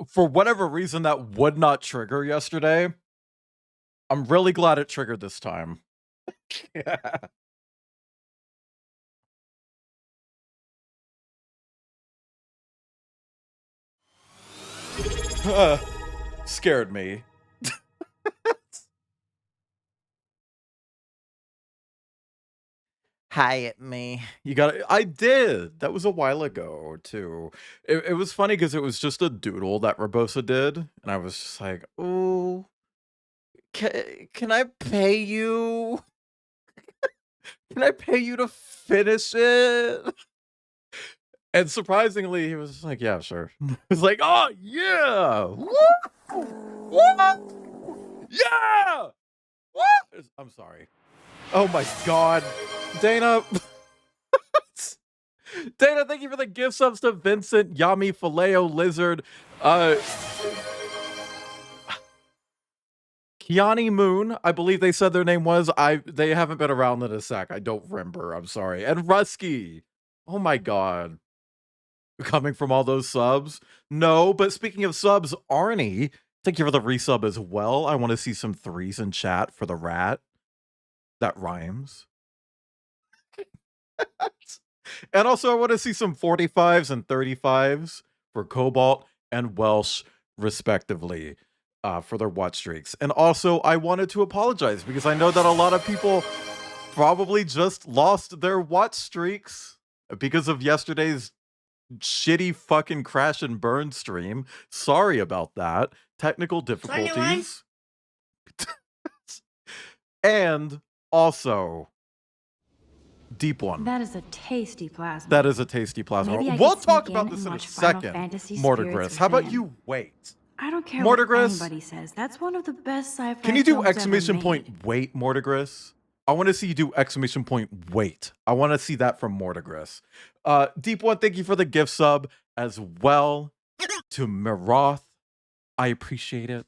For whatever reason that would not trigger yesterday, I'm really glad it triggered this time. Yeah. Scared me. Hi, at me. You got it. I did. That was a while ago too. It was funny because it was just a doodle that Robosa did, and I was just like, "Oh, can I pay you? Can I pay you to finish it?" And surprisingly, he was just like, "Yeah, sure." It's like, "Oh yeah, woo, woo, yeah, woo." I'm sorry. Oh my god, Dana. Dana, thank you for the gift subs to Vincent, Yami, Faleo, Lizard, uh, Kiani Moon, I believe they said their name was. They haven't been around in a sec. I don't remember. I'm sorry. And Rusky. Oh my god. Coming from all those subs? No, but speaking of subs, Arnie, thank you for the resub as well. I want to see some threes in chat for the rat. That rhymes. And also, I want to see some 45s and 35s for Cobalt and Welsh, respectively, for their watch streaks. And also, I wanted to apologize because I know that a lot of people probably just lost their watch streaks because of yesterday's shitty fucking crash and burn stream. Sorry about that. Technical difficulties. And also, Deep One. That is a tasty plasma. That is a tasty plasma. We'll talk about this in a second, Mortigris. How about you wait? I don't care Mortigris, what anybody says. That's one of the best sci-fi. Can you do films exclamation ever point made. wait, Mortigris? I want to see you do exclamation point wait. I want to see that from Mortigris. Deep One, thank you for the gift sub as well to Miroth. I appreciate it.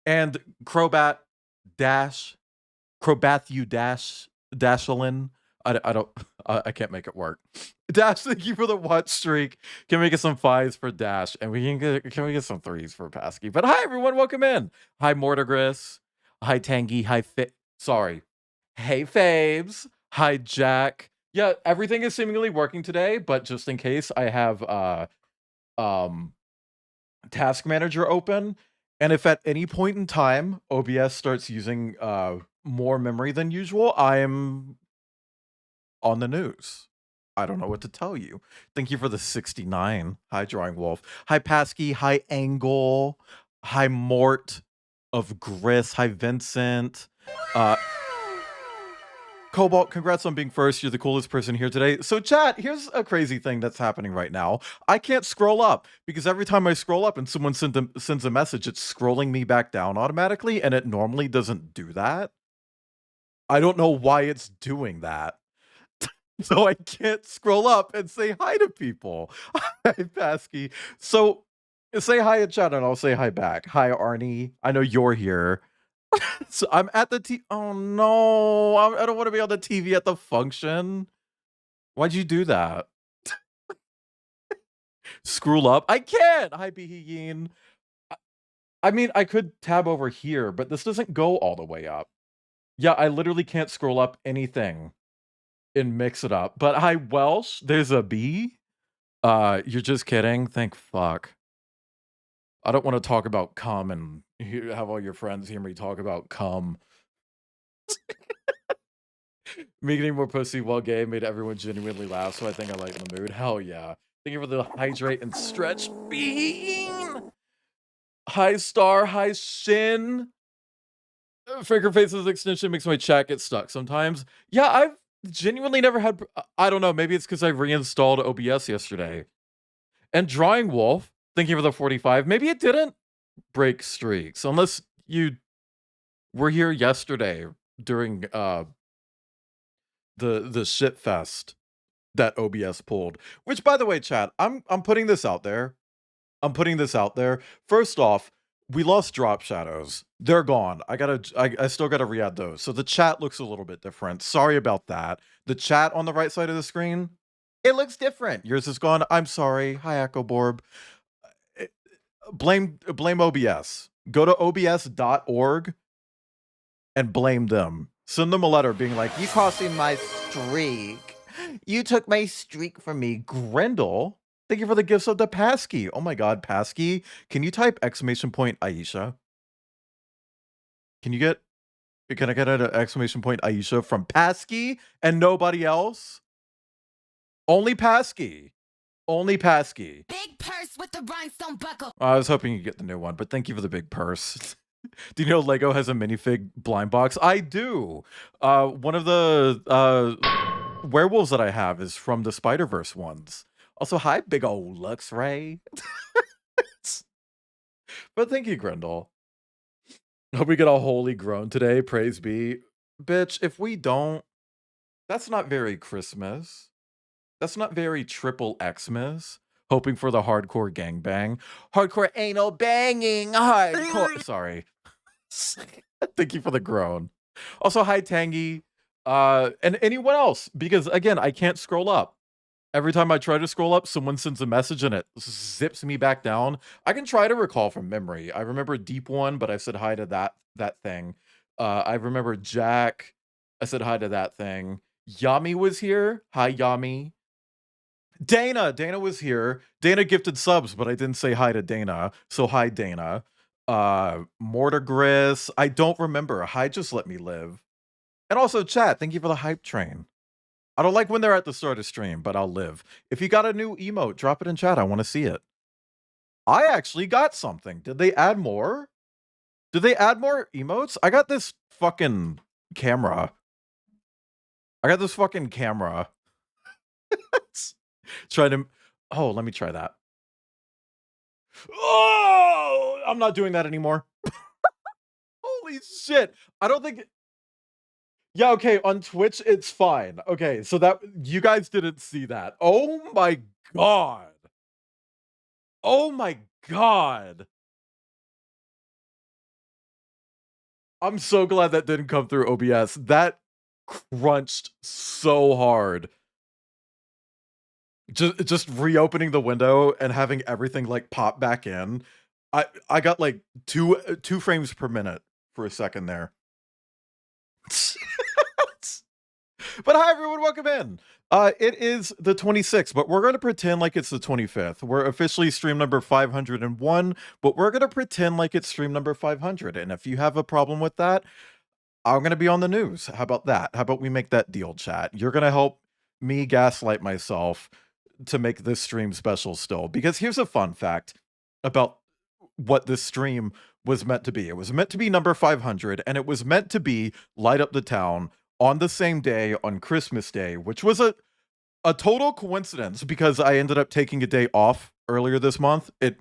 And Crobat Dash, Crobathu Dash, Dashalin. I don't, I can't make it work. Dash, thank you for the watch streak. Can we get some fives for Dash? And can we get some threes for Pasky? But hi, everyone. Welcome in. Hi, Mortigris. Hi, Tangy. Hi, sorry. Hey, Fabes. Hi, Jack. Yeah, everything is seemingly working today, but just in case, I have Task Manager open. And if at any point in time OBS starts using more memory than usual, I'm on the news. I don't know what to tell you. Thank you for the 69. Hi, Drawing Wolf. Hi, Pasky. Hi, Angle. Hi, Mort of Gris. Hi, Vincent. Cobalt, congrats on being first. You're the coolest person here today. So, chat, here's a crazy thing that's happening right now. I can't scroll up because every time I scroll up and someone sends a message, it's scrolling me back down automatically, and it normally doesn't do that. I don't know why it's doing that. So I can't scroll up and say hi to people. Hi, Pasky. So say hi in chat and I'll say hi back. Hi, Arnie. I know you're here. So I'm at the oh no, I don't want to be on the TV at the function. Why'd you do that? Scroll up? I can't. Hi, Beheyin. I mean, I could tab over here, but this doesn't go all the way up. Yeah, I literally can't scroll up anything and mix it up. But hi, Welsh. There's a B. You're just kidding? Thank fuck. I don't want to talk about cum and have all your friends hear me talk about cum. Me getting more pussy while gay made everyone genuinely laugh, so I think I lighten the mood. Hell yeah. Thank you for the hydrate and stretch bean. Hi, Star. Hi, Shin. Finger Faces extension makes my chat get stuck sometimes. Yeah, I've genuinely never had. I don't know. Maybe it's because I reinstalled OBS yesterday. And Drawing Wolf, thank you for the 45. Maybe it didn't break streaks unless you were here yesterday during the shit fest that OBS pulled. Which, by the way, chat, I'm putting this out there. I'm putting this out there. First off, we lost drop shadows. They're gone. I still gotta re-add those. So the chat looks a little bit different. Sorry about that. The chat on the right side of the screen, it looks different. Yours is gone. I'm sorry. Hi, Echo Borb. Blame OBS. Go to obs.org and blame them. Send them a letter being like, you costing my streak. You took my streak from me. Grendel, thank you for the gifts of the Pasky. Oh my god, Pasky. Can you type exclamation point Aisha? Can I get an exclamation point Aisha from Pasky and nobody else? Only Pasky. Only Pasky. Big purse with the rhinestone buckle. I was hoping you get the new one, but thank you for the big purse. Do you know Lego has a minifig blind box? I do. One of the werewolves that I have is from the Spider-Verse ones. Also, hi, big old Lux Ray. But thank you, Grendel. Hope we get a holy groan today. Praise be. Bitch, if we don't, that's not very Christmas. That's not very triple Xmas. Hoping for the hardcore gangbang. Hardcore anal banging. Hardcore. Sorry. Thank you for the groan. Also, hi, Tangy. And anyone else, because again, I can't scroll up. Every time I try to scroll up, someone sends a message and it zips me back down. I can try to recall from memory. I remember Deep One, but I said hi to that thing. I remember Jack. I said hi to that thing. Yami was here. Hi, Yami. Dana was here. Dana gifted subs, but I didn't say hi to Dana. So hi, Dana. Mortigris. I don't remember. Hi, just let me live. And also, chat, thank you for the hype train. I don't like when they're at the start of stream, but I'll live. If you got a new emote, drop it in chat. I want to see it. I actually got something. Did they add more? Did they add more emotes? I got this fucking camera. Trying to... Oh, let me try that. Oh, I'm not doing that anymore. Holy shit. I don't think... Yeah, okay, on Twitch, it's fine. Okay, so that... You guys didn't see that. Oh my god. Oh my god. I'm so glad that didn't come through OBS. That crunched so hard. Just reopening the window and having everything like pop back in. I got like two frames per minute for a second there. But hi everyone, welcome in. It is the 26th, but we're going to pretend like it's the 25th. We're officially stream number 501, but we're going to pretend like it's stream number 500. And if you have a problem with that, I'm going to be on the news. How about that? How about we make that deal, chat? You're going to help me gaslight myself to make this stream special still. Because here's a fun fact about what this stream was meant to be. It was meant to be number 500, and it was meant to be Light Up the Town on the same day, on Christmas Day, which was a total coincidence because I ended up taking a day off earlier this month. It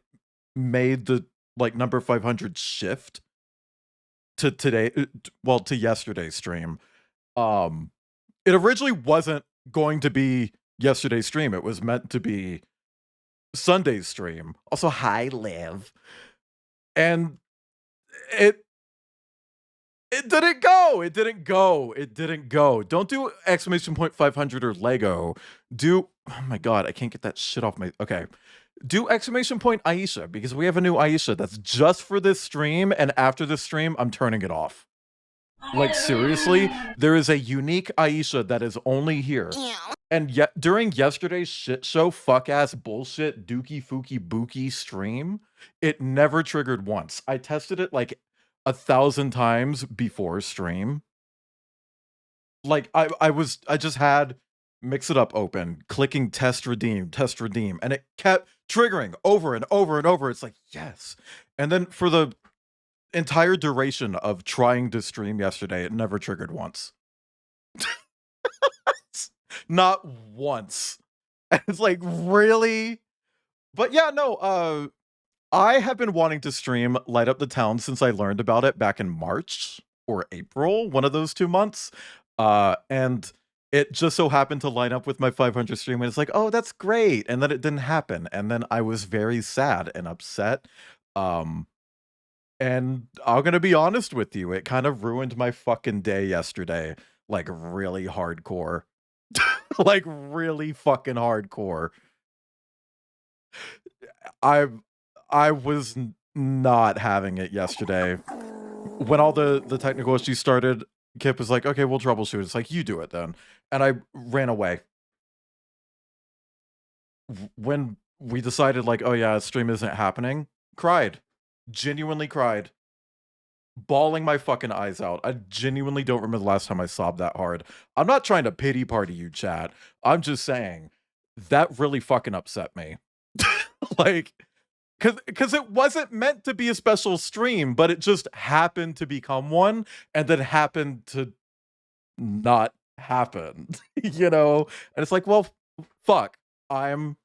made the like number 500 shift to today, well, to yesterday's stream. It originally wasn't going to be yesterday's stream. It was meant to be Sunday's stream. Also, hi, Liv. And it didn't go. It didn't go. Don't do exclamation point 500 or Lego. Do, oh my god, I can't get that shit off my, okay. Do exclamation point Aisha, because we have a new Aisha that's just for this stream, and after this stream, I'm turning it off. Like, seriously, there is a unique Aisha that is only here. And yet, during yesterday's shit show, fuck-ass bullshit, dookie fookie bookie stream, it never triggered once. I tested it like 1,000 times before stream. Like, I just had Mix It Up open, clicking test redeem, and it kept triggering over and over and over. It's like, yes. And then for the entire duration of trying to stream yesterday, it never triggered once. Not once. And it's like, really? But yeah, no, I have been wanting to stream Light Up the Town since I learned about it back in March or April, one of those 2 months. And it just so happened to line up with my 500 stream, and it's like, oh, that's great. And then it didn't happen. And then I was very sad and upset. And I'm gonna be honest with you, it kind of ruined my fucking day yesterday, like really hardcore. Like really fucking hardcore. I I was not having it yesterday. When all the technical issues started, Kip was like, "Okay, we'll troubleshoot." It's like, "You do it then." And I ran away. When we decided like, "Oh yeah, stream isn't happening," cried. Genuinely cried. Bawling my fucking eyes out. I genuinely don't remember the last time I sobbed that hard. I'm not trying to pity party you, chat. I'm just saying that really fucking upset me. Like, cause it wasn't meant to be a special stream, but it just happened to become one, and then happened to not happen, you know? And it's like, well, fuck. I'm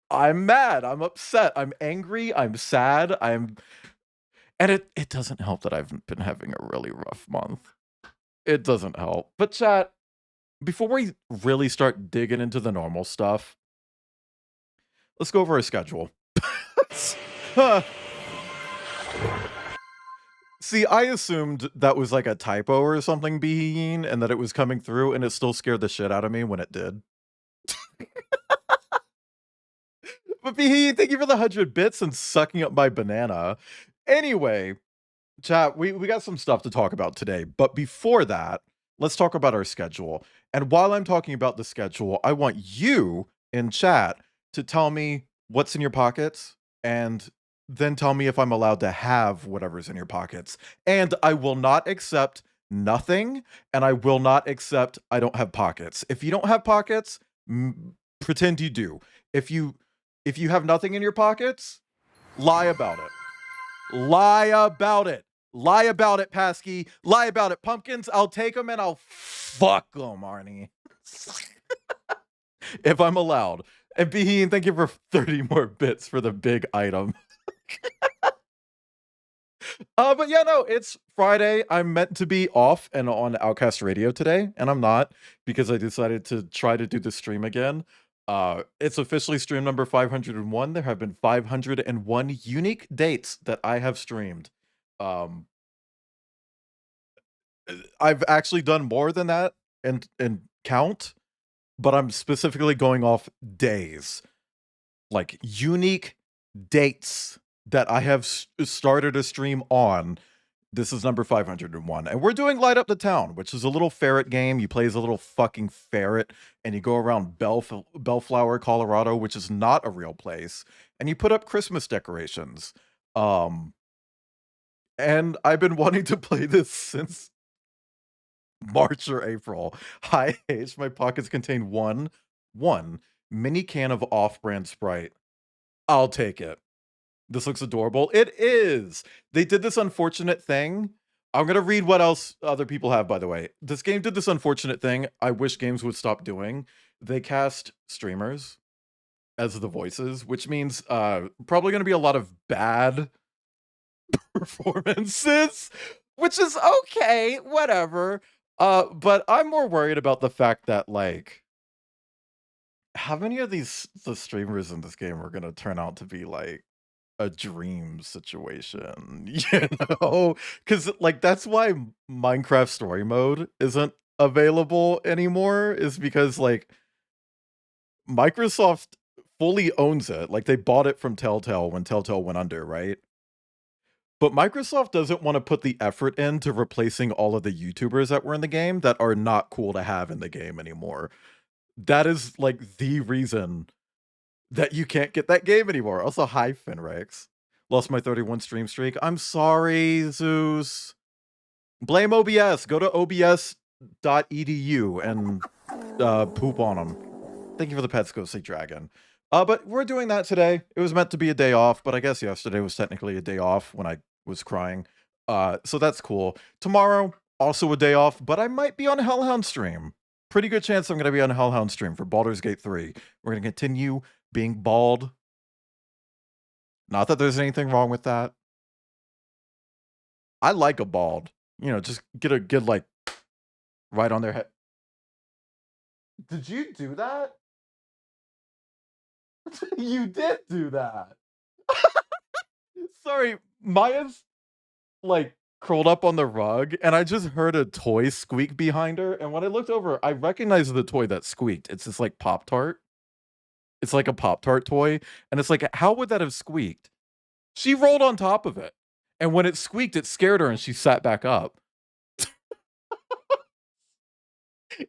mad. I'm upset. I'm angry. I'm sad. And it doesn't help that I've been having a really rough month. It doesn't help. But chat, before we really start digging into the normal stuff, let's go over our schedule. See, I assumed that was like a typo or something being, and that it was coming through, and it still scared the shit out of me when it did. But Behe, thank you for the 100 bits and sucking up my banana. Anyway, chat, we got some stuff to talk about today. But before that, let's talk about our schedule. And while I'm talking about the schedule, I want you in chat to tell me what's in your pockets and then tell me if I'm allowed to have whatever's in your pockets. And I will not accept nothing, and I will not accept I don't have pockets. If you don't have pockets, pretend you do. If you have nothing in your pockets, lie about it. Lie about it. Lie about it, Pasky. Lie about it, Pumpkins. I'll take them and I'll fuck them, Arnie. If I'm allowed. And Behin, thank you for 30 more bits for the big item. But yeah, no, it's Friday. I'm meant to be off and on Outcast Radio today, and I'm not because I decided to try to do the stream again. It's officially stream number 501. There have been 501 unique dates that I have streamed. I've actually done more than that and count, but I'm specifically going off days, like unique dates that I have started a stream on. This is number 501, and we're doing Light Up the Town, which is a little ferret game. You play as a little fucking ferret, and you go around Bellflower, Colorado, which is not a real place, and you put up Christmas decorations. And I've been wanting to play this since March or April. Hi, H. My pockets contain one mini can of off-brand Sprite. I'll take it. This looks adorable. It is. They did this unfortunate thing. I'm going to read what else other people have, by the way. This game did this unfortunate thing I wish games would stop doing. They cast streamers as the voices, which means probably going to be a lot of bad performances, which is okay, whatever. But I'm more worried about the fact that, like, how many of the streamers in this game are going to turn out to be, like, a dream situation, you know? Because, like, that's why Minecraft Story Mode isn't available anymore, is because, like, Microsoft fully owns it. Like, they bought it from Telltale when Telltale went under, right? But Microsoft doesn't want to put the effort into replacing all of the YouTubers that were in the game that are not cool to have in the game anymore. That is, like, the reason that you can't get that game anymore. Also, hi, Finrex. Lost my 31 stream streak. I'm sorry, Zeus. Blame OBS. Go to obs.edu and poop on them. Thank you for the pets, Ghostly Dragon. But we're doing that today. It was meant to be a day off, but I guess yesterday was technically a day off when I was crying. So that's cool. Tomorrow, also a day off, but I might be on a Hellhound stream. Pretty good chance I'm going to be on a Hellhound stream for Baldur's Gate 3. We're going to continue being bald. Not that there's anything wrong with that. I like a bald. You know, just get a good, like, right on their head. Did you do that? You did do that. Sorry, Maya's like curled up on the rug, and I just heard a toy squeak behind her. And when I looked over, I recognized the toy that squeaked. It's this like Pop Tart. It's like a Pop Tart toy, and it's like, how would that have squeaked? She rolled on top of it, and when it squeaked, it scared her, and she sat back up.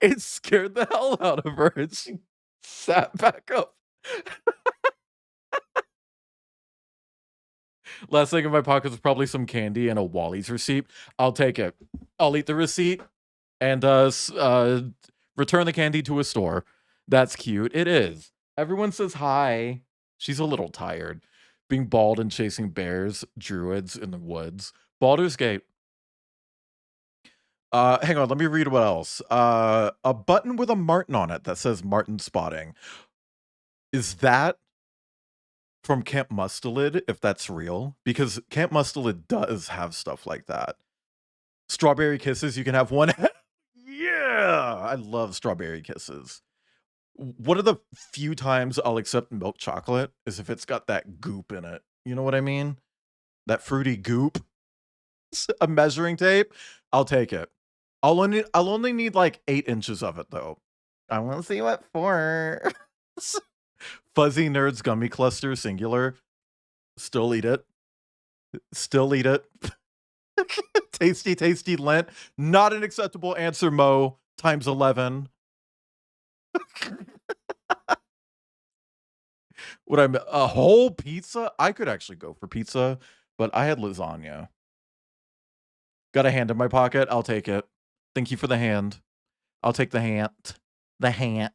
It scared the hell out of her, and she sat back up. Last thing in my pocket was probably some candy and a Wally's receipt. I'll take it. I'll eat the receipt and return the candy to a store. That's cute. It is. Everyone says hi. She's a little tired. Being bald and chasing bears, druids in the woods. Baldur's Gate. Hang on, let me read what else. A button with a Martin on it that says Martin spotting. Is that from Camp Mustelid, if that's real? Because Camp Mustelid does have stuff like that. Strawberry Kisses, you can have one. Yeah! I love Strawberry Kisses. One of the few times I'll accept milk chocolate is if it's got that goop in it. You know what I mean? That fruity goop. A measuring tape. I'll take it. I'll only need like 8 inches of it though. I want to see what for. Fuzzy Nerds Gummy Cluster singular. Still eat it. Still eat it. Tasty, tasty lint. Not an acceptable answer, Mo. Times 11. Would I a whole pizza? I could actually go for pizza, but I had lasagna. Got a hand in my pocket. I'll take it. Thank you for the hand. I'll take the hand. The hand.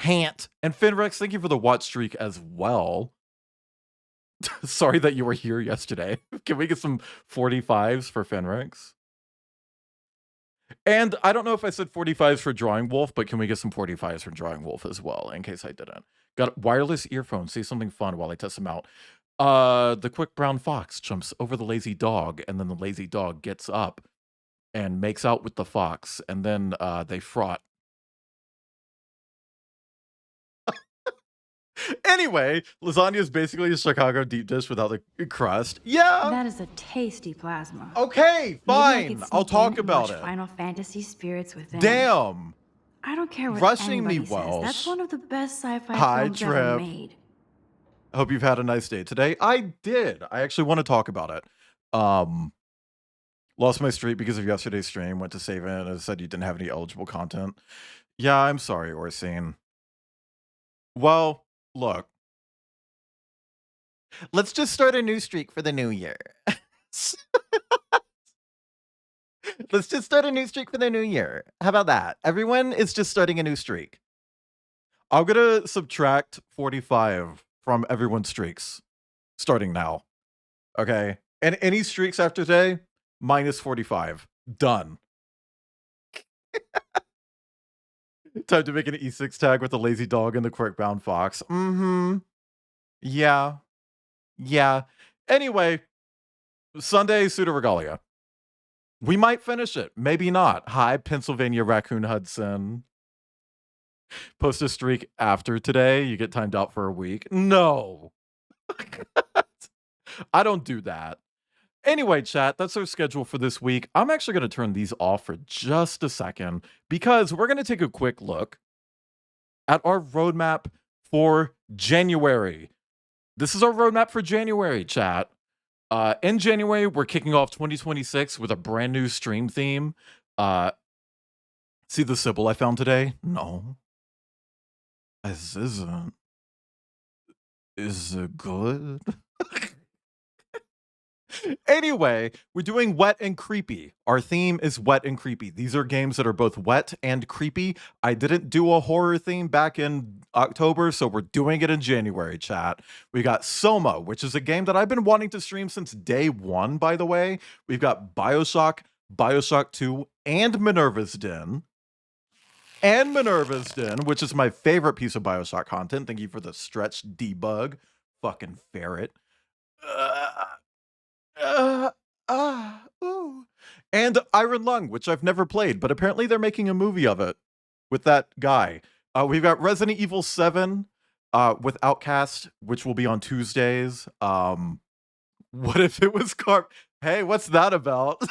Hant. And Finrex, thank you for the watch streak as well. Sorry that you were here yesterday. Can we get some 45s for Finrex? And I don't know if I said 45s for Drawing Wolf, but can we get some 45s for Drawing Wolf as well, in case I didn't? Got wireless earphones. Say something fun while I test them out. The quick brown fox jumps over the lazy dog, and then the lazy dog gets up and makes out with the fox, and then they fraught. Anyway, lasagna is basically a Chicago deep dish without the crust. Yeah. That is a tasty plasma. Okay, Maybe I fine. could I'll sneak talk in and about watch it. Final Fantasy Spirits Within. Damn. I don't care what Rushing me, anybody says. Welsh. That's one of the best sci-fi Hi, films ever Trip. made. I hope you've had a nice day today. I did. I actually want to talk about it. Lost my streak because of yesterday's stream. Went to save it and it said you didn't have any eligible content. Yeah, I'm sorry, Orsine. Well, look. Let's just start a new streak for the new year. Let's just start a new streak for the new year. How about that? Everyone is just starting a new streak. I'm going to subtract 45 from everyone's streaks starting now. Okay? And any streaks after today, minus 45. Done. Time to make an E6 tag with the lazy dog and the quirk-bound fox. Mm-hmm. Yeah. Yeah. Anyway, Sunday Pseudo Regalia. We might finish it. Maybe not. Hi, Pennsylvania Raccoon Hudson. Post a streak after today. You get timed out for a week. No. I don't do that. Anyway, chat, that's our schedule for this week. I'm actually going to turn these off for just a second because we're going to take a quick look at our roadmap for January. This is our roadmap for January, chat. In January, we're kicking off 2026 with a brand new stream theme. See the symbol I found today? No. This isn't. Is it good? Anyway, we're doing wet and creepy. Our theme is wet and creepy. These are games that are both wet and creepy. I didn't do a horror theme back in October, so we're doing it in January, chat. We got Soma, which is a game that I've been wanting to stream since day one, by the way. We've got BioShock, BioShock 2, and Minerva's Den. And Minerva's Den, which is my favorite piece of BioShock content. Thank you for the stretch debug. Fucking ferret. Ooh. And Iron Lung, which I've never played, but apparently they're making a movie of it with that guy. We've got Resident Evil 7 with Outcast, which will be on Tuesdays. What if it was Carp? Hey, what's that about?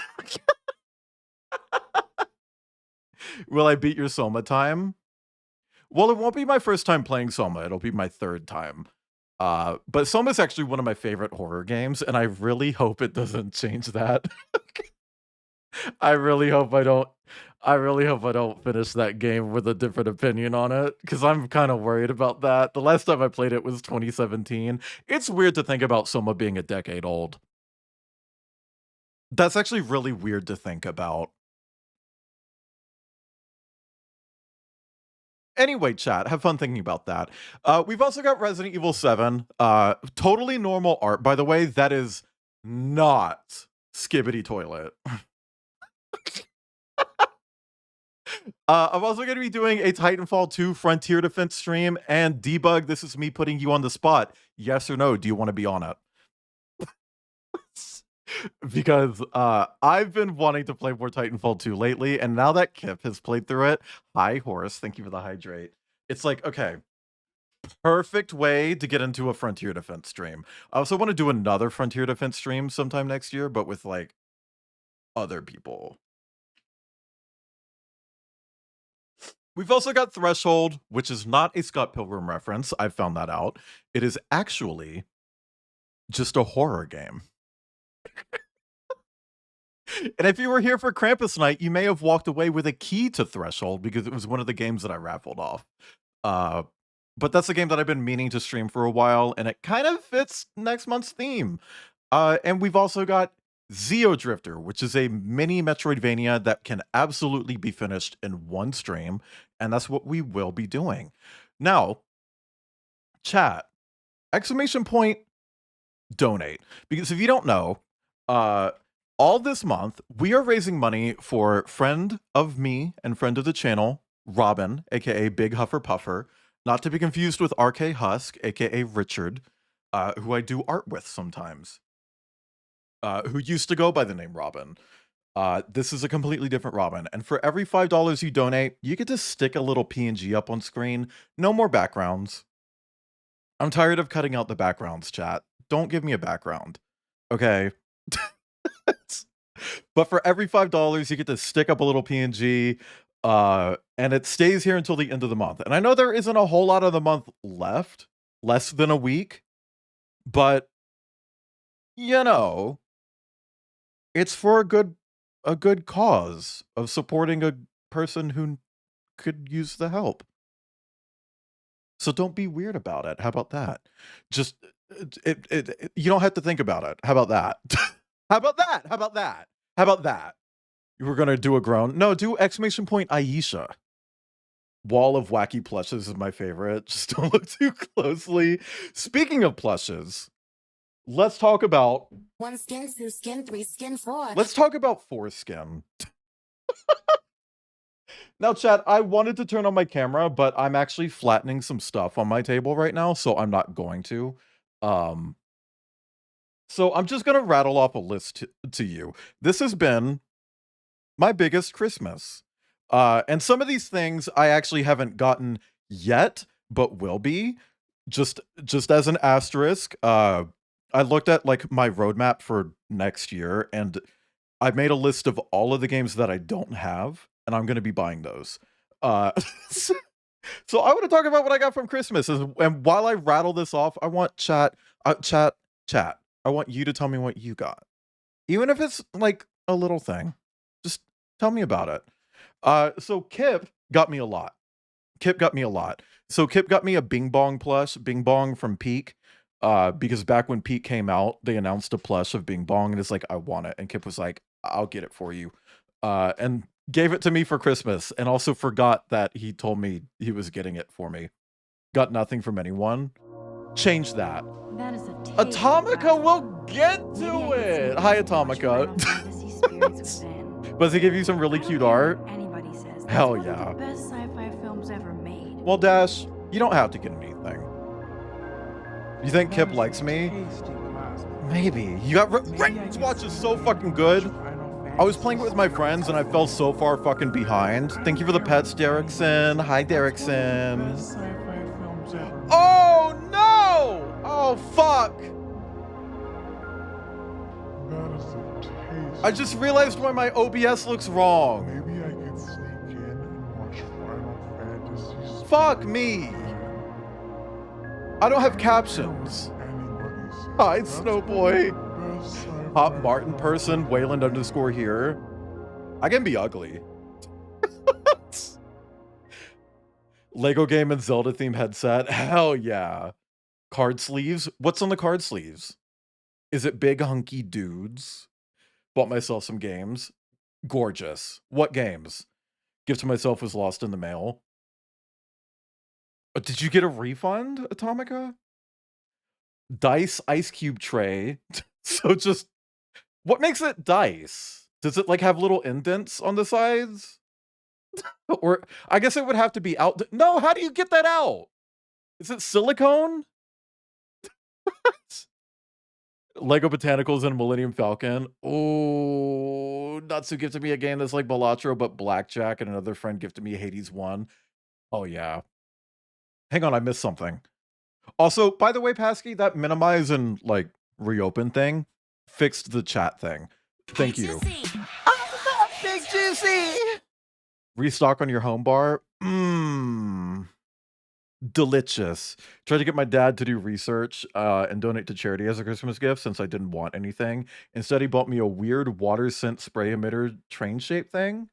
Will I beat your Soma time? Well, it won't be my first time playing Soma. It'll be my third time. But Soma is actually one of my favorite horror games, and I really hope it doesn't change that. I really hope I don't finish that game with a different opinion on it, because I'm kind of worried about that. The last time I played it was 2017. It's weird to think about Soma being a decade old. That's actually really weird to think about. Anyway, chat, have fun thinking about that. We've also got Resident Evil 7. Totally normal art, by the way. That is not Skibidi Toilet. I'm also going to be doing a Titanfall 2 Frontier Defense stream, and Debug, this is me putting you on the spot. Yes or no, do you want to be on it? Because I've been wanting to play more Titanfall 2 lately, and now that Kip has played through it, hi Horse, thank you for the hydrate. It's like, okay, perfect way to get into a Frontier Defense stream. I also want to do another Frontier Defense stream sometime next year, but with like other people. We've also got Threshold, which is not a Scott Pilgrim reference. I found that out. It is actually just a horror game. And if you were here for Krampus Night, you may have walked away with a key to Threshold because it was one of the games that I raffled off. But that's a game that I've been meaning to stream for a while, and it kind of fits next month's theme. And we've also got Xeodrifter, which is a mini Metroidvania that can absolutely be finished in one stream, and that's what we will be doing. Now, chat, exclamation point, donate. Because if you don't know, all this month, we are raising money for friend of me and friend of the channel, Robin, aka Big Huffer Puffer, not to be confused with RK Husk, aka Richard, who I do art with sometimes, who used to go by the name Robin. This is a completely different Robin, and for every $5 you donate, you get to stick a little PNG up on screen. No more backgrounds. I'm tired of cutting out the backgrounds, chat. Don't give me a background, okay? But for every $5, you get to stick up a little PNG, and it stays here until the end of the month. And I know there isn't a whole lot of the month left, less than a week, but you know, it's for a good cause of supporting a person who could use the help. So don't be weird about it. How about that? Just you don't have to think about it. How about that? How about that? How about that? How about that? You were gonna do a groan? No, do exclamation point Aisha. Wall of wacky plushes is my favorite. Just don't look too closely. Speaking of plushes, let's talk about 1 skin, 2 skin, 3 skin, 4. let's talk about foreskin. Now, chat, I wanted to turn on my camera, but I'm actually flattening some stuff on my table right now, so I'm not going to. So I'm just gonna rattle off a list to you. This has been my biggest Christmas. And some of these things I actually haven't gotten yet, but will be. Just as an asterisk, I looked at like my roadmap for next year, and I made a list of all of the games that I don't have, and I'm gonna be buying those. So I want to talk about what I got from Christmas, and while I rattle this off, I want chat. I want you to tell me what you got, even if it's like a little thing. Just tell me about it. So Kip got me a lot. So Kip got me a Bing Bong plush, Bing Bong from Peak, because back when Peak came out, they announced a plush of Bing Bong, and it's like, I want it. And Kip was like, I'll get it for you. And gave it to me for Christmas, and also forgot that he told me he was getting it for me. Got nothing from anyone. Change that. That is a taste. Atomica will get to it. Hi, Atomica. Does he give you some really cute art? Anybody says that's Hell one of yeah. the best sci-fi films ever made. Well, Dash, you don't have to get anything. You think Kip likes me? Maybe. You got Rain's Watch is so fucking good. I was playing it with my friends and I fell so far fucking behind. Thank you for the pets, Derrickson. Hi, Derrickson. Oh no! Oh fuck! I just realized why my OBS looks wrong. Maybe I could sneak in and watch Final Fantasy. Fuck me. I don't have captions. Hi, Snowboy. Hot Martin person, Wayland _ here. I can be ugly. Lego game and Zelda theme headset. Hell yeah. Card sleeves. What's on the card sleeves? Is it big hunky dudes? Bought myself some games. Gorgeous. What games? Gift to myself was lost in the mail. Did you get a refund, Atomica? Dice ice cube tray. So just, what makes it dice? Does it like have little indents on the sides? Or I guess it would have to be out. No, how do you get that out? Is it silicone? Lego Botanicals and Millennium Falcon. Oh, Natsu gifted me a game that's like Balatro, but Blackjack, and another friend gifted me Hades 1. Oh, yeah. Hang on, I missed something. Also, by the way, Pasky, that minimize and like reopen thing fixed the chat thing. Thank you. Big Juicy! Restock on your home bar? Mmm. Delicious. Tried to get my dad to do research and donate to charity as a Christmas gift since I didn't want anything. Instead, he bought me a weird water scent spray emitter train shape thing.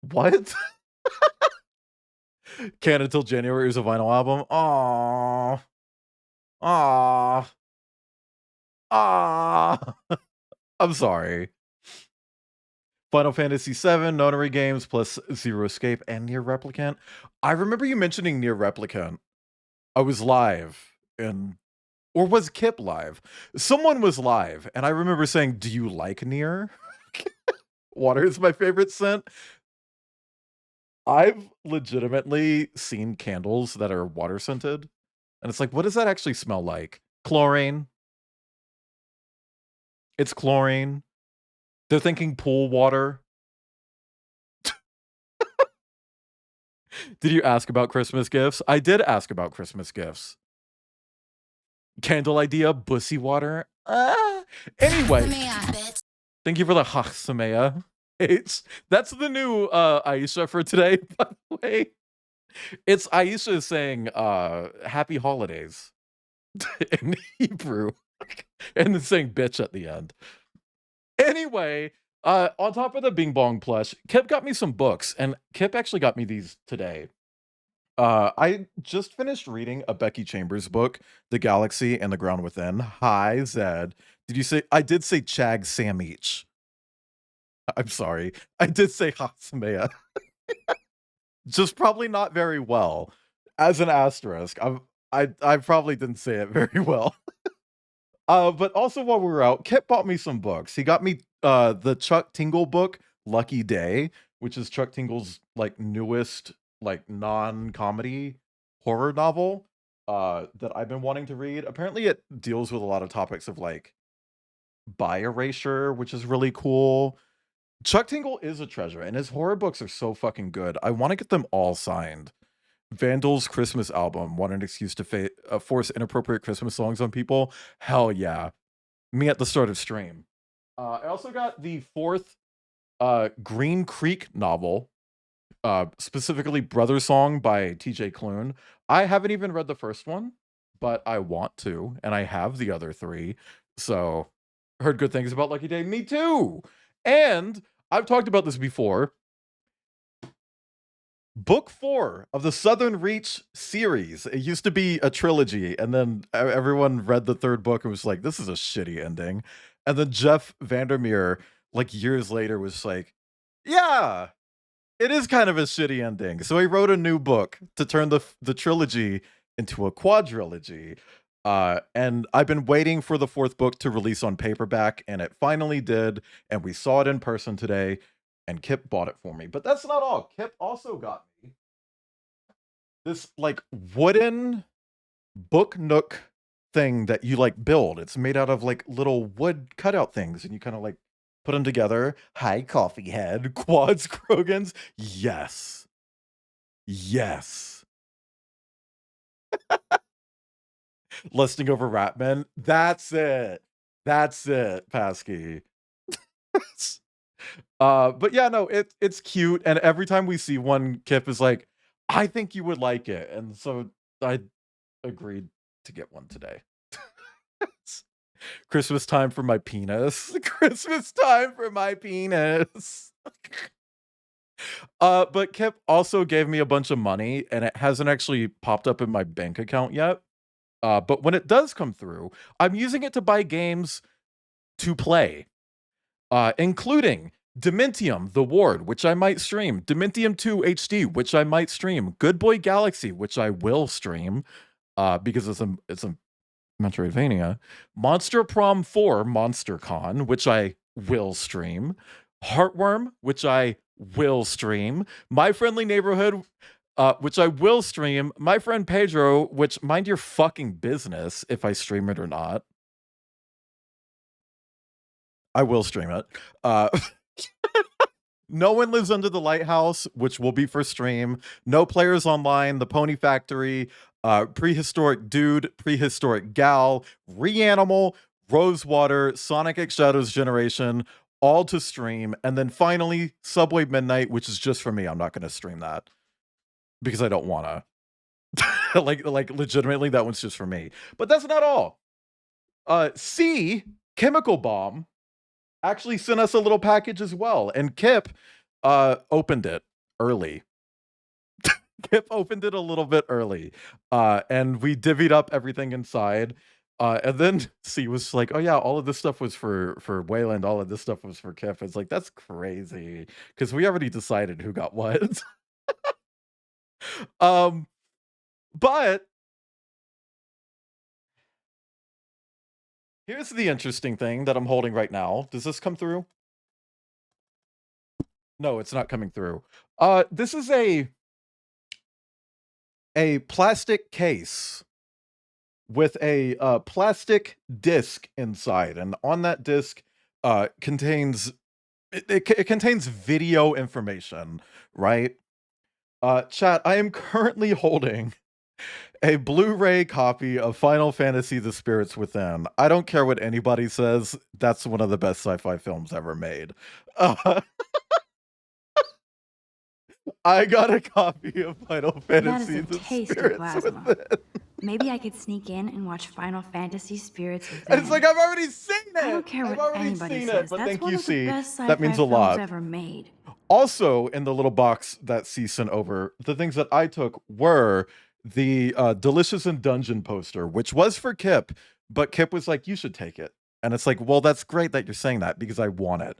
What? Can't until January is a vinyl album. Aww. Aww. Aww. I'm sorry. Final Fantasy VII, Notary Games, plus Zero Escape, and Near Replicant. I remember you mentioning Near Replicant. I was live, and or was Kip live? Someone was live, and I remember saying, "Do you like Near?" Water is my favorite scent. I've legitimately seen candles that are water scented, and it's like, what does that actually smell like? Chlorine. It's chlorine. They're thinking pool water. Did you ask about Christmas gifts? I did ask about Christmas gifts. Candle idea, bussy water. Anyway, thank you for the Hachsamea. That's the new Aisha for today, by the way. It's Aisha saying happy holidays in Hebrew. And then saying bitch at the end. Anyway, on top of the Bing Bong plush, Kip got me some books, and Kip actually got me these today. I just finished reading a Becky Chambers book, The Galaxy and the Ground Within. Hi, Zed. Did you say, I did say Chag Samich. I'm sorry. I did say Hatsamea. Just probably not very well. As an asterisk, I probably didn't say it very well. But also while we were out, Kip bought me some books. He got me the Chuck Tingle book, Lucky Day, which is Chuck Tingle's like newest like non-comedy horror novel that I've been wanting to read. Apparently it deals with a lot of topics of like bi erasure, which is really cool. Chuck Tingle is a treasure, and his horror books are so fucking good. I want to get them all signed. Vandal's Christmas album. Want an excuse to force inappropriate Christmas songs on people? Hell yeah. Me at the start of stream. I also got the fourth Green Creek novel, specifically Brother Song by TJ Klune. I haven't even read the first one, but I want to, and I have the other three. So, heard good things about Lucky Day. Me too! And I've talked about this before. Book 4 of the Southern Reach series. It used to be a trilogy, and then everyone read the third book and was like, this is a shitty ending. And then Jeff Vandermeer, like years later, was like, yeah, it is kind of a shitty ending. So he wrote a new book to turn the trilogy into a quadrilogy. And I've been waiting for the fourth book to release on paperback, and it finally did. And we saw it in person today. And Kip bought it for me. But that's not all. Kip also got me this like wooden book nook thing that you like build. It's made out of like little wood cutout things, and you kind of like put them together. Hi, coffee head. Quads, Krogans. Yes. Yes. Lusting over Ratman. That's it. That's it, Pasky. But yeah, no, it's cute, and every time we see one, Kip is like, I think you would like it. And so I agreed to get one today. Christmas time for my penis. Christmas time for my penis. But Kip also gave me a bunch of money, and it hasn't actually popped up in my bank account yet. But when it does come through, I'm using it to buy games to play, including Dementium, The Ward, which I might stream, Dementium 2 HD, which I might stream, Good Boy Galaxy, which I will stream, because it's a Metroidvania, Monster Prom 4 Monster Con, which I will stream, Heartworm, which I will stream, My Friendly Neighborhood, which I will stream, My Friend Pedro, which mind your fucking business if I stream it or not. I will stream it. No One Lives Under the Lighthouse, which will be for stream. No Players Online, The Pony Factory, Prehistoric Dude, Prehistoric Gal, Reanimal, Rosewater, Sonic X Shadows Generation, all to stream. And then finally, Subway Midnight, which is just for me. I'm not going to stream that because I don't want to. like legitimately, that one's just for me. But that's not all. C, Chemical Bomb, actually sent us a little package as well. And Kip opened it early. Kip opened it a little bit early. And we divvied up everything inside. And then C was like, oh yeah, all of this stuff was for Wayland. All of this stuff was for Kip. It's like, that's crazy. Because we already decided who got what. But here's the interesting thing that I'm holding right now. Does this come through? No, it's not coming through. This is a plastic case with a plastic disc inside, and on that disc contains it contains video information, right? Chat, I am currently holding a Blu-ray copy of Final Fantasy: The Spirits Within. I don't care what anybody says, that's one of the best sci-fi films ever made. I got a copy of Final Fantasy: a The taste of Spirits plasma. Within. Maybe I could sneak in and watch Final Fantasy Spirits Within. And it's like, I've already seen it! I don't care I've what already anybody seen says. it, but That's thank one you, of the C. best sci-fi That means a films lot. ever made. Also, in the little box that C sent over, the things that I took were the Delicious in Dungeon poster, which was for Kip, but Kip was like, you should take it. And it's like, well, that's great that you're saying that because I want it.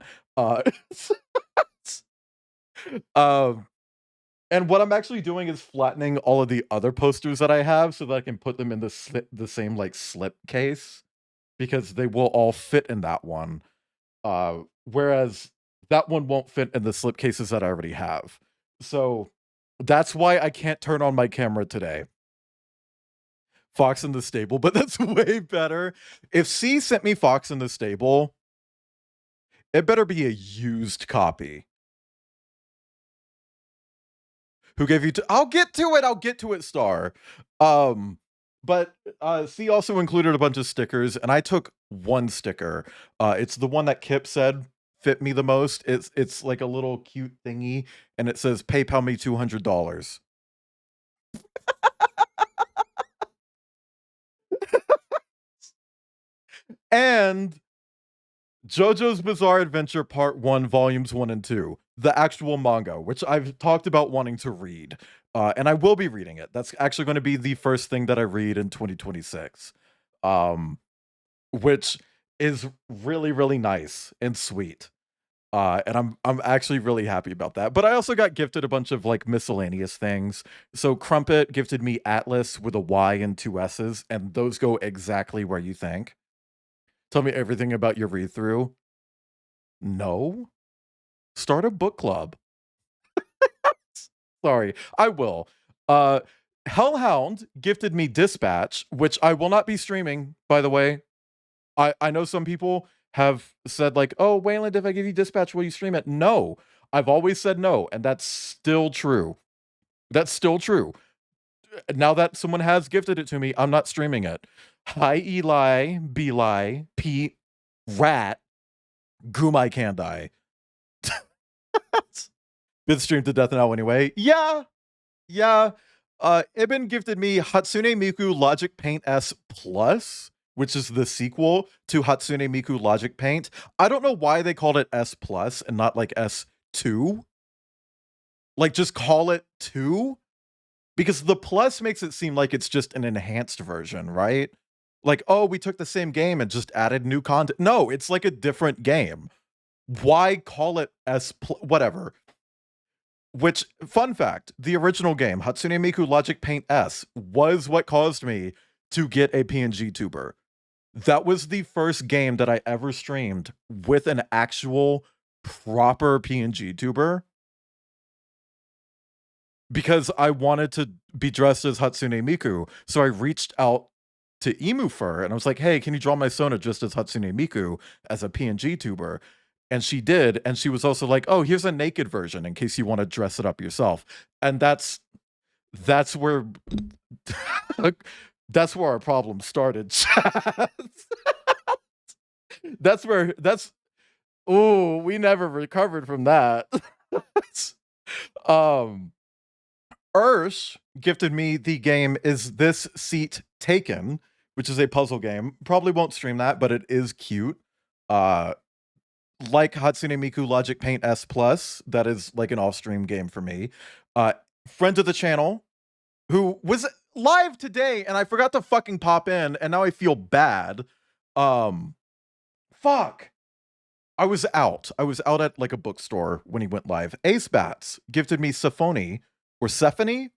And what I'm actually doing is flattening all of the other posters that I have so that I can put them in the same like slip case because they will all fit in that one. Whereas that one won't fit in the slip cases that I already have. So that's why I can't turn on my camera today. Fox in the Stable, but that's way better. If C sent me Fox in the Stable, it better be a used copy. Who gave you I'll get to it, Star. But C also included a bunch of stickers, and I took one sticker. It's the one that Kip said fit me the most. It's like a little cute thingy, and it says PayPal me $200. And JoJo's Bizarre Adventure Part 1, Volumes 1 and 2, the actual manga, which I've talked about wanting to read. And I will be reading it. That's actually going to be the first thing that I read in 2026. Which is really, really nice and sweet. And I'm actually really happy about that. But I also got gifted a bunch of like miscellaneous things. So Crumpet gifted me Atlas with a Y and 2 S's, and those go exactly where you think. Tell me everything about your read-through. No. Start a book club. Sorry, I will. Hellhound gifted me Dispatch, which I will not be streaming, by the way. I know some people have said like, oh, Wayland, if I give you Dispatch, will you stream it? No. I've always said no, and that's still true. That's still true. now that someone has gifted it to me, I'm not streaming it. Hi, Eli, Beli, Pete, Rat, Gumai Kandai. Been streamed to death now anyway. Yeah. Ibn gifted me Hatsune Miku Logic Paint S Plus, which is the sequel to Hatsune Miku Logic Paint. I don't know why they called it S Plus and not like S2. Like, just call it 2. Because the plus makes it seem like it's just an enhanced version, right? Like, oh, we took the same game and just added new content. No, it's like a different game. Why call it whatever. Which, fun fact, the original game, Hatsune Miku Logic Paint S, was what caused me to get a PNG tuber. That was the first game that I ever streamed with an actual proper PNG tuber. Because I wanted to be dressed as Hatsune Miku. So I reached out to Emufur and I was like, hey, can you draw my Sona just as Hatsune Miku as a PNG tuber? And she did. And she was also like, oh, here's a naked version in case you want to dress it up yourself. And that's where that's where our problem started. Oh, we never recovered from that. Ursh gifted me the game Is This Seat Taken, which is a puzzle game. Probably won't stream that, but it is cute. Like Hatsune Miku Logic Paint S Plus, that is like an off-stream game for me. Friend of the channel, who was live today, and I forgot to fucking pop in, and now I feel bad. Fuck. I was out at like a bookstore when he went live. Ace Bats gifted me Sephony or Sephony,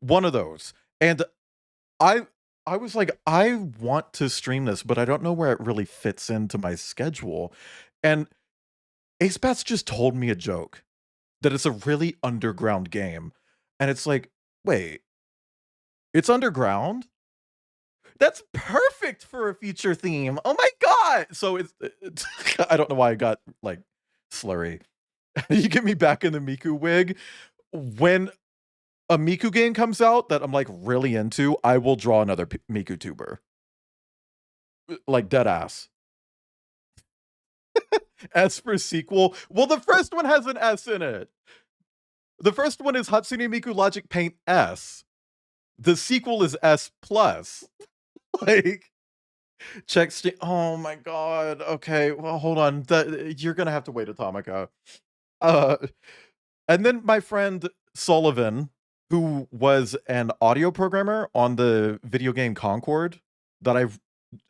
one of those. And I was like, I want to stream this, but I don't know where it really fits into my schedule. And Ace Bats just told me a joke that it's a really underground game. And it's like, wait, it's underground? That's perfect for a feature theme. Oh my god! So it's I don't know why I got like slurry. You get me back in the Miku wig. When a Miku game comes out that I'm like really into, I will draw another Miku tuber. Like dead ass. S for sequel. Well, the first one has an S in it. The first one is Hatsune Miku Logic Paint S. The sequel is S plus. Like, check oh my god. Okay, well, hold on. You're gonna have to wait, Atomica. And then my friend Sullivan, who was an audio programmer on the video game Concord, that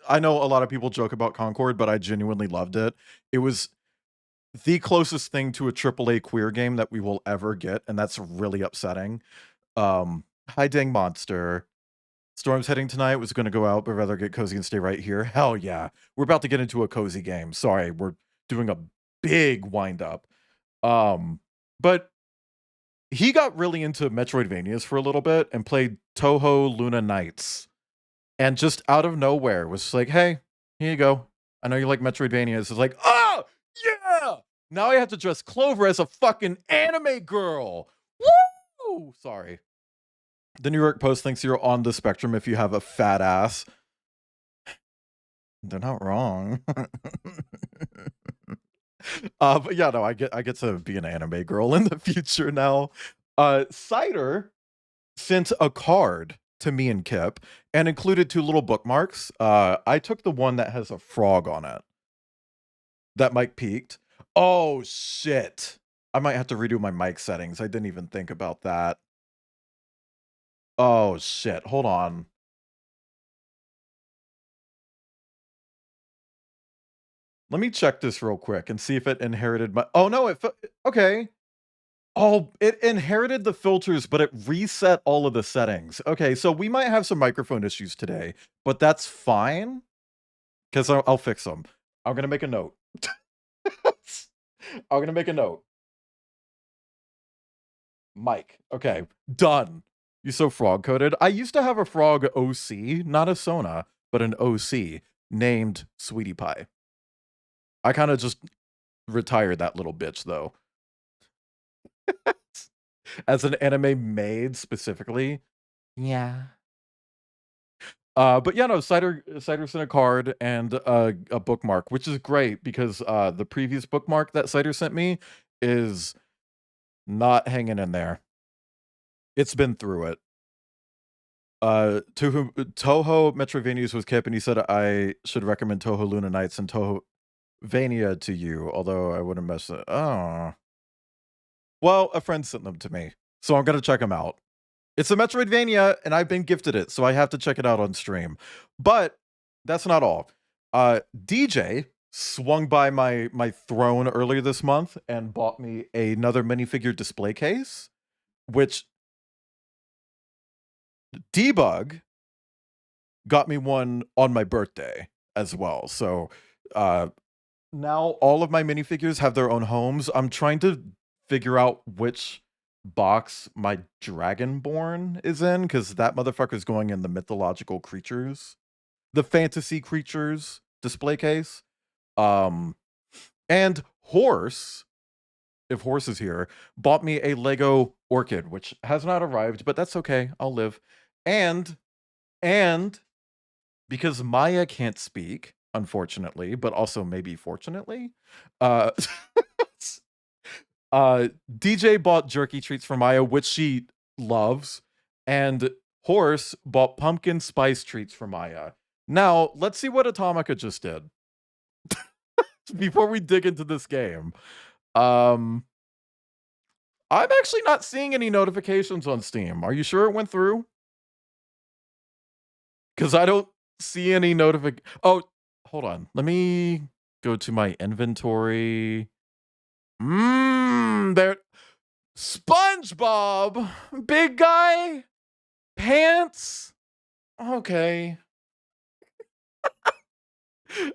I know a lot of people joke about Concord, but I genuinely loved it. It was the closest thing to a AAA queer game that we will ever get, and that's really upsetting. Hi, Dang Monster. Storm's heading tonight, was going to go out, but rather get cozy and stay right here. Hell yeah. We're about to get into a cozy game. Sorry, we're doing a big wind up. But he got really into Metroidvanias for a little bit and played Touhou Luna Nights. And just out of nowhere was like, hey, here you go. I know you like Metroidvanias. It's like, oh, yeah! Now I have to dress Clover as a fucking anime girl. Woo! Sorry. The New York Post thinks you're on the spectrum if you have a fat ass. They're not wrong. But yeah, no, I get to be an anime girl in the future now. Cider sent a card to me and Kip and included 2 little bookmarks. I took the one that has a frog on it. That mic peaked. Oh shit. I might have to redo my mic settings. I didn't even think about that. Oh shit, hold on. Let me check this real quick and see if it inherited my oh no, okay. Oh, it inherited the filters, but it reset all of the settings. Okay, so we might have some microphone issues today, but that's fine. Because I'll fix them. I'm gonna make a note. I'm gonna make a note. Mike. Okay, done. You so frog coded. I used to have a frog OC, not a Sona, but an OC named Sweetie Pie. I kind of just retired that little bitch though. As an anime maid specifically, Yeah. But yeah, no, Cider sent a card and a bookmark, which is great because the previous bookmark that Cider sent me is not hanging in there. It's been through it. Toho Metroidvanias with Kip, and he said I should recommend Toho Luna Nights and Toho Vania to you, although I wouldn't mess it. Oh. Well, a friend sent them to me, so I'm gonna check them out. It's a Metroidvania, and I've been gifted it, so I have to check it out on stream. But that's not all. DJ swung by my throne earlier this month and bought me another minifigure display case, which Debug got me one on my birthday as well. So now all of my minifigures have their own homes. I'm trying to figure out which box my Dragonborn is in, because that motherfucker's going in the mythological creatures, the fantasy creatures display case. And Horse, if Horse is here, bought me a Lego Orchid, which has not arrived, but that's okay. I'll live. And because Maya can't speak, unfortunately, but also maybe fortunately, DJ bought jerky treats for Maya, which she loves, and Horse bought pumpkin spice treats for Maya. Now, let's see what Atomica just did. Before we dig into this game. I'm actually not seeing any notifications on Steam. Are you sure it went through? Because I don't see any notification. Oh, hold on. Let me go to my inventory. There. SpongeBob, big guy, pants. Okay.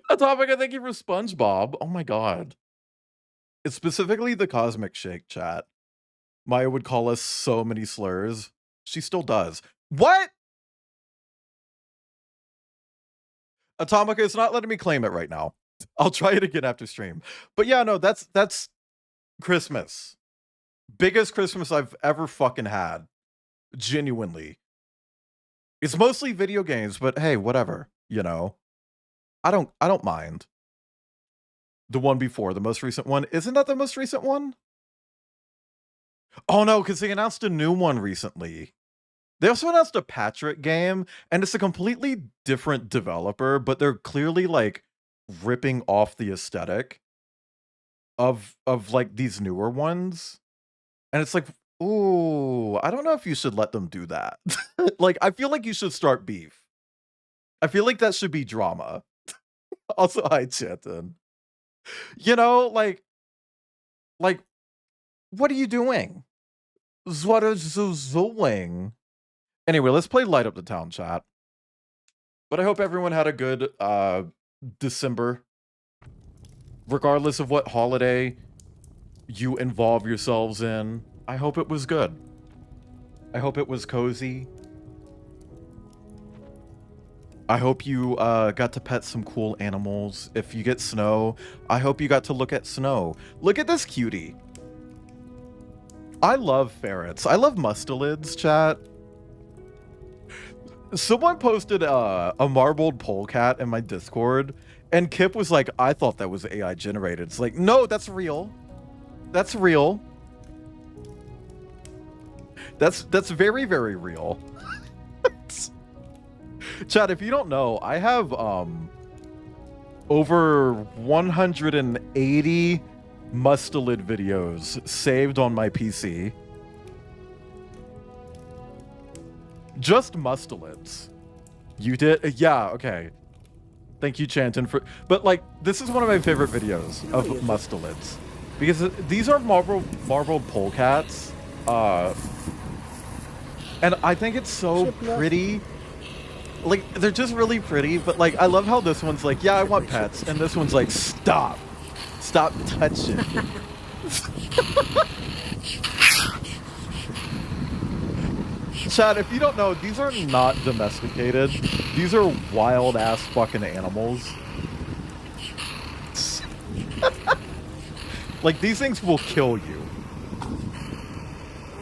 Atomica, thank you for SpongeBob. Oh my god. It's specifically the Cosmic Shake chat. Maya would call us so many slurs. She still does. What? Atomica is not letting me claim it right now. I'll try it again after stream. But yeah, no, that's Christmas. Biggest Christmas I've ever fucking had. Genuinely. It's mostly video games, but hey, whatever, you know. I don't mind. The one before, the most recent one. Isn't that the most recent one? Oh no, because they announced a new one recently. They also announced a Patrick game, and it's a completely different developer, but they're clearly like ripping off the aesthetic of like these newer ones. And it's like, ooh, I don't know if you should let them do that. Like, I feel like you should start beef. I feel like that should be drama. Also, hi, Chanton. You know, like, what are you doing? What are you doing? Anyway, let's play Light Up the Town, chat. But I hope everyone had a good December. Regardless of what holiday you involve yourselves in, I hope it was good. I hope it was cozy. I hope you got to pet some cool animals. If you get snow, I hope you got to look at snow. Look at this cutie. I love ferrets. I love mustelids, chat. Someone posted a marbled polecat in my Discord, and Kip was like, I thought that was AI generated. It's like, no, that's real. That's real. That's very, very real. Chat, if you don't know, I have over 180 mustelid videos saved on my PC. Just mustelids. You did? Yeah, okay. Thank you, Chanton, for... But, like, this is one of my favorite videos of mustelids. Because these are marbled polecats. And I think it's so pretty. Like, they're just really pretty, but, like, I love how this one's like, yeah, I want pets. And this one's like, stop. Stop touching. Chad, if you don't know, these are not domesticated. These are wild-ass fucking animals. Like, these things will kill you.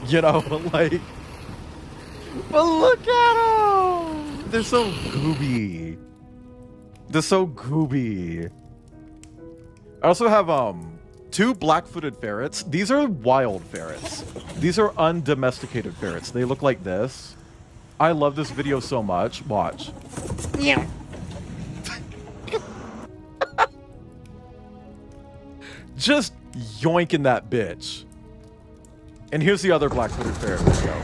You know, like... But look at them! They're so gooby. They're so gooby. I also have 2 black-footed ferrets. These are wild ferrets. These are undomesticated ferrets. They look like this. I love this video so much. Watch. Yeah. Just yoinking that bitch. And here's the other black-footed ferret video.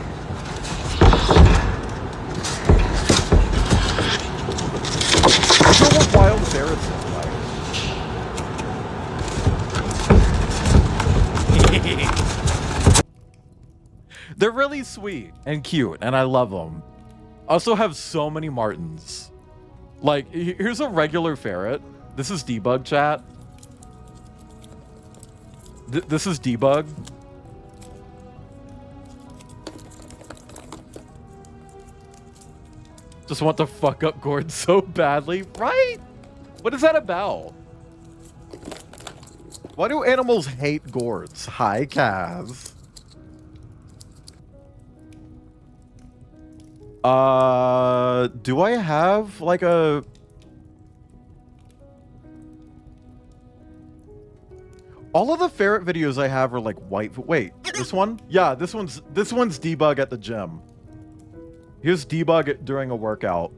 These are what wild ferrets look like. They're really sweet and cute, and I love them. I also have so many martens. Like, here's a regular ferret. This is Debug, chat. This is Debug. Just want to fuck up Gord so badly, right? What is that about? Why do animals hate gourds? Hi, Kaz. Do I have like a... All of the ferret videos I have are like white. Wait, this one? Yeah, this one's Debug at the gym. Here's Debug during a workout.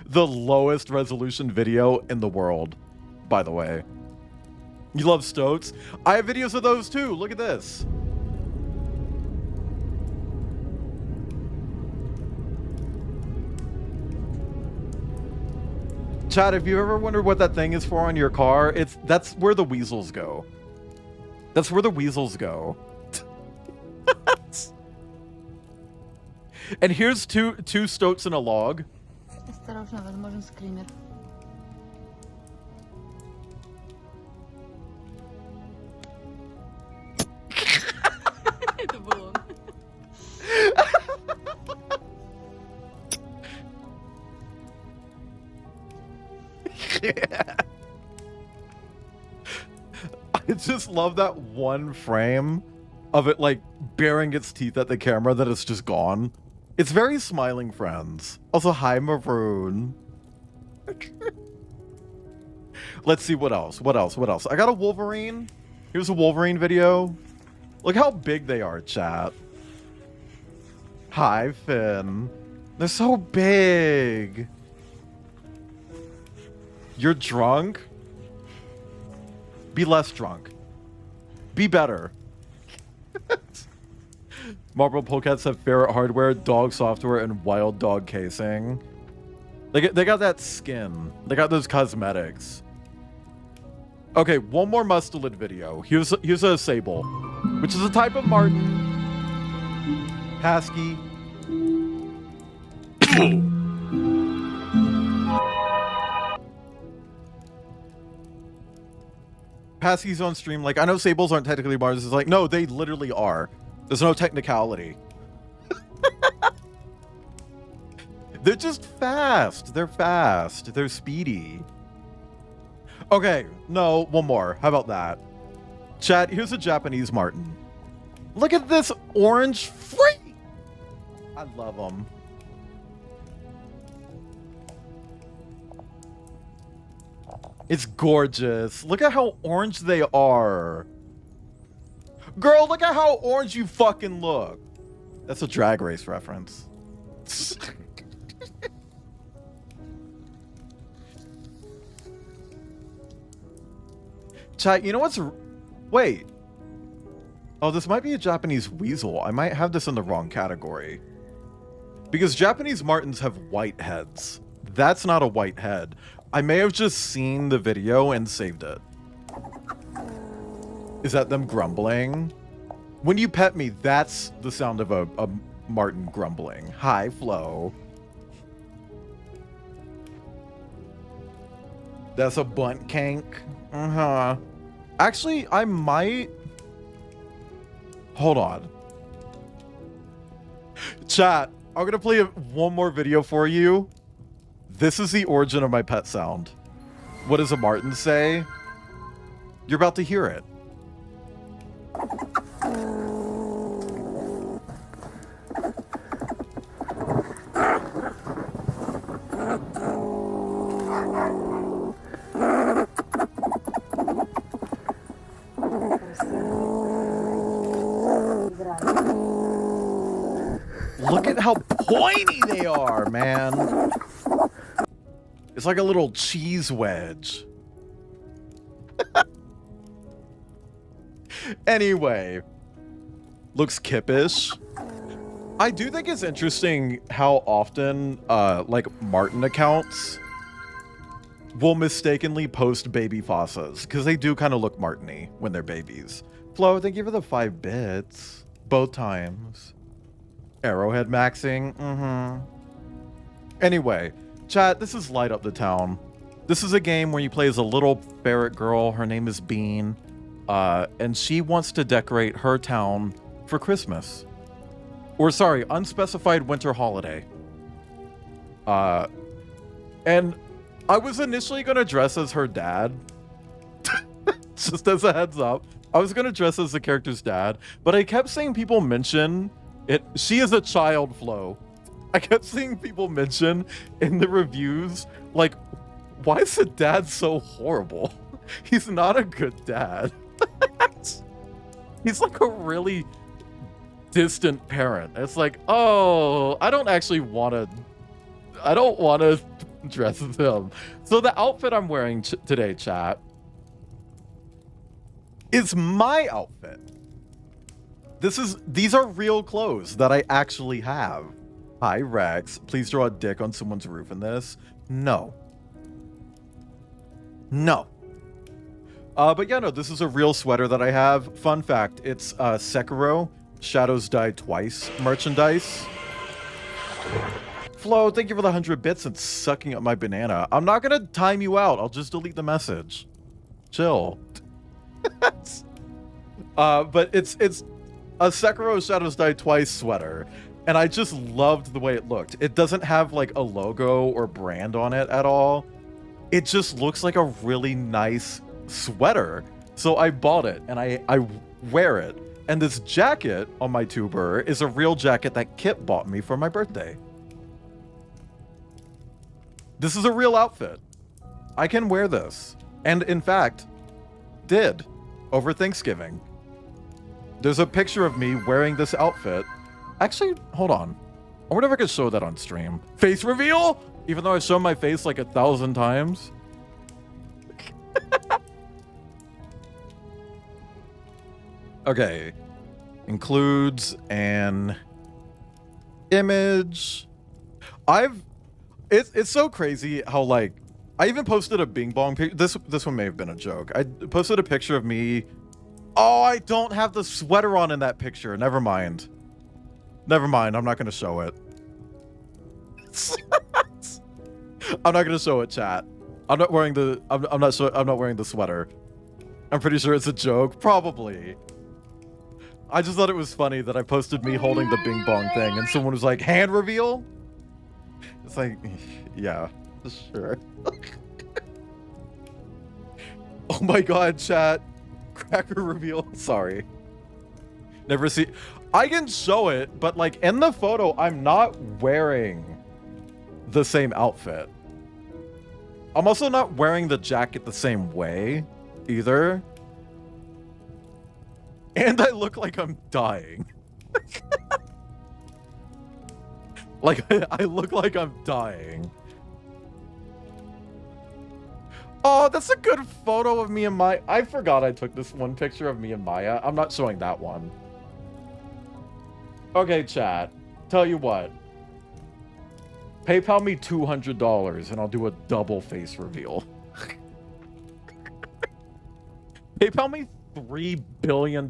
The lowest resolution video in the world, by the way. You love stoats? I have videos of those too. Look at this. Chad, if you ever wondered what that thing is for on your car, that's where the weasels go. That's where the weasels go. And here's two stoats in a log. Осторожно, возможен скример. Это был он. Yeah. I just love that one frame of it like baring its teeth at the camera that it's just gone. It's very Smiling Friends. Also, hi, Maroon. Let's see what else. What else? I got a Wolverine. Here's a Wolverine video. Look how big they are, chat. Hi, Finn. They're so big. You're drunk? Be less drunk. Be better. Marble Polecats have ferret hardware, dog software, and wild dog casing. They got that skin. They got those cosmetics. Okay, one more mustelid video. Here's a sable, which is a type of marten. Pasky. Pasky's on stream like, I know sables aren't technically martens. It's like, no, they literally are. There's no technicality. They're just fast. They're fast. They're speedy. Okay, no, one more. How about that? Chat, here's a Japanese marten. Look at this orange freak. I love them. It's gorgeous. Look at how orange they are. Girl, look at how orange you fucking look. That's a Drag Race reference. Chat, you know what's... Wait. Oh, this might be a Japanese weasel. I might have this in the wrong category. Because Japanese martens have white heads. That's not a white head. I may have just seen the video and saved it. Is that them grumbling? When you pet me, that's the sound of a marten grumbling. Hi, Flo. That's a bunt kank. Uh-huh. Actually, I might... Hold on. Chat, I'm gonna play one more video for you. This is the origin of my pet sound. What does a marten say? You're about to hear it. Look at how pointy they are, man. It's like a little cheese wedge. Anyway, looks kippish. I do think it's interesting how often, like, Martin accounts will mistakenly post baby Fossas, because they do kind of look Martin-y when they're babies. Flo, thank you for the 5 bits. Both times. Arrowhead maxing. Anyway, chat, this is Light Up the Town. This is a game where you play as a little ferret girl. Her name is Bean. And she wants to decorate her town for Christmas. Or sorry, unspecified winter holiday. And I was initially going to dress as her dad. Just as a heads up. I was going to dress as the character's dad. But I kept seeing people mention it. She is a child, Flo. I kept seeing people mention in the reviews, like, why is the dad so horrible? He's not a good dad. He's like a really distant parent. It's like, oh, I don't want to dress as him. So the outfit I'm wearing today, chat, is my outfit. These are real clothes that I actually have. Hi, Rex. Please draw a dick on someone's roof in this. No. But yeah, no, this is a real sweater that I have. Fun fact, it's Sekiro Shadows Die Twice merchandise. Flo, thank you for the 100 bits and sucking up my banana. I'm not gonna time you out. I'll just delete the message. Chill. But it's a Sekiro Shadows Die Twice sweater. And I just loved the way it looked. It doesn't have like a logo or brand on it at all. It just looks like a really nice sweater. So I bought it and I wear it. And this jacket on my tuber is a real jacket that Kip bought me for my birthday. This is a real outfit. I can wear this. And in fact, did over Thanksgiving. There's a picture of me wearing this outfit. Actually, hold on. I wonder if I could show that on stream. Face reveal? Even though I've shown my face like 1,000 times. Okay. Includes an image. It's so crazy how, like, I even posted a Bing Bong picture. This one may have been a joke. I posted a picture of me. Oh, I don't have the sweater on in that picture. Never mind. I'm not gonna show it. I'm not gonna show it, chat. I'm not wearing the. I'm not wearing the sweater. I'm pretty sure it's a joke. Probably. I just thought it was funny that I posted me holding the Bing Bong thing, and someone was like, "Hand reveal." It's like, yeah, sure. Oh my god, chat. Cracker reveal. Sorry. Never see. I can show it, but like in the photo, I'm not wearing the same outfit. I'm also not wearing the jacket the same way either. And I look like I'm dying. Like, I look like I'm dying. Oh, that's a good photo of me and Maya. I forgot I took this one picture of me and Maya. I'm not showing that one. Okay, chat. Tell you what. PayPal me $200 and I'll do a double face reveal. PayPal me $3 billion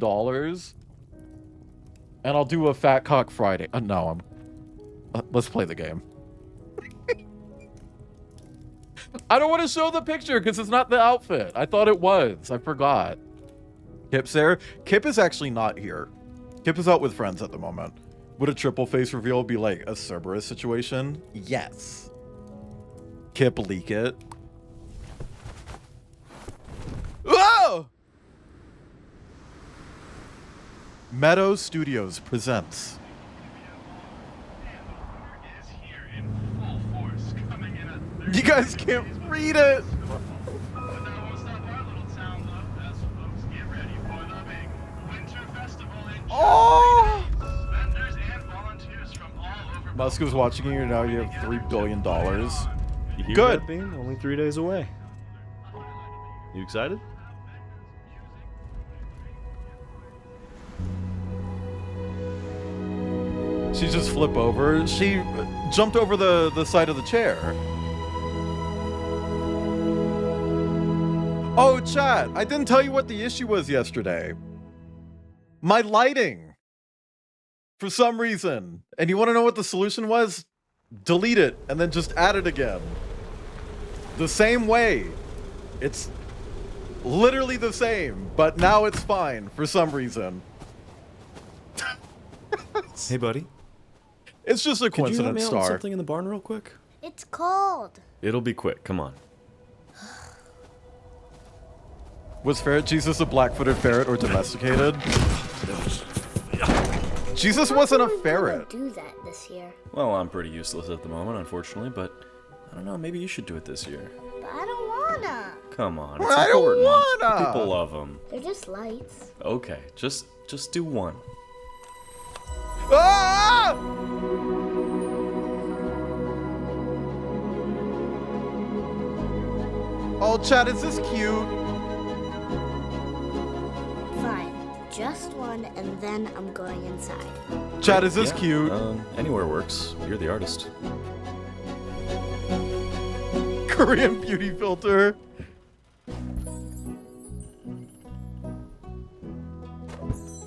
and I'll do a Fat Cock Friday. No, let's play the game. I don't want to show the picture because it's not the outfit. I thought it was. I forgot. Kip's there. Kip is actually not here. Kip is out with friends at the moment. Would a triple face reveal be like a Cerberus situation? Yes. Kip leak it. Whoa! Meadow Studios presents. You guys can't read it. Oh! Musk is watching you, now you have $3 billion. You hear Good. that, Bean? Only 3 days away. You excited? She just flip over. She jumped over the side of the chair. Oh, chat, I didn't tell you what the issue was yesterday. My lighting. For some reason. And you want to know what the solution was? Delete it and then just add it again. The same way. It's literally the same, but now it's fine for some reason. Hey, buddy. It's just a Could you help me coincidence, out with Star. something in the barn real quick? It's cold. It'll be quick. Come on. Was Ferret Jesus a black-footed ferret or domesticated? Jesus wasn't a ferret. Do that this year. Well, I'm pretty useless at the moment, unfortunately, but I don't know. Maybe you should do it this year. But I don't wanna. Come on. It's I don't important. wanna. People love them. They're just lights. Okay, just do one. Ah! Oh, chat, is this cute? Fine. Just one, and then I'm going inside. Chat, is this Yeah, cute? Anywhere works. You're the artist. Korean beauty filter.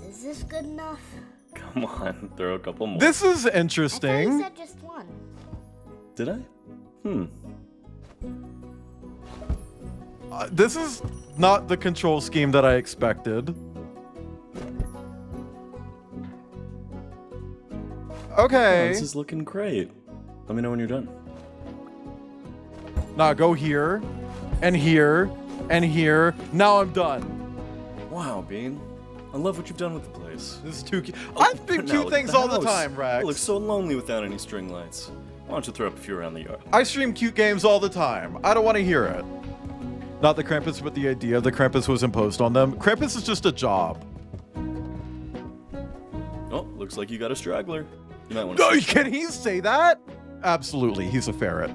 Is this good enough? Come on, throw a couple more. This is I thought interesting. you said just one. Did I? This is not the control scheme that I expected. Okay. This is looking great. Let me know when you're done. Now go here, and here, and here. Now I'm done. Wow, Bean. I love what you've done with the place. This is too cute. I do Now cute look at things all the house. time, Rex. It looks so lonely without any string lights. Why don't you throw up a few around the yard? I stream cute games all the time. I don't want to hear it. Not the Krampus, but the idea the Krampus was imposed on them. Krampus is just a job. Oh, looks like you got a straggler. You might want to. No, can he say that? Absolutely, he's a ferret.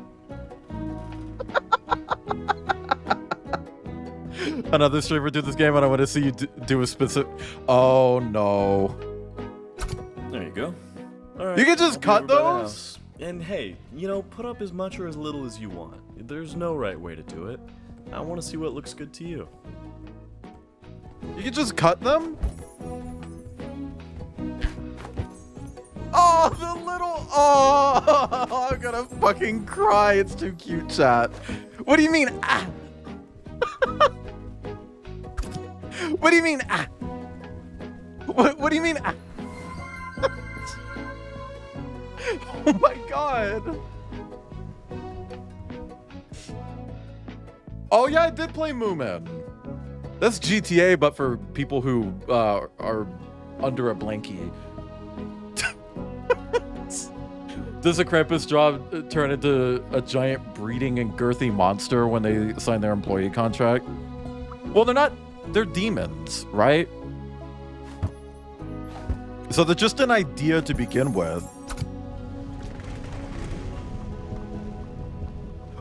Another streamer do this game, and I want to see you do a specific. Oh no! There you go. All right, You can just I'll be cut over by the those? house. And hey, you know, put up as much or as little as you want. There's no right way to do it. I want to see what looks good to you. You can just cut them? Oh, the little. Oh, I'm gonna fucking cry. It's too cute, chat. What do you mean? Ah. What do you mean? Ah. What do you mean? Ah. Oh my god. Oh yeah, I did play Moomin. That's GTA, but for people who are under a blankie. Does a Krampus job turn into a giant breeding and girthy monster when they sign their employee contract? Well, they're demons, right? So they're just an idea to begin with.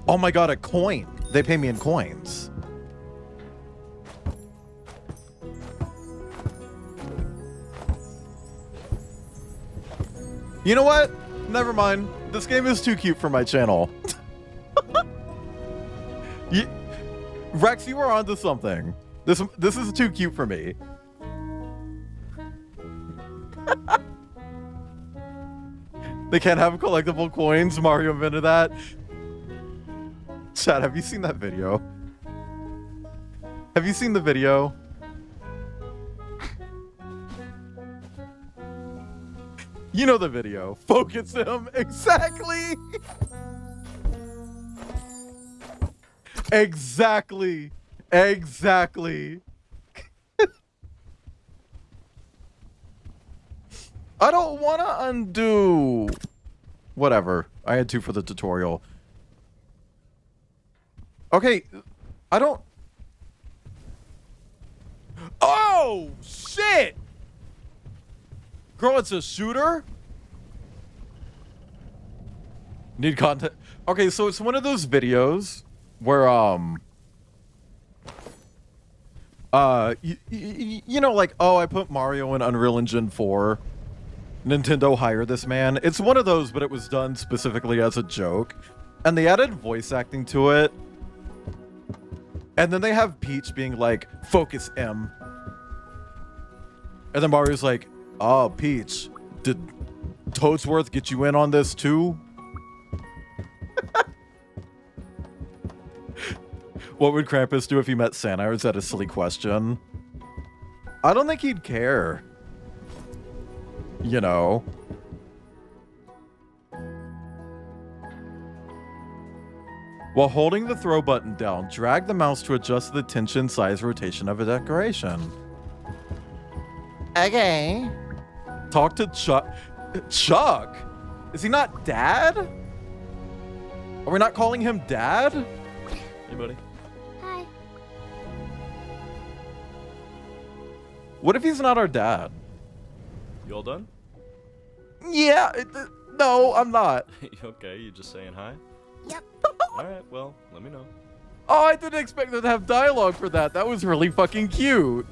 Oh my god, a coin. They pay me in coins. You know what? Never mind. This game is too cute for my channel. Rex, you are onto something. This is too cute for me. They can't have collectible coins. Mario invented that. Chad, have you seen that video? Have you seen the video? You know the video. Focus him. Exactly. Exactly. Exactly. I don't want to undo. Whatever. I had to for the tutorial. Okay. I don't. Oh, shit. Girl, it's a shooter? Need content. Okay, so it's one of those videos where you know, like, oh, I put Mario in Unreal Engine 4. Nintendo hired this man. It's one of those, but it was done specifically as a joke. And they added voice acting to it. And then they have Peach being like, focus M. And then Mario's like, oh, Peach, did Toadsworth get you in on this too? What would Krampus do if he met Santa? Or is that a silly question? I don't think he'd care. You know. While holding the throw button down, drag the mouse to adjust the tension, size, rotation of a decoration. Okay. Talk to Chuck. Chuck? Is he not Dad? Are we not calling him Dad? Hey, buddy. Hi. What if he's not our dad? You all done? Yeah, no, I'm not. Okay, you just saying hi? Yep. Alright, well, let me know. Oh, I didn't expect them to have dialogue for that. That was really fucking cute.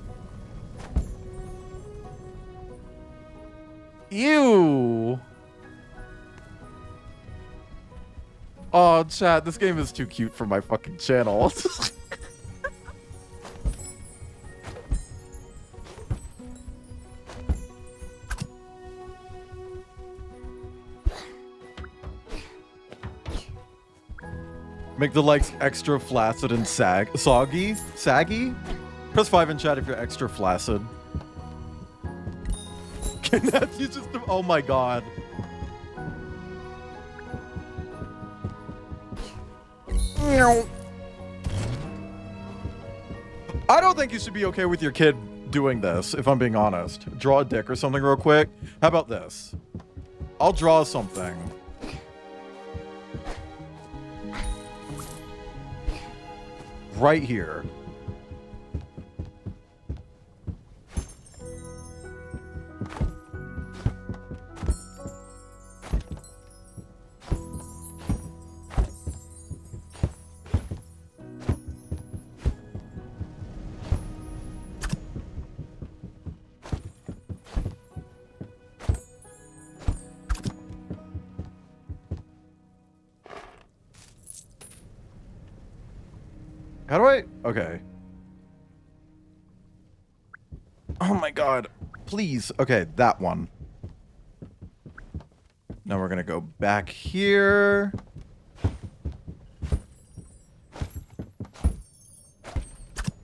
Ew. Oh, chat, this game is too cute for my fucking channel. Make the likes extra flaccid and saggy? Press 5 in chat if you're extra flaccid. Kidnapped you just to, oh my god. I don't think you should be okay with your kid doing this, if I'm being honest. Draw a dick or something real quick. How about this? I'll draw something. Right here. How do I? Okay. Oh my god. Please. Okay, that one. Now we're gonna go back here.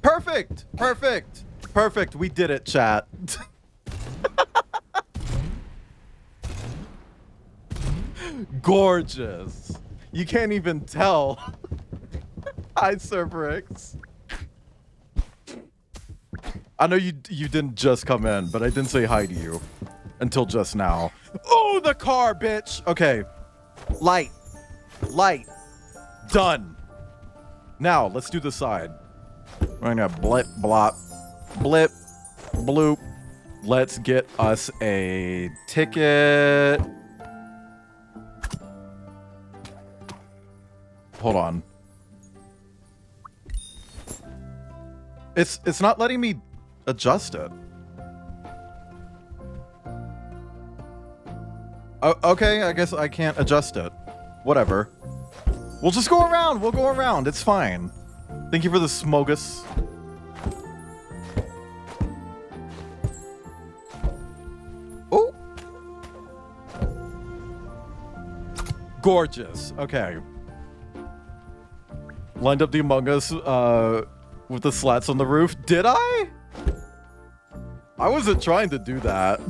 Perfect! Perfect! Perfect. We did it, chat. Gorgeous. You can't even tell. Hi, Cerberix. I know you didn't just come in, but I didn't say hi to you until just now. Oh, the car, bitch. Okay. Light. Light. Done. Now, let's do the side. We're gonna blip, blop, blip, bloop. Let's get us a ticket. Hold on. It's not letting me adjust it. Oh, okay, I guess I can't adjust it. Whatever. We'll just go around. We'll go around. It's fine. Thank you for the smogus. Oh. Gorgeous. Okay. Lined up the Among Us, with the slats on the roof. Did I? I wasn't trying to do that.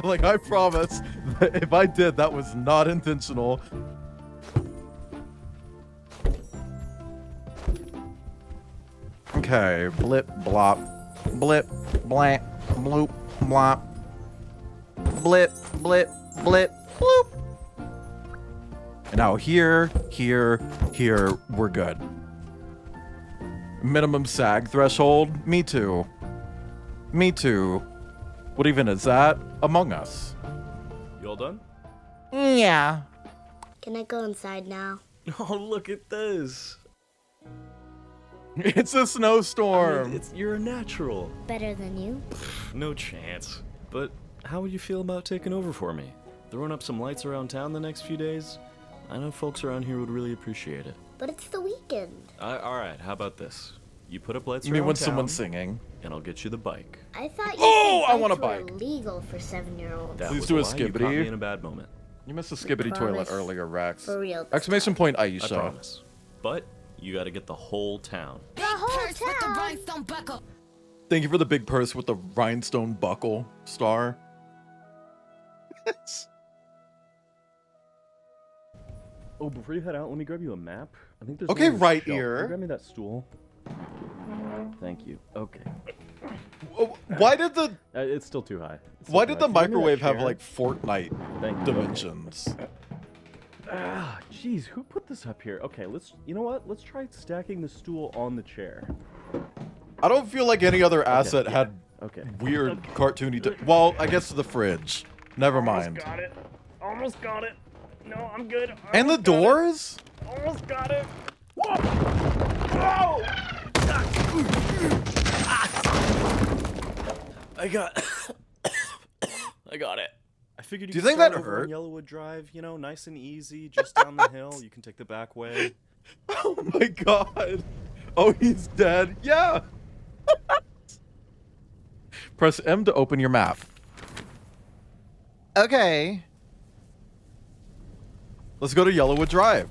Like, I promise, if I did, that was not intentional. Okay, blip, blop, blip, blank, bloop, blop, blip, blip, blip, bloop. And now here, here, here, we're good. Minimum sag threshold. Me too. Me too. What even is that? Among Us. You all done? Yeah. Can I go inside now? Oh, look at this. It's a I snowstorm. mean, you're a natural. Better than you? No chance. But how would you feel about taking over for me? Throwing up some lights around town the next few days? I know folks around here would really appreciate it. But it's the weekend. Alright, how about this? You put up lights You around mean when town, someone's singing? and I'll get you the bike. I thought you Oh, said I want a bikes were bike. illegal for 7-year-olds. That Please was do a lie. You caught skibbity. me in a bad moment. You missed the skibbity toilet Promise. earlier, Rex. For real this Exclamation time. point, I Aisha. promise. But you gotta get the whole town. The whole town. Thank you for the big purse with the rhinestone buckle star. Oh, before you head out, let me grab you a map. I think there's Okay, one on the right shelf. Can you here. grab me that stool. Thank you. Okay. Why did the It's still too high. It's why still did too the high. Can you give me microwave that have chair? like Fortnite Thank you. dimensions? Ah, jeez, who put this up here? Okay, you know what? Let's try stacking the stool on the chair. I don't feel like any other asset yeah. had Okay. weird cartoony. Well, I guess the fridge. Never mind. Got it. Almost got it. No, I'm good. And the doors? Almost got it. I got it. I figured you Do you could think start that over on hurt? Yellowwood Drive, you know, nice and easy, just down the hill. You can take the back way. Oh my god. Oh, he's dead. Yeah. Press M to open your map. Okay. Let's go to Yellowwood Drive.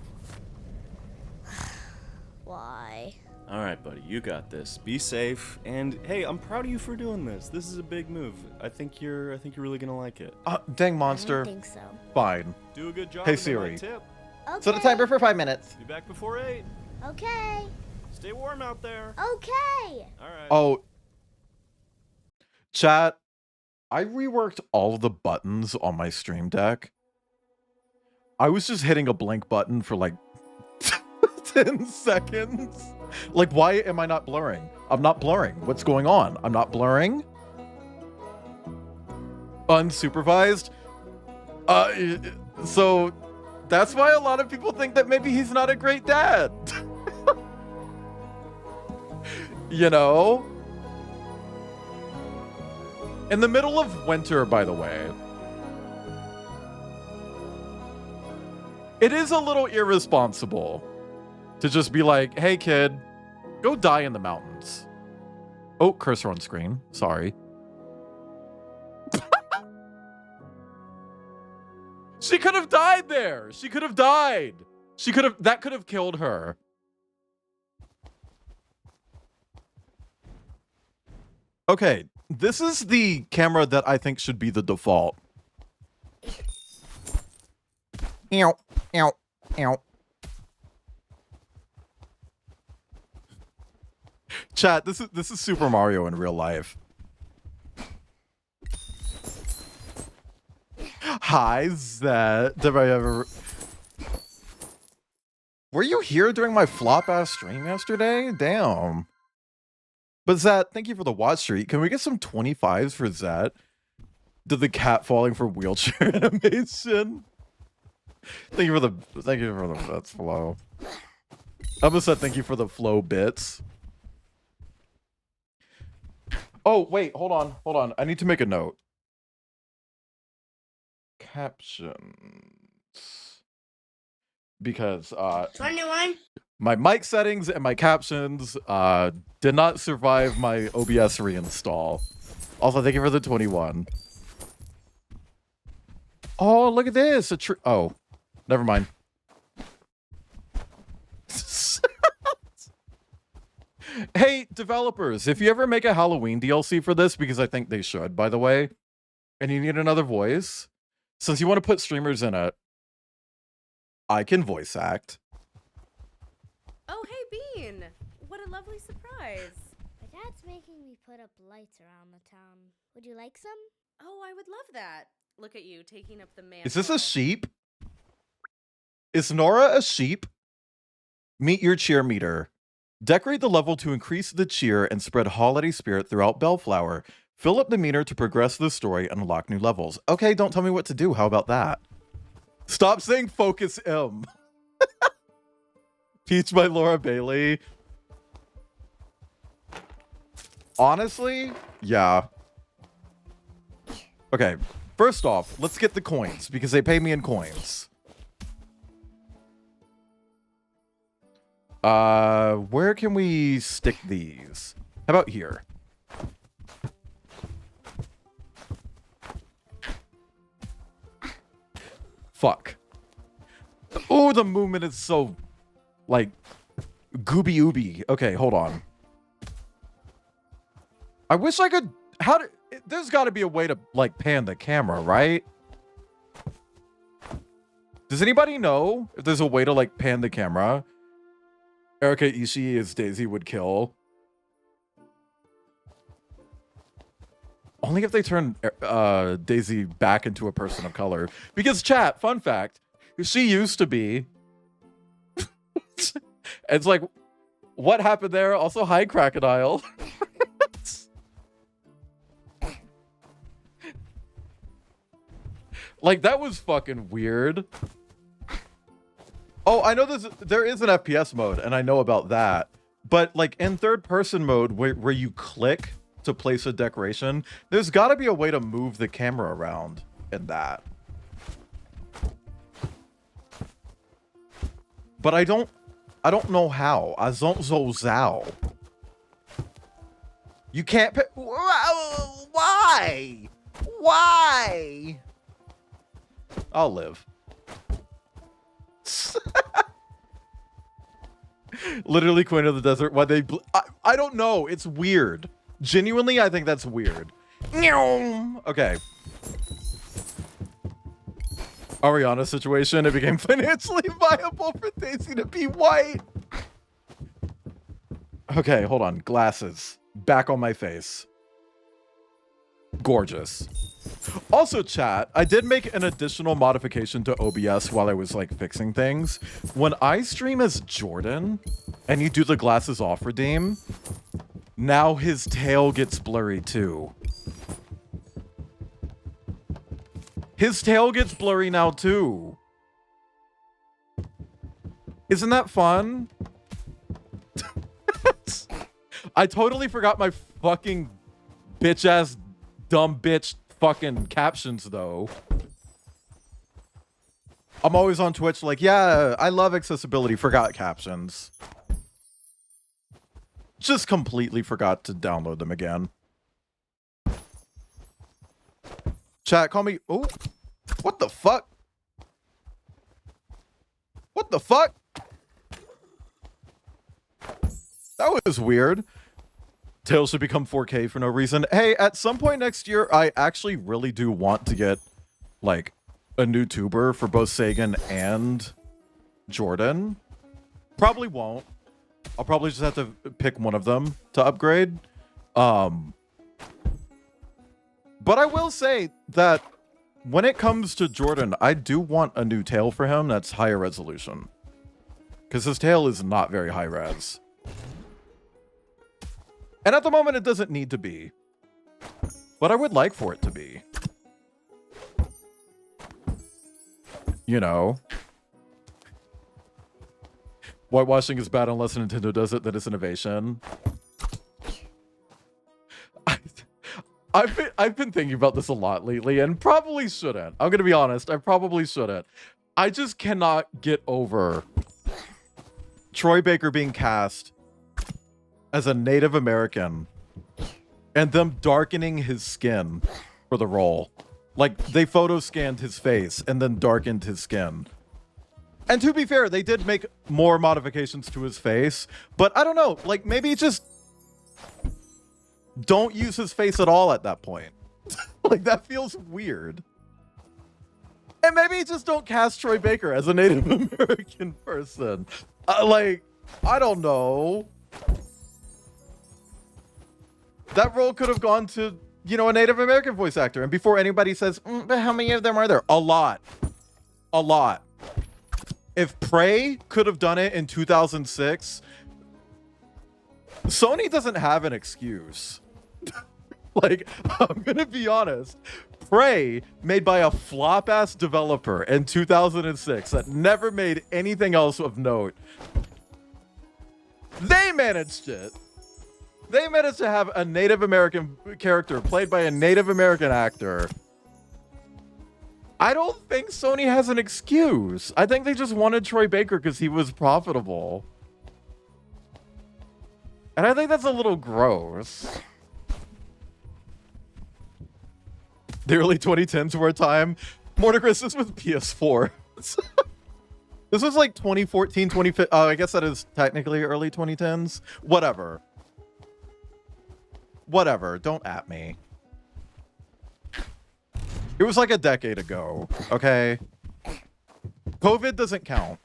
Why? All right, buddy, you got this. Be safe, and hey, I'm proud of you for doing this. This is a big move. I think you're really gonna like it. Dang I monster. don't think so. Fine. Do a good job. Hey, and then my Siri. Tip. Okay. Set a timer for 5 minutes. Be back before 8. Okay. Stay warm out there. Okay. All right. Oh. Chat, I reworked all of the buttons on my Stream Deck. I was just hitting a blank button for like 10 seconds. Like, why am I not blurring? I'm not blurring. What's going on? I'm not blurring? Unsupervised? So that's why a lot of people think that maybe he's not a great dad. You know? In the middle of winter, by the way. It is a little irresponsible to just be like, hey kid, go die in the mountains. Oh, cursor on screen. Sorry. She could have died there. She could have died. That could have killed her. Okay, this is the camera that I think should be the default. Ow, ow, ow. Chat, this is Super Mario in real life. Hi, Zed. Did I ever... Were you here during my flop-ass stream yesterday? Damn. But Zed, thank you for the watch streak. Can we get some 25s for Zed? Did the cat falling for wheelchair animation? Thank you for the that's flow. I almost said thank you for the flow bits. Oh, wait, hold on. I need to make a note. Captions. Because 21. my mic settings and my captions did not survive my OBS reinstall. Also, thank you for the 21. Oh, look at this. Oh, never mind. Hey, developers, if you ever make a Halloween DLC for this, because I think they should, by the way, and you need another voice, since you want to put streamers in it, I can voice act. Oh, hey, Bean. What a lovely surprise. My dad's making me put up lights around the town. Would you like some? Oh, I would love that. Look at you taking up the man. Is this a sheep? Is Nora a sheep? Meet your cheer meter. Decorate the level to increase the cheer and spread holiday spirit throughout Bellflower. Fill up the meter to progress the story and unlock new levels. Okay, don't tell me what to do. How about that? Stop saying focus M. Peach by Laura Bailey. Honestly, yeah. Okay, first off, let's get the coins because they pay me in coins. Where can we stick these? How about here? Fuck. Oh, the movement is so, like, gooby-ooby. Okay, hold on. I wish I could... There's got to be a way to, like, pan the camera, right? Does anybody know if there's a way to, like, pan the camera? Erika Ishii as Daisy would kill. Only if they turn Daisy back into a person of color. Because, chat, fun fact, she used to be... It's like, what happened there? Also, hi, Crocodile. Like, that was fucking weird. Oh, I know there is an FPS mode, and I know about that. But, like, in third-person mode, where you click to place a decoration, there's got to be a way to move the camera around in that. But I don't know how. I don't know how. You can't pick... Why? Why? I'll live. Literally Queen of the Desert. Why they... I don't know. It's weird. Genuinely, I think that's weird. Okay. Ariana situation. It became financially viable for Daisy to be white. Okay, hold on. Glasses. Back on my face. Gorgeous. Also, chat, I did make an additional modification to OBS while I was, like, fixing things. When I stream as Jordan, and you do the glasses off redeem, now his tail gets blurry, too. His tail gets blurry now, too. Isn't that fun? I totally forgot my fucking bitch-ass, dumb bitch fucking captions, though. I'm always on Twitch like, yeah, I love accessibility, forgot captions. Just completely forgot to download them again. Chat, call me... Oh, what the fuck? What the fuck? That was weird. Tails should become 4K for no reason. Hey, at some point next year, I actually really do want to get, like, a new tuber for both Sagan and Jordan. Probably won't. I'll probably just have to pick one of them to upgrade. But I will say that when it comes to Jordan, I do want a new tail for him that's higher resolution. Because his tail is not very high res. And at the moment, it doesn't need to be. But I would like for it to be. You know. Whitewashing is bad unless Nintendo does it, that is innovation. I've been thinking about this a lot lately, and probably shouldn't. I'm gonna be honest, I probably shouldn't. I just cannot get over Troy Baker being cast as a Native American and them darkening his skin for the role. Like, they photo scanned his face and then darkened his skin. And to be fair, they did make more modifications to his face, but I don't know, like, maybe just don't use his face at all at that point. Like, that feels weird. And maybe just don't cast Troy Baker as a Native American person. Like, I don't know. That role could have gone to, you know, a Native American voice actor. And before anybody says, but how many of them are there? A lot. A lot. If Prey could have done it in 2006, Sony doesn't have an excuse. Like, I'm gonna be honest. Prey, made by a flop-ass developer in 2006 that never made anything else of note. They managed it. They managed to have a Native American character played by a Native American actor. I don't think Sony has an excuse. I think they just wanted Troy Baker because he was profitable. And I think that's a little gross. The early 2010s were a time. Mordecris, this was PS4. This was like 2014, 2015. I guess that is technically early 2010s. Whatever. Whatever. Don't at me. It was like a decade ago. Okay. COVID doesn't count.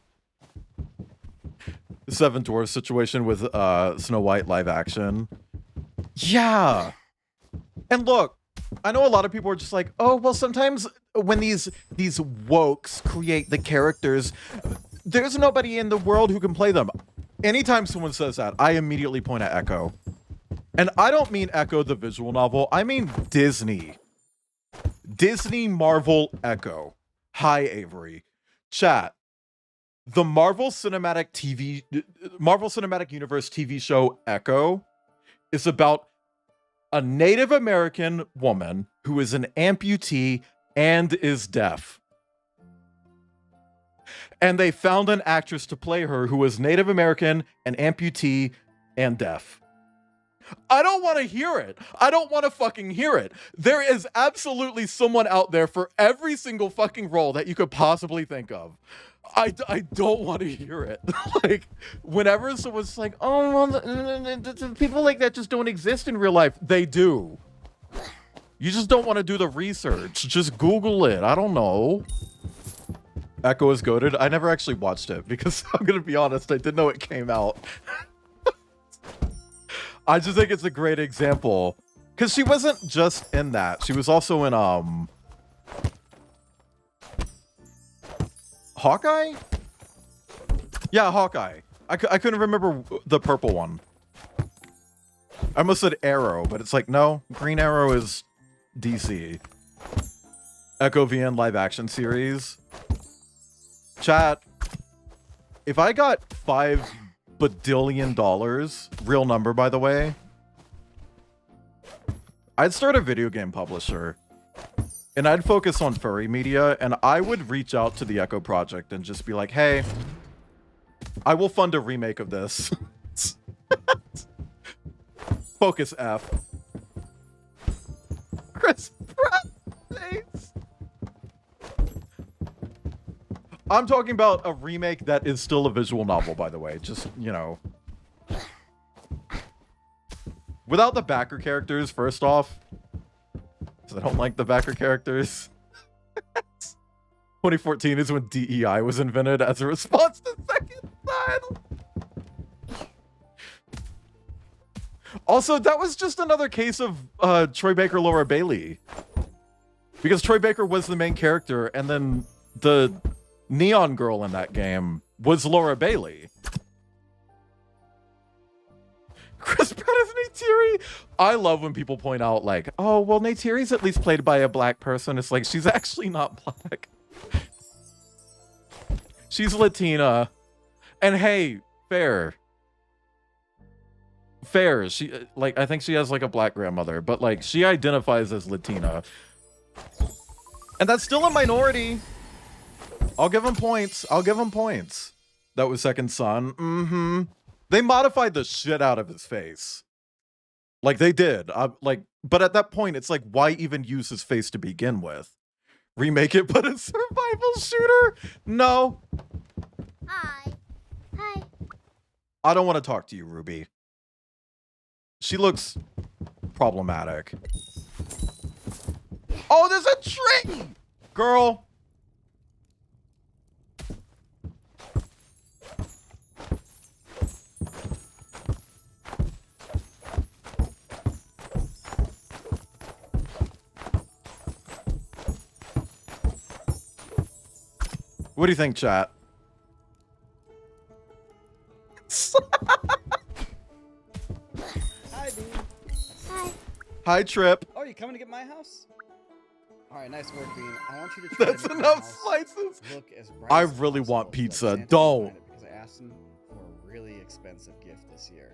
The Seven Dwarfs situation with Snow White live action. Yeah. And look, I know a lot of people are just like, oh, well, sometimes when these wokes create the characters, there's nobody in the world who can play them. Anytime someone says that, I immediately point at Echo. And I don't mean Echo the visual novel. I mean Disney. Disney Marvel Echo. Hi, Avery. Chat. The Marvel Cinematic Universe TV show Echo is about a Native American woman who is an amputee and is deaf. And they found an actress to play her who was Native American, an amputee, and deaf. I don't want to hear it. I don't want to fucking hear it. There is absolutely someone out there for every single fucking role that you could possibly think of. I don't want to hear it. Like, whenever someone's like, oh, well, people like that just don't exist in real life. They do. You just don't want to do the research. Just Google it. I don't know. Echo is goated. I never actually watched it because I'm going to be honest, I didn't know it came out. I just think it's a great example because she wasn't just in that. She was also in Hawkeye? Yeah, Hawkeye. I couldn't remember the purple one. I almost said Arrow, but it's like, no, Green Arrow is DC. Echo VN live action series. Chat, if I got $5 badillion, real number by the way, I'd start a video game publisher. And I'd focus on furry media, and I would reach out to the Echo Project and just be like, hey, I will fund a remake of this. Focus F. Chris Pratt face. I'm talking about a remake that is still a visual novel, by the way. Just, you know. Without the backer characters, first off. I don't like the backer characters. 2014 is when DEI was invented as a response to Second Son. Also, that was just another case of Troy Baker, Laura Bailey. Because Troy Baker was the main character, and then the neon girl in that game was Laura Bailey. Chris Pratt is Neytiri. I love when people point out like, oh, well, Neytiri's at least played by a black person. It's like, she's actually not black. She's Latina. And hey, fair. She, like, I think she has like a black grandmother, but like, she identifies as Latina. And that's still a minority. I'll give him points. That was Second Son. They modified the shit out of his face. Like they did. But at that point, it's like, why even use his face to begin with? Remake it, but a survival shooter? No. Hi. I don't want to talk to you, Ruby. She looks problematic. Oh, there's a tree! Girl. What do you think, chat? Hi. Hi, Trip. Oh, you coming to get my house? All right, nice work, Bean. I want you to try That's to make my enough house slices. look as bright I as really possible want so that pizza. Santa can Don't. find it, because I asked him for a really expensive gift this year.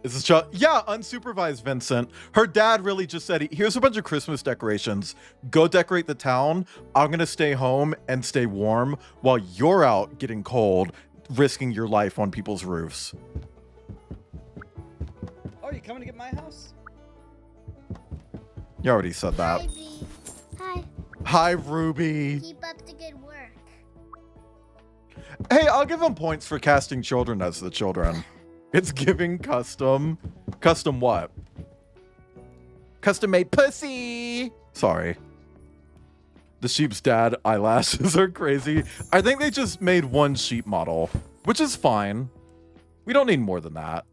Is this yeah, unsupervised, Vincent. Her dad really just said, here's a bunch of Christmas decorations. Go decorate the town. I'm going to stay home and stay warm while you're out getting cold, risking your life on people's roofs. Oh, you coming to get my house? You already said that. Hi, Bean. Hi. Hi, Ruby. Keep up the good work. Hey, I'll give him points for casting children as the children. It's giving custom. Custom what? Custom made pussy. Sorry. The sheep's dad eyelashes are crazy. I think they just made one sheep model, which is fine. We don't need more than that.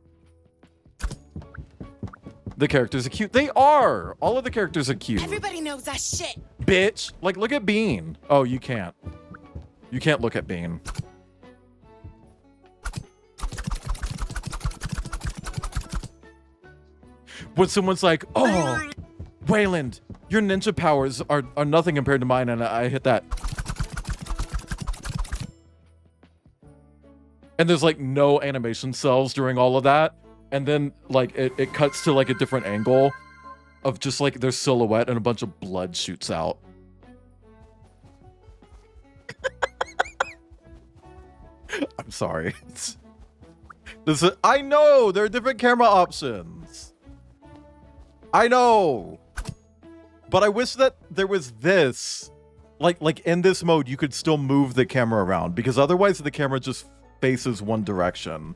The characters are cute. They are. All of the characters are cute. Everybody knows that shit. Bitch. Like, look at Bean. Oh, you can't. You can't look at Bean. When someone's like, oh, Wayland, your ninja powers are nothing compared to mine, and I hit that. And there's like no animation cells during all of that. And then like it cuts to like a different angle of just like their silhouette and a bunch of blood shoots out. I'm sorry. I know there are different camera options. I know. But I wish that there was this. Like in this mode, you could still move the camera around, because otherwise the camera just faces one direction.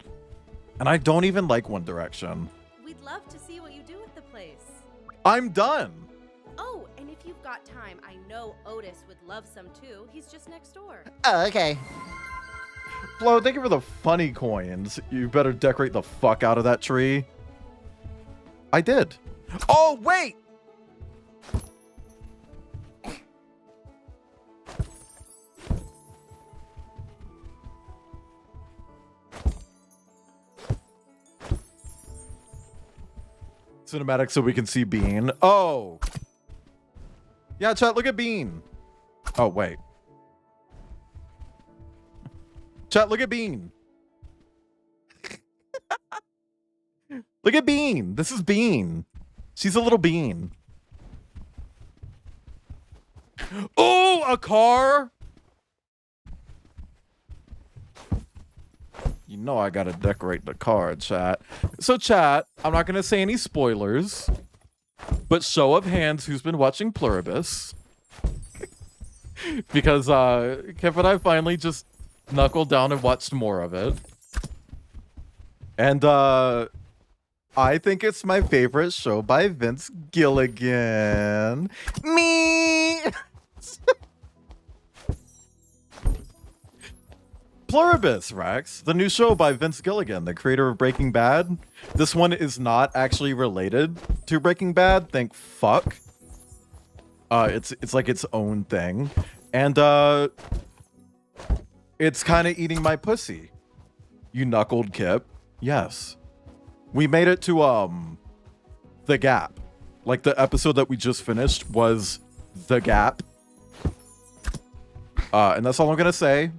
And I don't even like One Direction. We'd love to see what you do with the place. I'm done. Oh, and if you've got time, I know Otis would love some too. He's just next door. Oh, okay. Flo, thank you for the funny coins. You better decorate the fuck out of that tree. I did. Oh, wait! Cinematic so we can see Bean. Oh. Yeah, chat, look at Bean. Oh, wait. Chat, look at Bean. Look at Bean. This is Bean. She's a little bean. Oh, a car. You know I gotta decorate the car, chat. So, chat, I'm not gonna say any spoilers, but show of hands, who's been watching Pluribus? Because Kev and I finally just knuckled down and watched more of it. And I think it's my favorite show by Vince Gilligan. Me! Pluribus, Rex, the new show by Vince Gilligan, the creator of Breaking Bad. This one is not actually related to Breaking Bad, thank fuck. It's like its own thing. And it's kind of eating my pussy. You knuckled Kip. Yes. We made it to The Gap. Like the episode that we just finished was The Gap. And that's all I'm gonna say.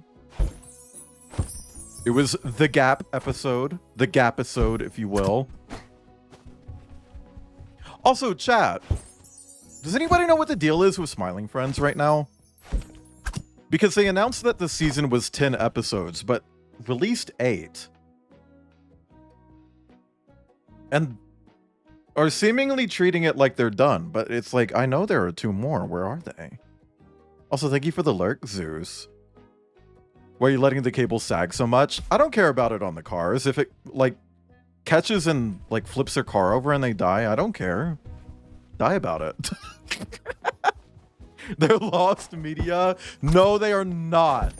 It was The Gap episode. The Gap-isode, if you will. Also, chat. Does anybody know what the deal is with Smiling Friends right now? Because they announced that the season was 10 episodes, but released 8. And are seemingly treating it like they're done, but it's like, I know there are 2 more. Where are they? Also, thank you for the lurk, Zeus. Why are you letting the cable sag so much? I don't care about it on the cars. If it, like, catches and, like, flips their car over and they die, I don't care. Die about it. They're lost media. No, they are not.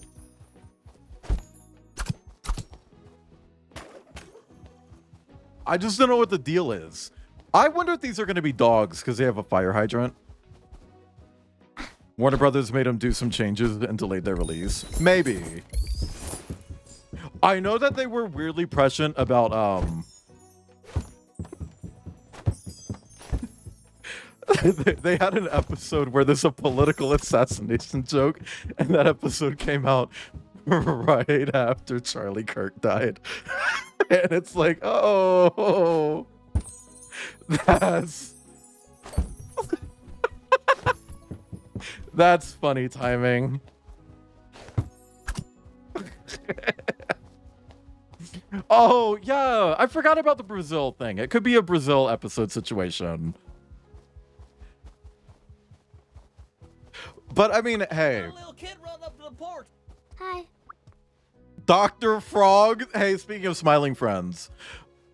I just don't know what the deal is. I wonder if these are going to be dogs because they have a fire hydrant. Warner Brothers made them do some changes and delayed their release. Maybe. I know that they were weirdly prescient about they had an episode where there's a political assassination joke, and that episode came out right after Charlie Kirk died. And it's like, oh, that's that's funny timing. Oh, yeah, I forgot about the Brazil thing. It could be a Brazil episode situation. But I mean, hey. Little kid run up to the porch. Hi. Dr. Frog. Hey, speaking of smiling friends,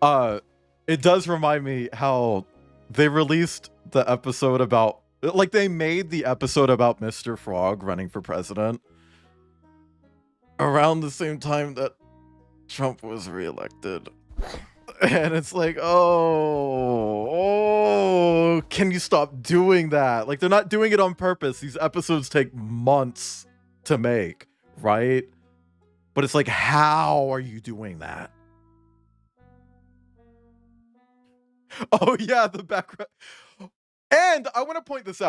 it does remind me how they released the episode about, like, they made the episode about Mr. Frog running for president around the same time that Trump was reelected. And it's like, oh, can you stop doing that? Like, they're not doing it on purpose. These episodes take months to make, right? But it's like, how are you doing that? Oh, yeah, the background. And I want to point this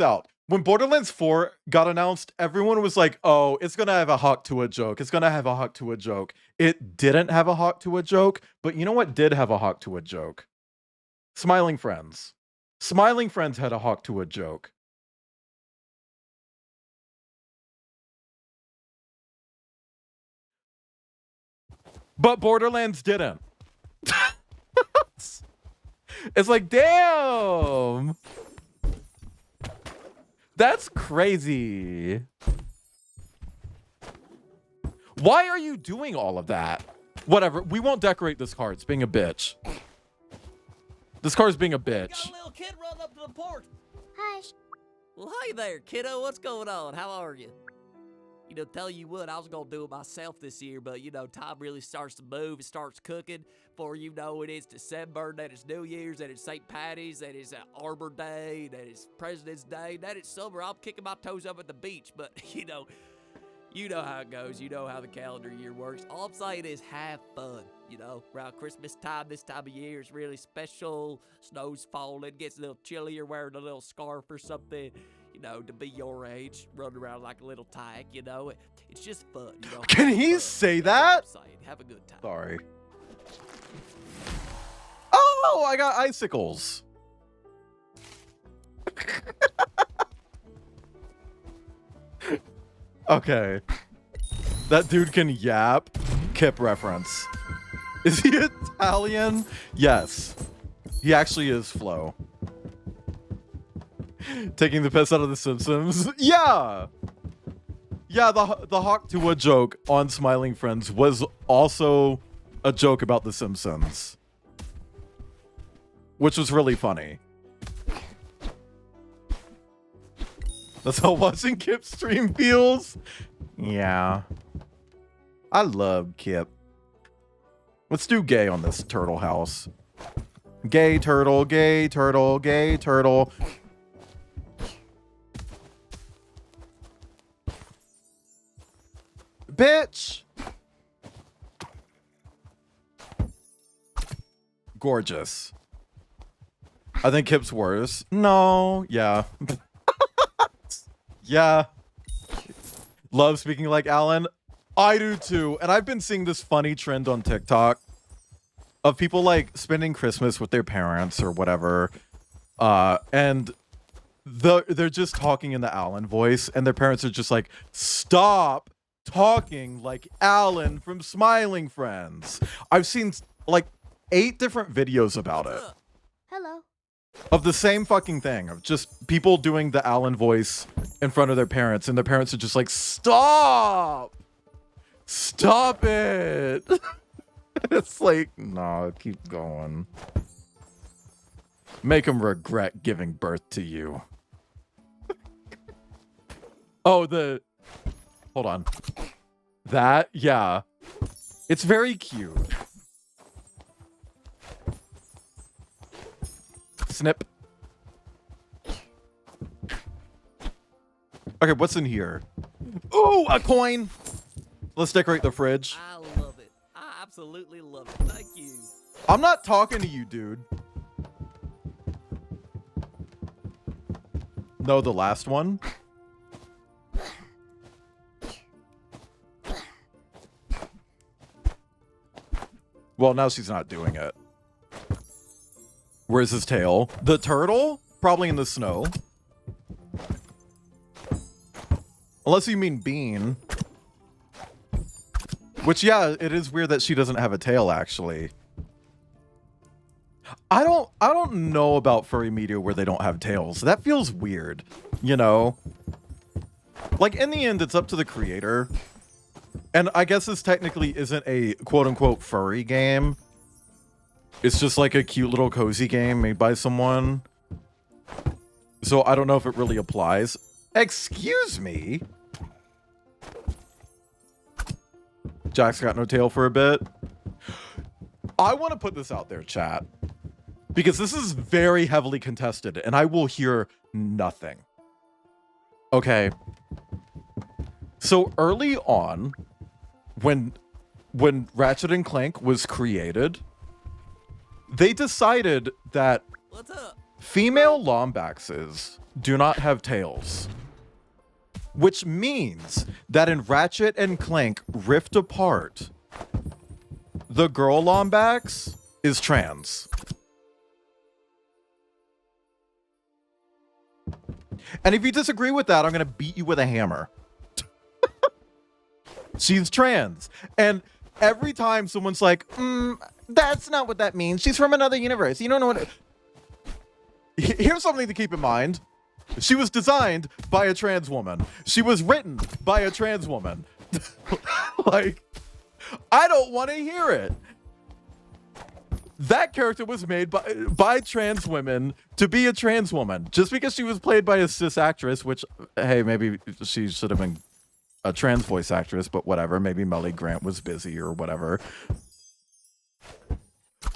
out. When Borderlands 4 got announced, everyone was like, oh, it's going to have a Hawk Tuah joke. It's going to have a Hawk Tuah joke. It didn't have a Hawk Tuah joke, but you know what did have a Hawk Tuah joke? Smiling Friends. Smiling Friends had a Hawk Tuah joke. But Borderlands didn't. It's like, damn. That's crazy. Why are you doing all of that? Whatever. We won't decorate this car. It's being a bitch. This car's being a bitch. Got a little kid run up to the porch. Hi. Well, hi there, kiddo. What's going on? How are you? You know, tell you what, I was going to do it myself this year, but, you know, time really starts to move. It starts cooking. Before you know it, it's December, then it's New Year's, then it's St. Patty's, then it's Arbor Day, then it's President's Day, then it's summer. I'm kicking my toes up at the beach, but, you know how it goes. You know how the calendar year works. All I'm saying is have fun, you know. Around Christmas time, this time of year is really special. Snow's falling, gets a little chillier, wearing a little scarf or something. You know, to be your age, running around like a little tyke, you know. It's just fun, you know. Can he say that? Have a good time. Sorry. Oh, I got icicles. Okay. That dude can yap. Kip reference. Is he Italian? Yes. He actually is Flo. Taking the piss out of The Simpsons? Yeah! Yeah, the Hawk Tuah joke on Smiling Friends was also a joke about The Simpsons. Which was really funny. That's how watching Kip stream feels? Yeah. I love Kip. Let's do gay on this turtle house. Gay turtle, gay turtle, gay turtle. Bitch! Gorgeous. I think Kip's worse. No, yeah. Yeah. Love speaking like Alan. I do too. And I've been seeing this funny trend on TikTok of people like spending Christmas with their parents or whatever. And they're just talking in the Alan voice, and their parents are just like, stop talking like Alan from Smiling Friends. I've seen like 8 different videos about it. Hello. Of the same fucking thing, of just people doing the Alan voice in front of their parents, and their parents are just like, stop! Stop it! It's like, no, keep going. Make them regret giving birth to you. Oh, hold on. That, yeah. It's very cute. Snip. Okay, what's in here? Ooh, a coin! Let's decorate the fridge. I love it. I absolutely love it. Thank you. I'm not talking to you, dude. No, the last one. Well, now she's not doing it. Where's his tail? The turtle? Probably in the snow. Unless you mean Bean. Which, yeah, it is weird that she doesn't have a tail, actually. I don't know about furry media where they don't have tails. That feels weird, you know? Like, in the end, it's up to the creator. And I guess this technically isn't a quote-unquote furry game. It's just like a cute little cozy game made by someone. So I don't know if it really applies. Excuse me? Jack's got no tail for a bit. I want to put this out there, chat. Because this is very heavily contested, and I will hear nothing. Okay. So early on, when Ratchet and Clank was created, they decided that What's up? female Lombaxes do not have tails. Which means that in Ratchet and Clank Rift Apart, the girl Lombax is trans. And if you disagree with that, I'm going to beat you with a hammer. She's trans. And every time someone's like, that's not what that means. She's from another universe. You don't know what... Here's something to keep in mind. She was designed by a trans woman. She was written by a trans woman. Like, I don't want to hear it. That character was made by trans women to be a trans woman. Just because she was played by a cis actress, which, hey, maybe she should have been a trans voice actress, but whatever. Maybe Melly Grant was busy or whatever.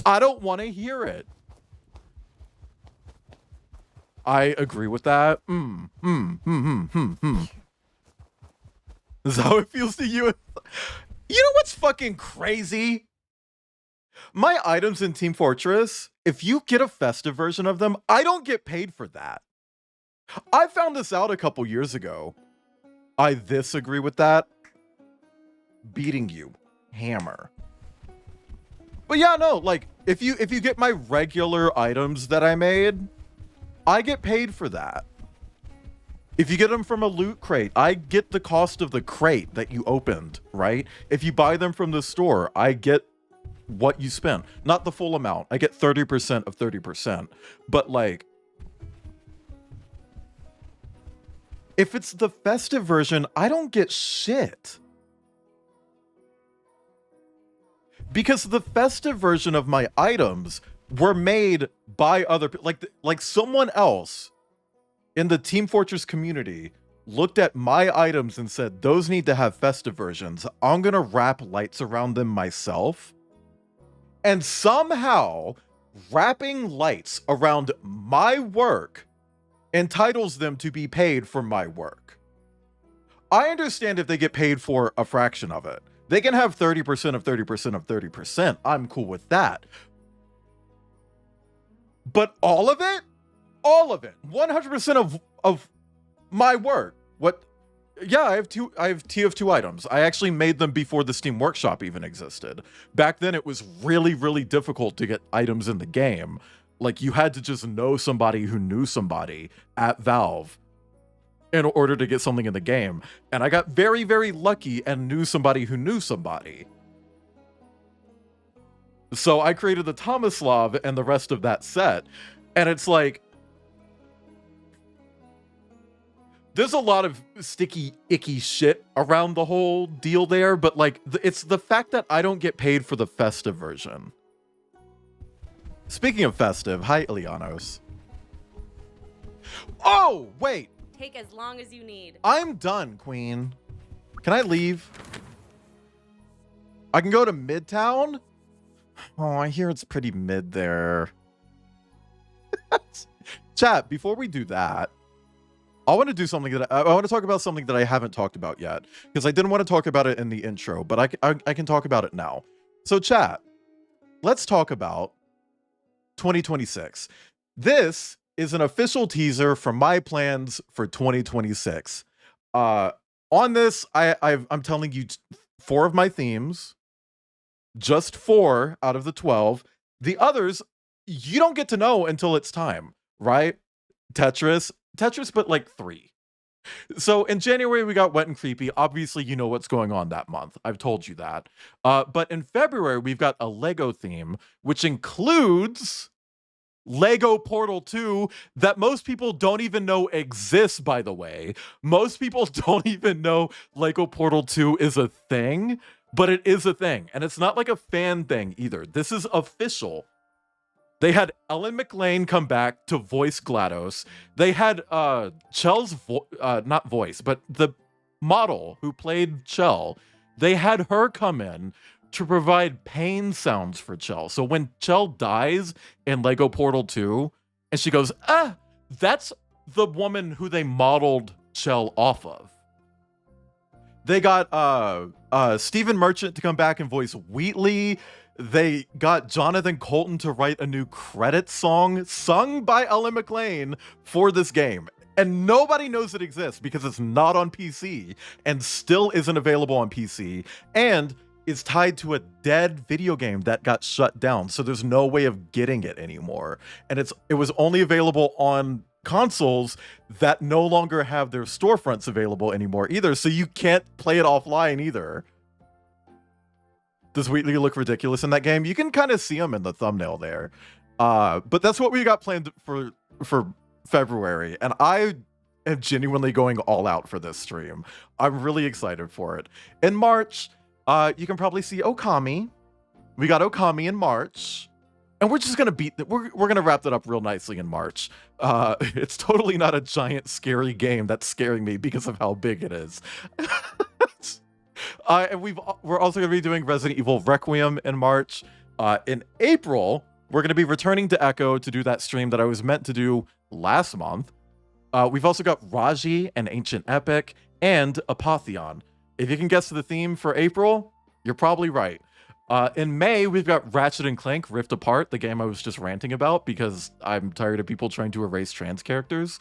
I don't want to hear it. I agree with that. This is how it feels to you. You know what's fucking crazy? My items in Team Fortress, if you get a festive version of them, I don't get paid for that. I found this out a couple years ago. I disagree with that. Beating you. Hammer. But yeah, no, like, if you get my regular items that I made, I get paid for that. If you get them from a loot crate, I get the cost of the crate that you opened, right? If you buy them from the store, I get what you spent. Not the full amount. I get 30% of 30%. But like, if it's the festive version, I don't get shit. Because the festive version of my items were made by other people. Like someone else in the Team Fortress community looked at my items and said, those need to have festive versions. I'm going to wrap lights around them myself. And somehow wrapping lights around my work entitles them to be paid for my work. I understand if they get paid for a fraction of it. They can have 30% of 30% of 30%. I'm cool with that. But all of it? All of it. 100% of my work. What? Yeah, I have TF2 items. I actually made them before the Steam Workshop even existed. Back then, it was really, really difficult to get items in the game. Like, you had to just know somebody who knew somebody at Valve in order to get something in the game. And I got very, very lucky and knew somebody who knew somebody. So I created the Tomislav and the rest of that set. And it's like, there's a lot of sticky, icky shit around the whole deal there, but like, it's the fact that I don't get paid for the festive version. Speaking of festive, hi, Ilianos. Oh, wait. Take as long as you need. I'm done, Queen. Can I leave? I can go to Midtown? Oh, I hear it's pretty mid there. Chat, before we do that, I want to do something that I want to talk about something that I haven't talked about yet, because I didn't want to talk about it in the intro, but I can talk about it now. So chat, let's talk about 2026. This is an official teaser for my plans for 2026. On this, I'm telling you 4 of my themes, just 4 out of the 12. The others, you don't get to know until it's time, right? Tetris, but like 3. So in January, we got Wet and Creepy. Obviously, you know what's going on that month. I've told you that. But in February, we've got a Lego theme, which includes Lego Portal 2 that most people don't even know exists, by the way. Most people don't even know Lego Portal 2 is a thing, but it is a thing. And it's not like a fan thing either. This is official. They had Ellen McLean come back to voice GLaDOS. They had Chell's not voice, but the model who played Chell. They had her come in to provide pain sounds for Chell. So when Chell dies in Lego Portal 2, and she goes, that's the woman who they modeled Chell off of. They got Stephen Merchant to come back and voice Wheatley. They got Jonathan Colton to write a new credit song sung by Ellen McLean for this game. And nobody knows it exists because it's not on PC and still isn't available on PC and is tied to a dead video game that got shut down. So there's no way of getting it anymore. And it was only available on consoles that no longer have their storefronts available anymore either. So you can't play it offline either. Does Wheatley look ridiculous in that game? You can kind of see him in the thumbnail there. But that's what we got planned for February. And I am genuinely going all out for this stream. I'm really excited for it. In March, you can probably see Okami. We got Okami in March. And we're just going to we're going to wrap that up real nicely in March. It's totally not a giant scary game that's scaring me because of how big it is. And we're also going to be doing Resident Evil Requiem in March. In April, we're going to be returning to Echo to do that stream that I was meant to do last month. We've also got Raji and Ancient Epic and Apotheon. If you can guess the theme for April, you're probably right. In May, we've got Ratchet and Clank Rift Apart, the game I was just ranting about because I'm tired of people trying to erase trans characters.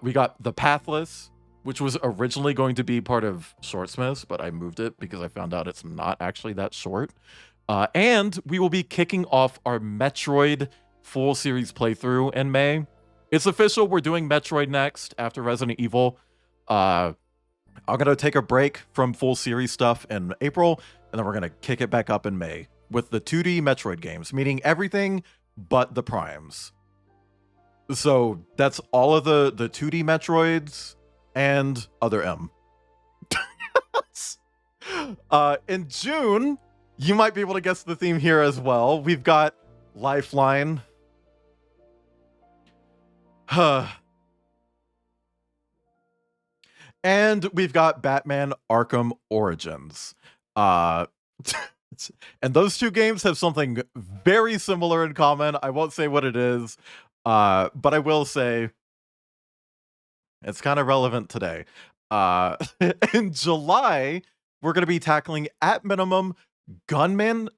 We got The Pathless, which was originally going to be part of Shortsmiths, but I moved it because I found out it's not actually that short. And we will be kicking off our Metroid full series playthrough in May. It's official, we're doing Metroid next after Resident Evil. I'm going to take a break from full series stuff in April, and then we're going to kick it back up in May with the 2D Metroid games, meaning everything but the Primes. So that's all of the 2D Metroids and other M. In June, you might be able to guess the theme here as well. We've got Lifeline. And we've got Batman Arkham Origins. And those two games have something very similar in common. I won't say what it is, but I will say it's kind of relevant today. In July, we're going to be tackling, at minimum, Gunman.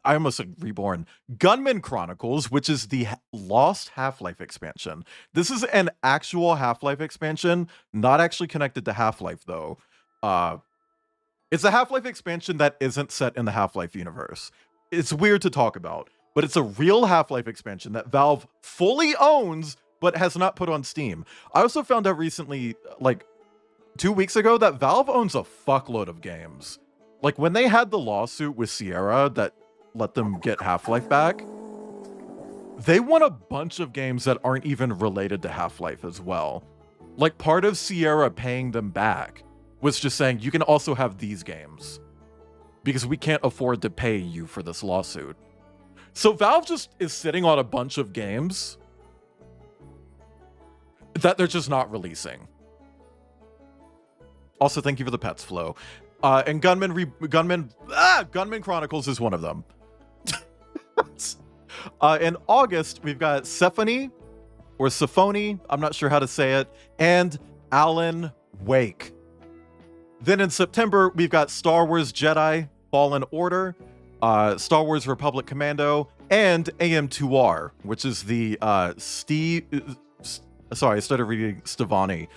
I almost said Reborn. Gunman Chronicles, which is the Lost Half-Life expansion. This is an actual Half-Life expansion, not actually connected to Half-Life, though. It's a Half-Life expansion that isn't set in the Half-Life universe. It's weird to talk about, but it's a real Half-Life expansion that Valve fully owns, but has not put on Steam. I also found out recently, like 2 weeks ago, that Valve owns a fuckload of games. Like when they had the lawsuit with Sierra that let them get Half-Life back, they won a bunch of games that aren't even related to Half-Life as well. Like part of Sierra paying them back was just saying, you can also have these games because we can't afford to pay you for this lawsuit. So Valve just is sitting on a bunch of games that they're just not releasing. Also, thank you for the pets, Flo. And Gunman Chronicles is one of them. In August, we've got Sephony, or Symphony, I'm not sure how to say it, and Alan Wake. Then in September, we've got Star Wars Jedi Fallen Order, Star Wars Republic Commando, and AM2R, which is the sorry, I started reading Stevani.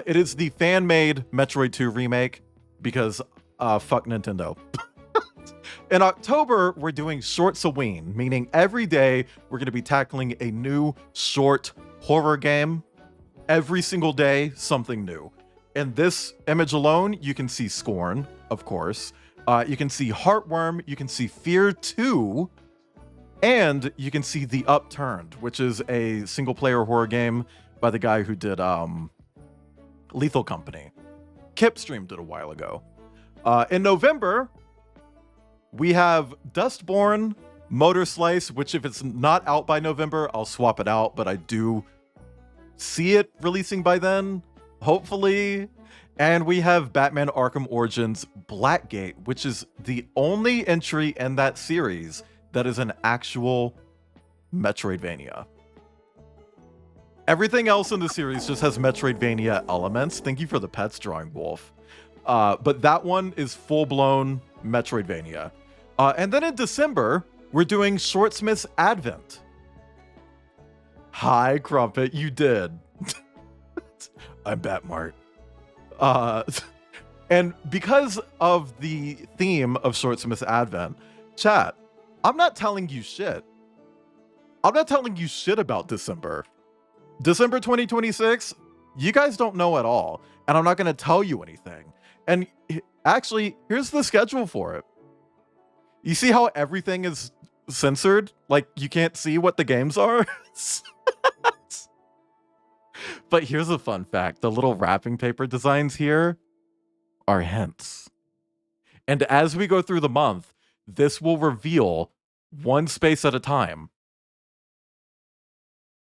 It is the fan-made Metroid 2 remake because fuck Nintendo. In October, we're doing Shortsoween, meaning every day we're going to be tackling a new short horror game. Every single day, something new. In this image alone, you can see Scorn, of course. You can see Heartworm, you can see Fear 2, and you can see The Upturned, which is a single-player horror game by the guy who did Lethal Company. Kip streamed it a while ago. In November, we have Dustborn, Motor Slice, which if it's not out by November, I'll swap it out, but I do see it releasing by then, hopefully. And we have Batman Arkham Origins Blackgate, which is the only entry in that series that is an actual Metroidvania. Everything else in the series just has Metroidvania elements. Thank you for the pets drawing, Wolf. But that one is full-blown Metroidvania. And then in December, we're doing Shortsmith's Advent. Hi, Crumpet, you did. I'm Batmart. And because of the theme of Shortsmith's Advent, chat, I'm not telling you shit. I'm not telling you shit about December. December 2026, you guys don't know at all. And I'm not going to tell you anything. And actually, here's the schedule for it. You see how everything is censored? Like, you can't see what the games are? But here's a fun fact. The little wrapping paper designs here are hints. And as we go through the month, this will reveal one space at a time.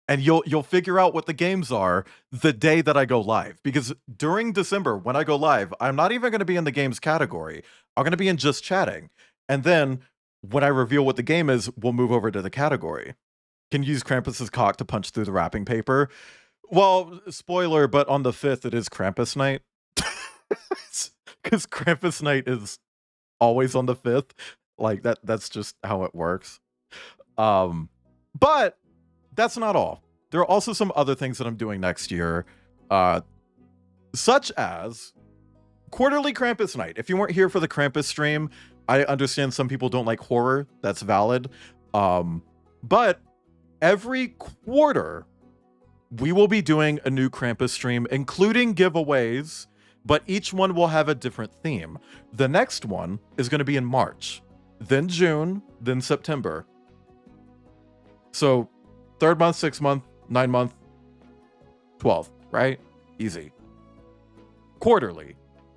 And you'll figure out what the games are the day that I go live. Because during December, when I go live, I'm not even going to be in the games category. I'm going to be in just chatting. And then when I reveal what the game is, we'll move over to the category. Can you use Krampus's cock to punch through the wrapping paper? Well, spoiler, but on the 5th, it is Krampus night. Because Krampus night is always on the 5th. Like, that's just how it works. But that's not all. There are also some other things that I'm doing next year, such as quarterly Krampus night. If you weren't here for the Krampus stream, I understand some people don't like horror. That's valid. But every quarter, we will be doing a new Krampus stream, including giveaways, but each one will have a different theme. The next one is going to be in March, then June, then September. So 3rd month, 6th month, 9th month, 12th, right? Easy. Quarterly,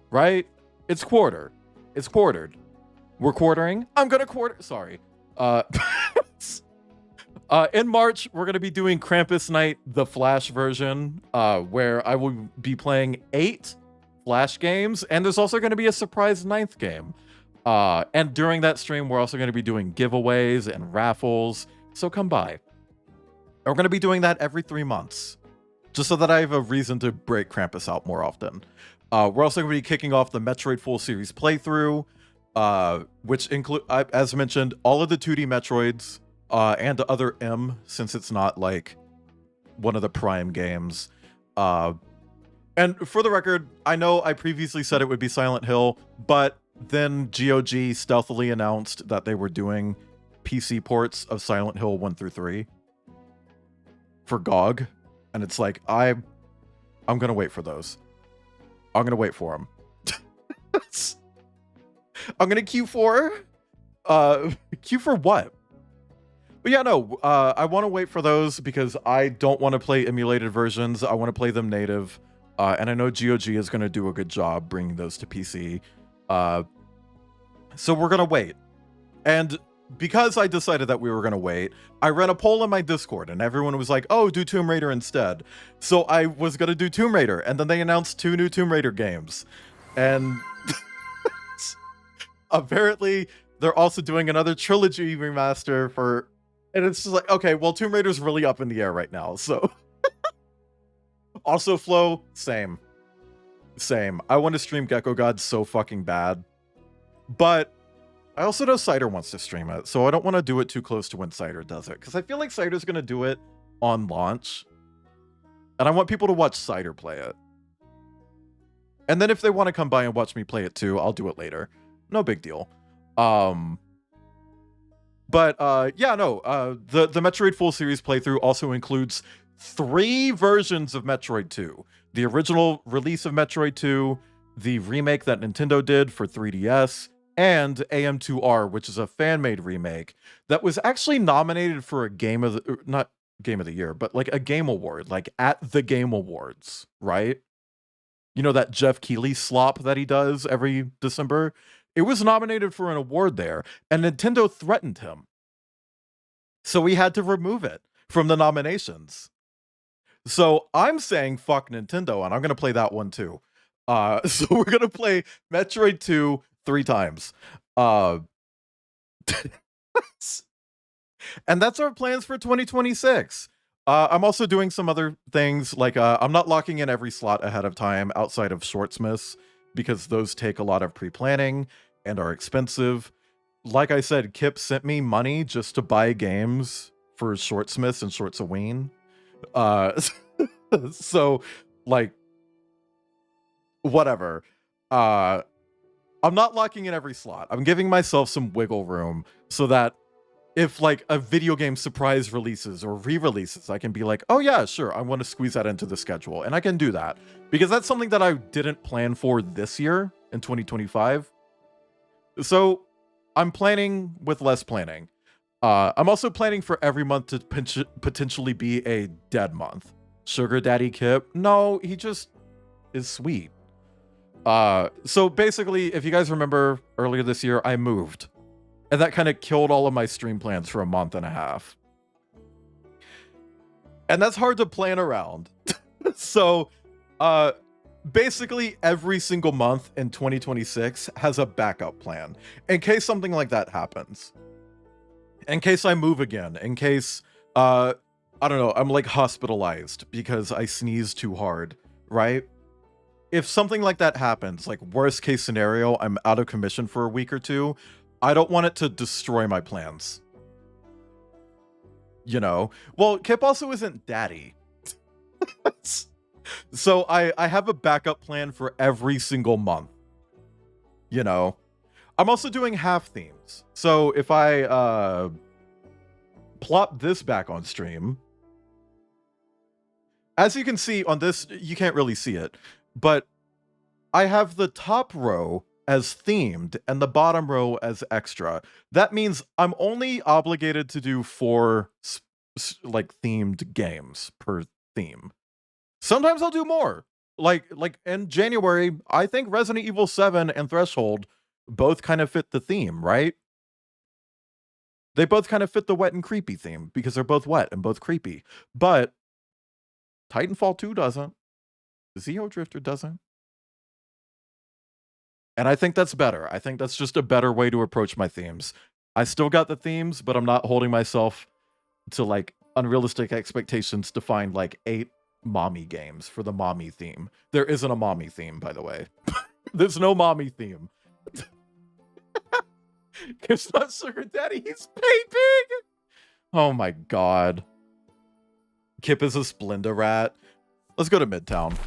right? It's quarter. It's quartered. We're quartering. I'm going to quarter. Sorry. In March, we're going to be doing Krampus Night, the Flash version, where I will be playing 8 Flash games, and there's also going to be a surprise 9th game. And during that stream, we're also going to be doing giveaways and raffles, so come by. And we're going to be doing that every 3 months, just so that I have a reason to break Krampus out more often. We're also going to be kicking off the Metroid Full Series playthrough, which include, as mentioned, all of the 2D Metroids, and the other M, since it's not like one of the Prime games. And for the record, I know I previously said it would be Silent Hill, but then GOG stealthily announced that they were doing PC ports of Silent Hill 1 through 3 for GOG. And it's like, I'm going to wait for those. I'm going to wait for them. I'm going to Q4. Q for what? But yeah, no, I want to wait for those because I don't want to play emulated versions. I want to play them native. And I know GOG is going to do a good job bringing those to PC. So we're going to wait. And because I decided that we were going to wait, I ran a poll in my Discord and everyone was like, oh, do Tomb Raider instead. So I was going to do Tomb Raider. And then they announced 2 new Tomb Raider games. And apparently they're also doing another trilogy remaster for... And it's just like, okay, well, Tomb Raider's really up in the air right now, so... Also, Flo, same. I want to stream Gecko God so fucking bad. But I also know Cider wants to stream it, so I don't want to do it too close to when Cider does it, because I feel like Cider's going to do it on launch, and I want people to watch Cider play it. And then if they want to come by and watch me play it too, I'll do it later. No big deal. The Metroid full series playthrough also includes 3 versions of Metroid 2. The original release of Metroid 2, the remake that Nintendo did for 3DS, and AM2R, which is a fan-made remake that was actually nominated for a not Game of the Year, but like a Game Award, like at the Game Awards, right? You know, that Jeff Keighley slop that he does every December? It was nominated for an award there, and Nintendo threatened him. So we had to remove it from the nominations. So I'm saying fuck Nintendo, and I'm going to play that one too. So we're going to play Metroid 2 3 times. And that's our plans for 2026. I'm also doing some other things, like I'm not locking in every slot ahead of time outside of Shortsmiths, because those take a lot of pre-planning and are expensive. Like I said, Kip sent me money just to buy games for Shortsmiths and Shortsaween. So, like, whatever. I'm not locking in every slot. I'm giving myself some wiggle room so that if like a video game surprise releases or re-releases, I can be like, oh yeah, sure, I want to squeeze that into the schedule. And I can do that because that's something that I didn't plan for this year in 2025. So I'm planning with less planning. I'm also planning for every month to potentially be a dead month. Sugar Daddy Kip, no, he just is sweet. So basically, if you guys remember earlier this year, I moved. And that kind of killed all of my stream plans for a month and a half. And that's hard to plan around. So, basically every single month in 2026 has a backup plan in case something like that happens. In case I move again, in case, I don't know, I'm like hospitalized because I sneezed too hard, right? If something like that happens, like worst case scenario, I'm out of commission for a week or two, I don't want it to destroy my plans. You know? Well, Kip also isn't daddy. So I have a backup plan for every single month. You know? I'm also doing half themes. So if I plop this back on stream, as you can see on this, you can't really see it, but I have the top row as themed and the bottom row as extra. That means I'm only obligated to do 4 like themed games per theme. Sometimes I'll do more. Like in January, I think Resident Evil 7 and Threshold both kind of fit the theme, right? They both kind of fit the wet and creepy theme because they're both wet and both creepy. But Titanfall 2 doesn't. Zeo Drifter doesn't. And I think that's better. I think that's just a better way to approach my themes. I still got the themes, but I'm not holding myself to like unrealistic expectations to find like 8 mommy games for the mommy theme. There isn't a mommy theme, by the way. There's no mommy theme. It's not Sugar Daddy, he's paping! Oh my god. Kip is a Splenda rat. Let's go to Midtown.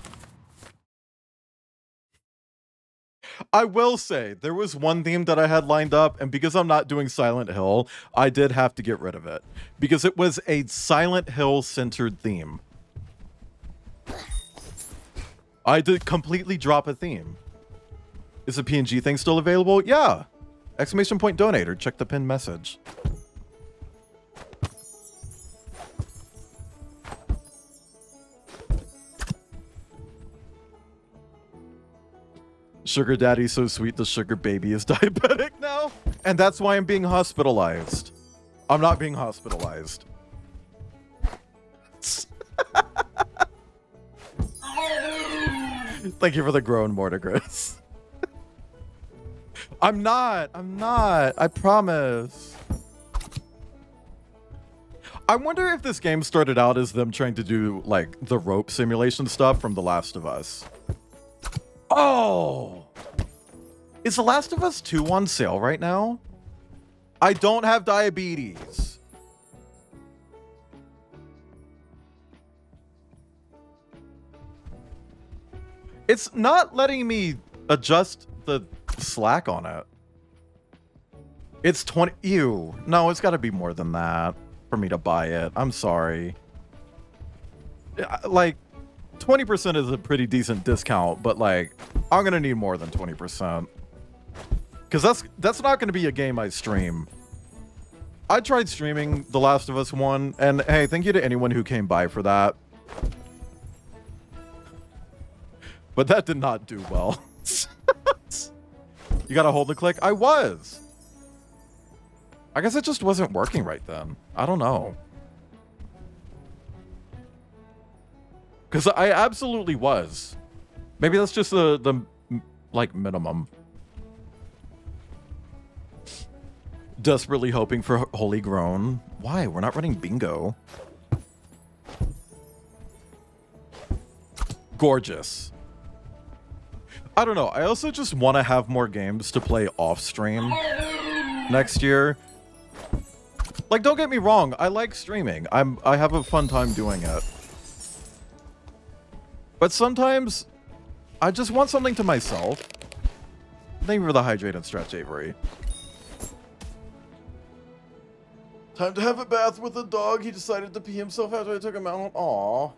I will say, there was one theme that I had lined up, and because I'm not doing Silent Hill, I did have to get rid of it. Because it was a Silent Hill-centered theme. I did completely drop a theme. Is the PNG thing still available? Yeah! ! Donator, check the pinned message. Sugar Daddy's so sweet, the sugar baby is diabetic now. And that's why I'm being hospitalized. I'm not being hospitalized. Thank you for the groan, Mortigris. I'm not. I promise. I wonder if this game started out as them trying to do, like, the rope simulation stuff from The Last of Us. Oh! Is The Last of Us 2 on sale right now? I don't have diabetes. It's not letting me adjust the slack on it. It's 20. Ew. No, it's got to be more than that for me to buy it. I'm sorry. Like, 20% is a pretty decent discount, but like, I'm going to need more than 20%. Because that's not going to be a game I stream. I tried streaming The Last of Us 1, and hey, thank you to anyone who came by for that. But that did not do well. You gotta hold the click? I was. I guess it just wasn't working right then. I don't know. Because I absolutely was. Maybe that's just the like, minimum. Desperately hoping for Holy Grown. Why? We're not running bingo. Gorgeous. I don't know. I also just want to have more games to play off stream next year. Like, don't get me wrong. I like streaming. I have a fun time doing it. But sometimes I just want something to myself. Thank you for the hydrate and stretch, Avery. Time to have a bath with the dog. He decided to pee himself after I took him out. Aww.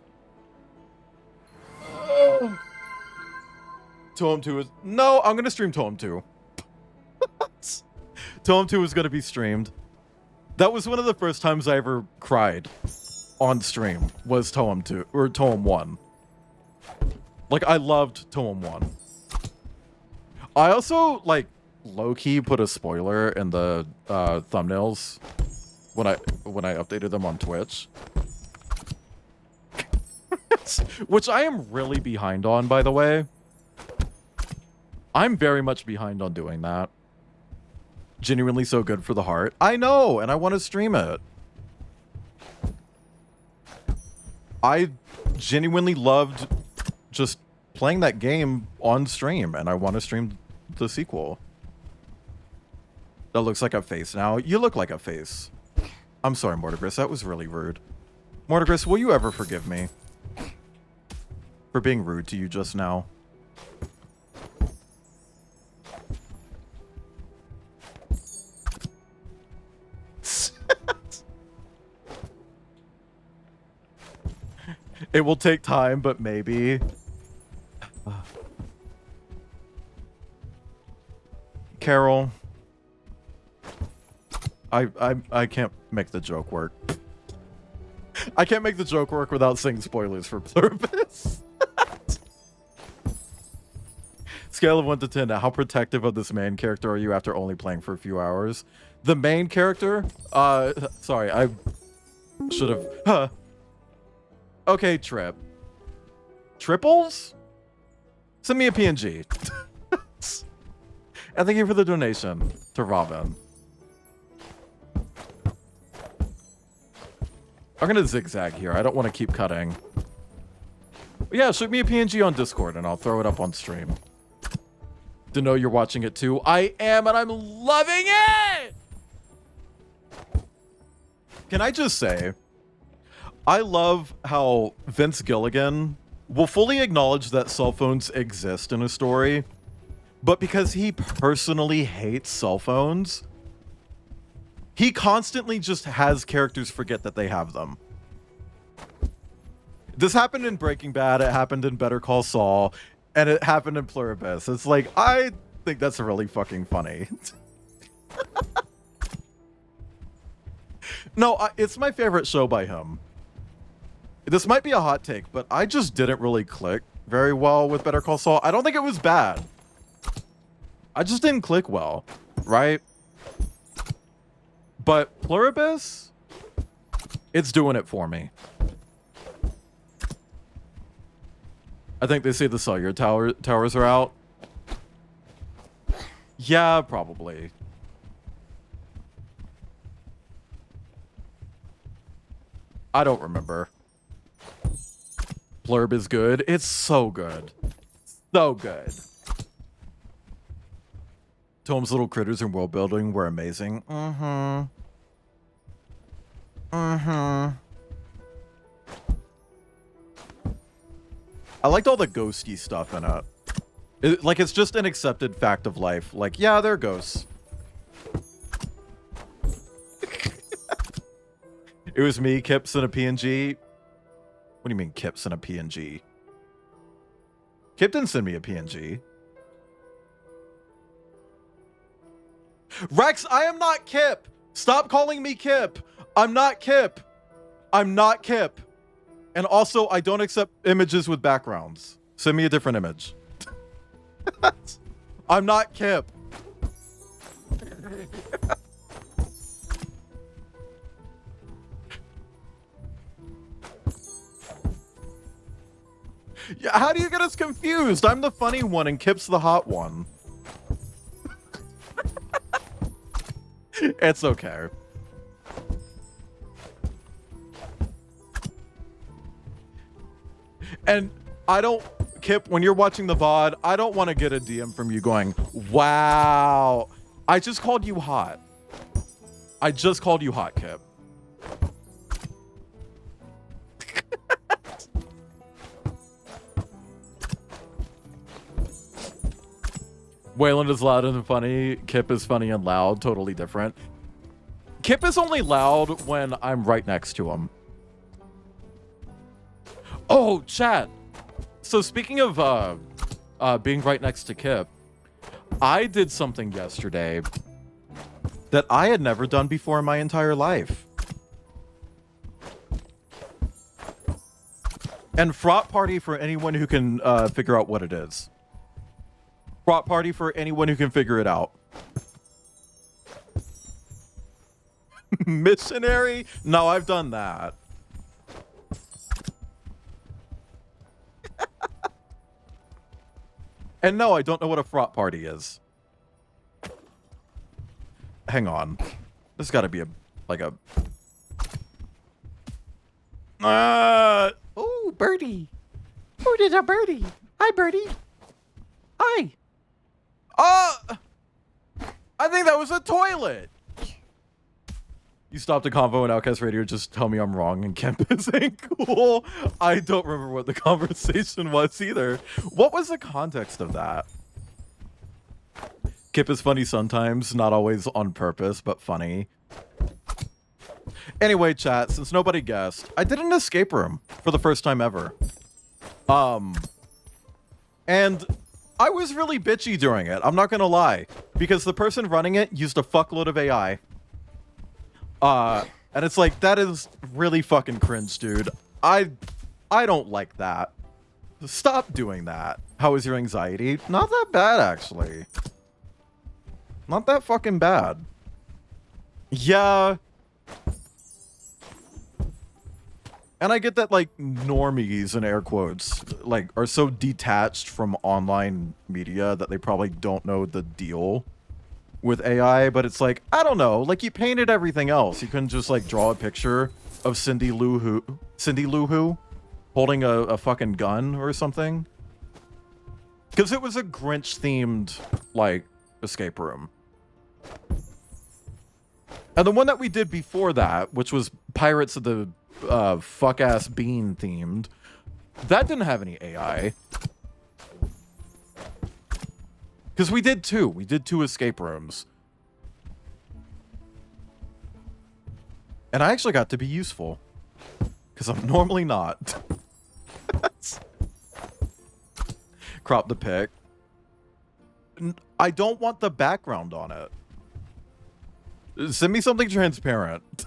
Toem 2 is... No, I'm going to stream Toem 2. Toem 2 is going to be streamed. That was one of the first times I ever cried on stream, was Toem 2, or Toem 1. Like, I loved Toem 1. I also, like, low-key put a spoiler in the thumbnails when I updated them on Twitch. Which I am really behind on, by the way. I'm very much behind on doing that. Genuinely so good for the heart. I know, and I want to stream it. I genuinely loved just playing that game on stream, and I want to stream the sequel. That looks like a face now. You look like a face. I'm sorry, Mortigris. That was really rude. Mortigris, will you ever forgive me for being rude to you just now? It will take time, but maybe. Carol. I can't make the joke work. I can't make the joke work without saying spoilers for Pluribus. Scale of 1 to 10. How protective of this main character are you after only playing for a few hours? The main character? Sorry, I should have... Okay, Trip. Triples? Send me a PNG. And thank you for the donation to Robin. I'm gonna zigzag here. I don't want to keep cutting. But yeah, shoot me a PNG on Discord and I'll throw it up on stream. To know you're watching it too. I am, and I'm loving it! Can I just say, I love how Vince Gilligan will fully acknowledge that cell phones exist in a story, but because he personally hates cell phones, he constantly just has characters forget that they have them. This happened in Breaking Bad, it happened in Better Call Saul, and it happened in Pluribus. It's like, I think that's really fucking funny. No, it's my favorite show by him. This might be a hot take, but I just didn't really click very well with Better Call Saul. I don't think it was bad. I just didn't click well, right? But Pluribus, it's doing it for me. I think they say the cellular towers are out. Yeah, probably. I don't remember. Plurb is good. It's so good. So good. Tom's little critters and world building were amazing. Mm-hmm. Mm-hmm. I liked all the ghosty stuff in it. Like, it's just an accepted fact of life. Like, yeah, they're ghosts. It was me, Kips, and a PNG. What do you mean, Kips and a PNG? Kip didn't send me a PNG. Rex, I am not Kip. Stop calling me Kip. I'm not Kip. I'm not Kip. And also, I don't accept images with backgrounds. Send me a different image. I'm not Kip. Yeah, how do you get us confused? I'm the funny one and Kip's the hot one. It's okay. And I don't, Kip, when you're watching the VOD, I don't want to get a DM from you going, wow. I just called you hot. I just called you hot, Kip. Wayland is loud and funny. Kip is funny and loud. Totally different. Kip is only loud when I'm right next to him. Oh, chat. So speaking of being right next to Kip, I did something yesterday that I had never done before in my entire life. And Fraught Party for anyone who can figure out what it is. Fraught Party for anyone who can figure it out. Missionary? No, I've done that. And no, I don't know what a fraught party is. Hang on. There's got to be like a... Oh, birdie. Oh, there's a birdie. Hi, birdie. Hi. I think that was a toilet. You stopped a convo in Outcast Radio. Just tell me I'm wrong and campus ain't cool. I don't remember what the conversation was either. What was the context of that? Kip is funny sometimes, not always on purpose, but funny. Anyway, chat, since nobody guessed, I did an escape room for the first time ever. And I was really bitchy during it. I'm not gonna lie, because the person running it used a fuckload of AI. And it's like, that is really fucking cringe, dude. I don't like that. Stop doing that. How is your anxiety? Not that bad, actually. Not that fucking bad. Yeah. And I get that, like, normies, in air quotes, like, are so detached from online media that they probably don't know the deal with AI, but it's like, I don't know, like, you painted everything else. You couldn't just, like, draw a picture of Cindy Lou Who holding a fucking gun or something. Because it was a Grinch-themed, like, escape room. And the one that we did before that, which was Pirates of the fuck-ass bean themed, that didn't have any AI. Because we did two. We did 2 escape rooms. And I actually got to be useful. Because I'm normally not. Crop the pic. I don't want the background on it. Send me something transparent.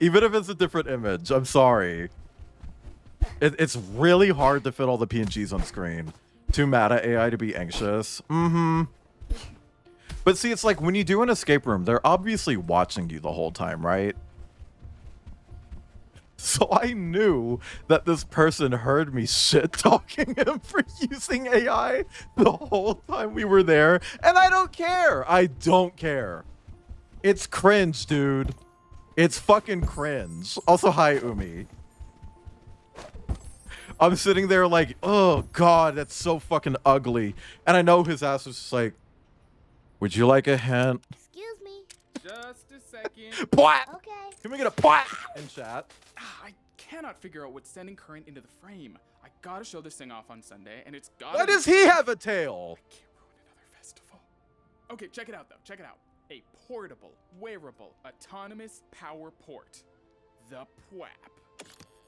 Even if it's a different image. I'm sorry. It's really hard to fit all the PNGs on screen. Too mad at AI to be anxious. Mm-hmm. But see, it's like when you do an escape room, they're obviously watching you the whole time, right? So I knew that this person heard me shit-talking him for using AI the whole time we were there. And I don't care. I don't care. It's cringe, dude. It's fucking cringe. Also, hi, Umi. I'm sitting there like, oh god, that's so fucking ugly. And I know his ass was just like, would you like a hint? Excuse me. Just a second. Pwat! Okay. Can we get a pwat in chat? I cannot figure out what's sending current into the frame. I gotta show this thing off on Sunday, and it's gotta. Why be- does he have a tail? Can't ruin another festival. Okay, check it out though. Check it out. A portable, wearable, autonomous power port. The PWAP.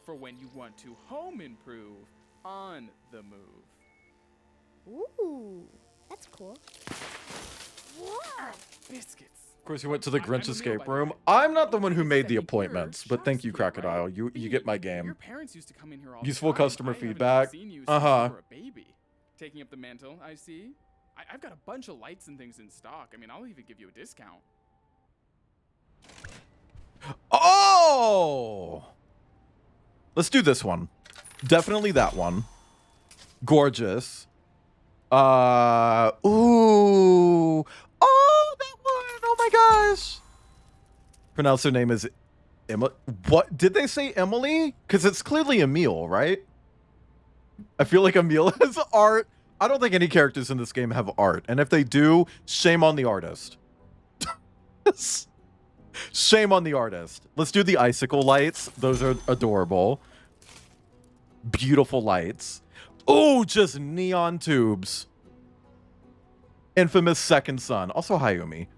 For when you want to home improve on the move. Ooh, that's cool. Wow. Biscuits. Of course, you went to the I'm Grinch Emil, escape by the room. way. I'm not the one who Notice made that the here, appointments, but thank you, Shop's free, Crocodile. right? You B, get my Your game. parents used to come in here all Useful the time. customer I haven't even feedback. seen you since Uh-huh. you were a baby. Taking up the mantle, I see. I've got a bunch of lights and things in stock. I mean, I'll even give you a discount. Oh! Let's do this one. Definitely that one. Gorgeous. Ooh. Oh, that one. Oh my gosh. Pronounce her name is Emma. What? Did they say Emily? Because it's clearly Emil, right? I feel like Emil has art. I don't think any characters in this game have art. And if they do, shame on the artist. Shame on the artist. Let's do the icicle lights. Those are adorable. Beautiful lights. Oh, just neon tubes. Infamous second son. Also, hi, Umi.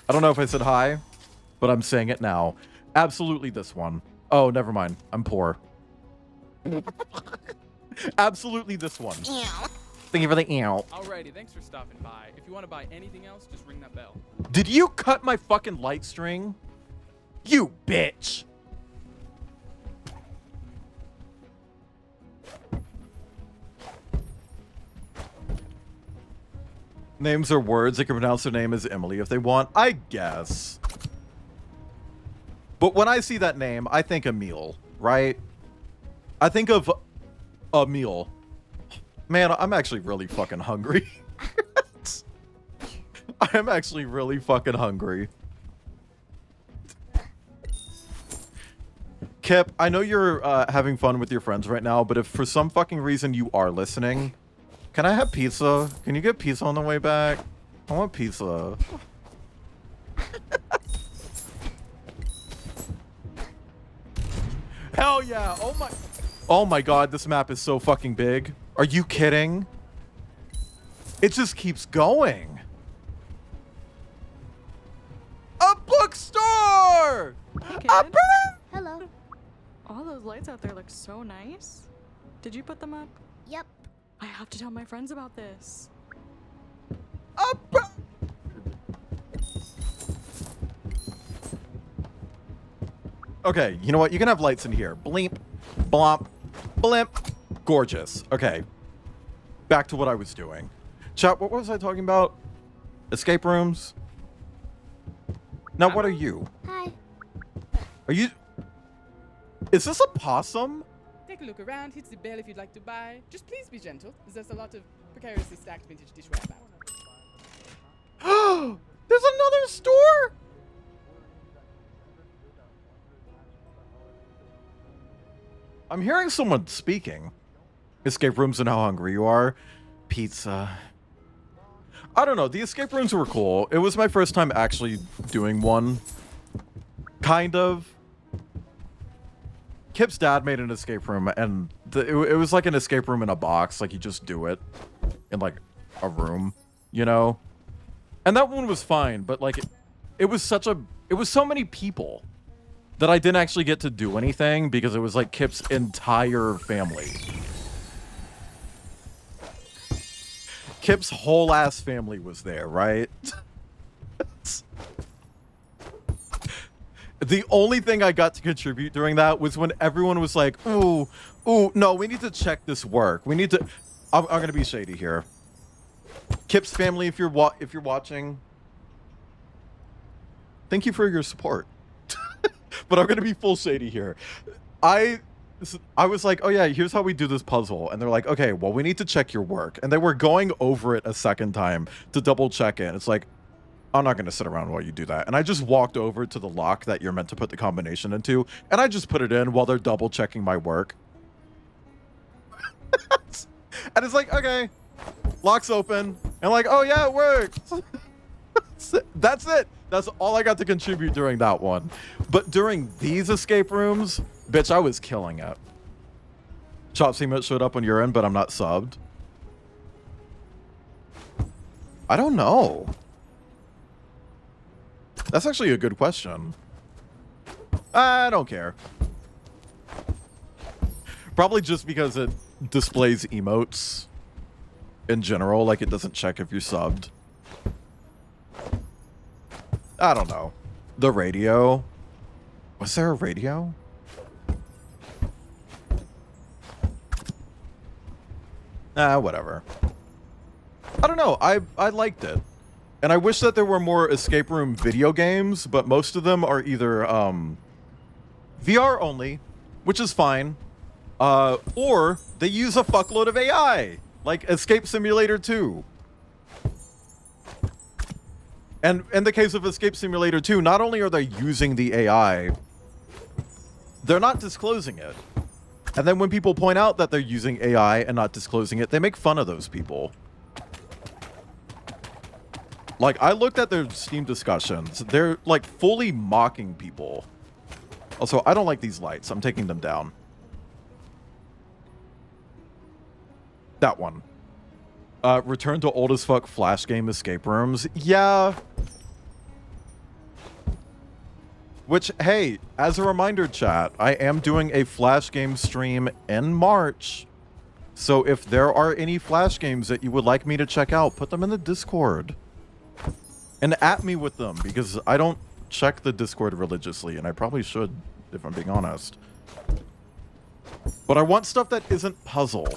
I don't know if I said hi, but I'm saying it now. Absolutely this one. Oh, never mind. I'm poor. Absolutely this one. Thank you for the ew. Alrighty, thanks for stopping by. If you want to buy anything else, just ring that bell. Did you cut my fucking light string? You bitch. Names are words. They can pronounce their name as Emily if they want, I guess. But when I see that name, I think Emil, right? I think of a meal. Man, I'm actually really fucking hungry. I'm actually really fucking hungry. Kip, I know you're having fun with your friends right now, but if for some fucking reason you are listening, can I have pizza? Can you get pizza on the way back? I want pizza. Hell yeah. Oh my. Oh my god, this map is so fucking big. Are you kidding? It just keeps going. A bookstore! Hey, A kid. book- Hello. All those lights out there look so nice. Did you put them up? Yep. I have to tell my friends about this. a book- Okay, you know what? You can have lights in here. Bleep, blomp, blimp. Gorgeous. Okay. Back to what I was doing. Chat, what was I talking about? Escape rooms? Now, what are you? Hi. Are you... Is this a possum? Take a look around, hit the bell if you'd like to buy. Just please be gentle. There's a lot of precariously stacked vintage dishware about. There's another store? I'm hearing someone speaking. Escape rooms and how hungry you are. Pizza. I don't know. The escape rooms were cool. It was my first time actually doing one. Kind of. Kip's dad made an escape room, and it was like an escape room in a box. Like, you just do it in, like, a room, you know? And that one was fine, but, like, it was such a... It was so many people that I didn't actually get to do anything because it was, like, Kip's entire family. Kip's whole ass family was there, right? The only thing I got to contribute during that was when everyone was like, ooh, no, we need to check this work. We need to... I'm going to be shady here. Kip's family, if you're watching, thank you for your support. But I'm going to be full shady here. I was like, oh yeah, here's how we do this puzzle. And they're like, okay, well, we need to check your work. And they were going over it a second time to double check it. It's like, I'm not going to sit around while you do that. And I just walked over to the lock that you're meant to put the combination into. And I just put it in while they're double checking my work. And it's like, okay, lock's open. And like, oh yeah, it worked. That's it. That's all I got to contribute during that one. But during these escape rooms, bitch, I was killing it. Chop emote showed up on your end, but I'm not subbed. I don't know. That's actually a good question. I don't care. Probably just because it displays emotes in general, like it doesn't check if you're subbed. I don't know. The radio. Was there a radio? Whatever. I don't know. I liked it. And I wish that there were more escape room video games, but most of them are either VR only, which is fine, or they use a fuckload of AI, like Escape Simulator 2. And in the case of Escape Simulator 2, not only are they using the AI, they're not disclosing it. And then when people point out that they're using AI and not disclosing it, they make fun of those people. Like, I looked at their Steam discussions. They're, like, fully mocking people. Also, I don't like these lights. I'm taking them down. That one. Return to old as fuck flash game escape rooms. Yeah. Which, hey, as a reminder, chat, I am doing a flash game stream in March. So if there are any flash games that you would like me to check out, put them in the Discord. And at me with them, because I don't check the Discord religiously, and I probably should, if I'm being honest. But I want stuff that isn't puzzle.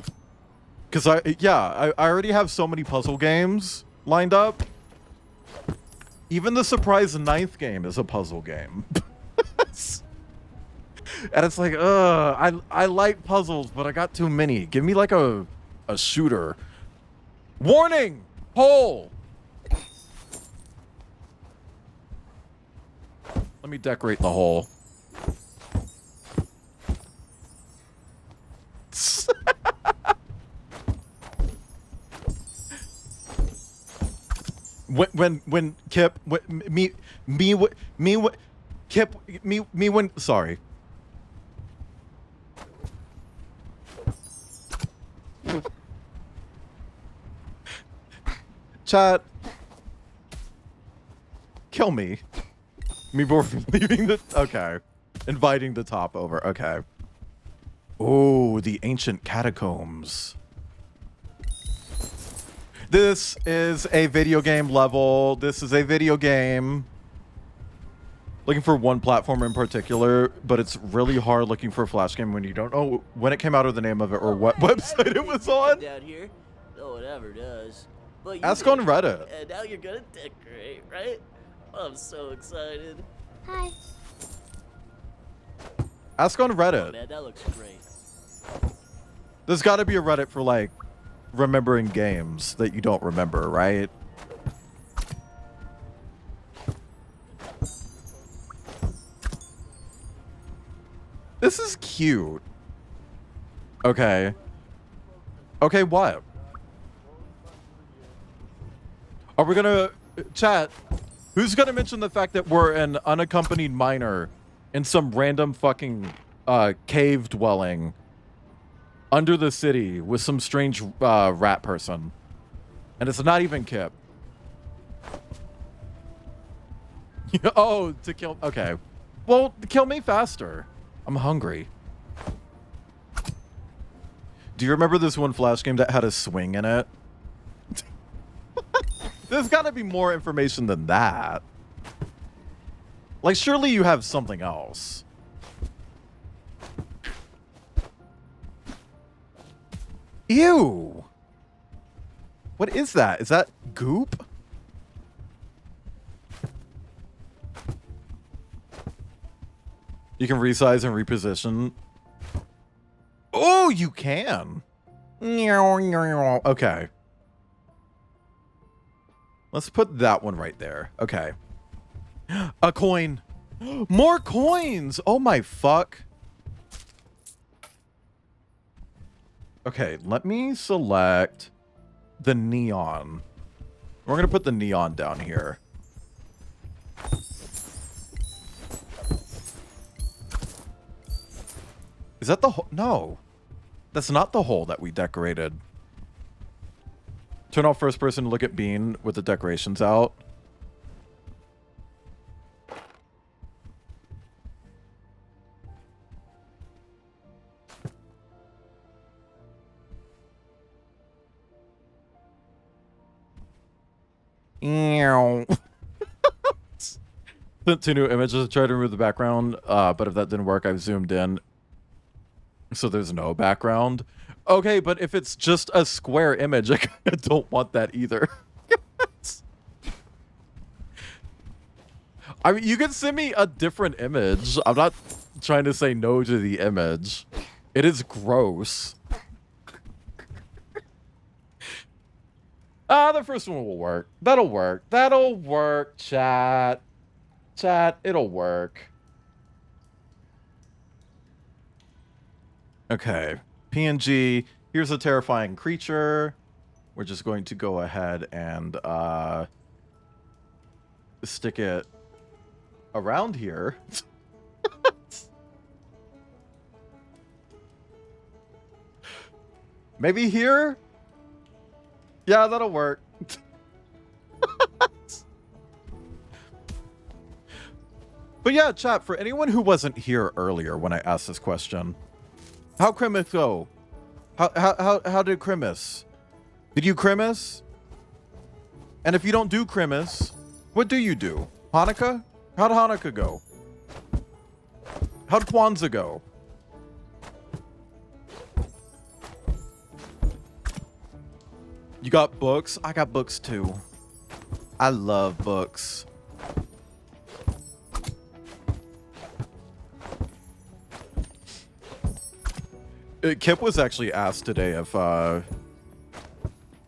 Because I already have so many puzzle games lined up. Even the Surprise 9th game is a puzzle game. And it's like, I like puzzles, but I got too many. Give me like a shooter. Warning! Hole! Let me decorate the hole. When Kip sorry. Chat. Kill me. Me before leaving the okay. Inviting the top over. Okay. Oh, the ancient catacombs. This is a video game level. This is a video game. Looking for one platform in particular, but it's really hard looking for a flash game when you don't know when it came out or the name of it or what website it was on. Down here, no one ever does. But Ask on Reddit. And now you're gonna decorate, right? I'm so excited. Hi. Ask on Reddit. Oh, man, that looks great. There's got to be a Reddit for like remembering games that you don't remember, right? This is cute. Okay. Okay, what? Are we gonna... Chat, who's gonna mention the fact that we're an unaccompanied minor in some random fucking cave dwelling under the city with some strange rat person? And it's not even Kip. Oh, to kill... Okay. Well, kill me faster. I'm hungry. Do you remember this one Flash game that had a swing in it? There's got to be more information than that. Like, surely you have something else. Ew. What is that? Is that goop? You can resize and reposition. Oh, you can. Okay. Let's put that one right there. Okay. A coin. More coins. Oh my fuck. Okay, let me select the neon. We're going to put the neon down here. Is that the hole? No. That's not the hole that we decorated. Turn off first person to look at Bean with the decorations out. Sent 2 new images. Tried to remove the background, but if that didn't work, I've zoomed in. So there's no background. Okay, but if it's just a square image, I kind of don't want that either. I mean, you can send me a different image. I'm not trying to say no to the image. It is gross. The first one will work. That'll work. That'll work, chat. Chat, it'll work. Okay. PNG. Here's a terrifying creature. We're just going to go ahead and stick it around here. Maybe here? Yeah, that'll work. But yeah, chat, for anyone who wasn't here earlier when I asked this question, how Crimus go? How did Crimus? Did you Crimus? And if you don't do Crimus, what do you do? Hanukkah? How'd Hanukkah go? How'd Kwanzaa go? You got books? I got books too. I love books. Kip was actually asked today if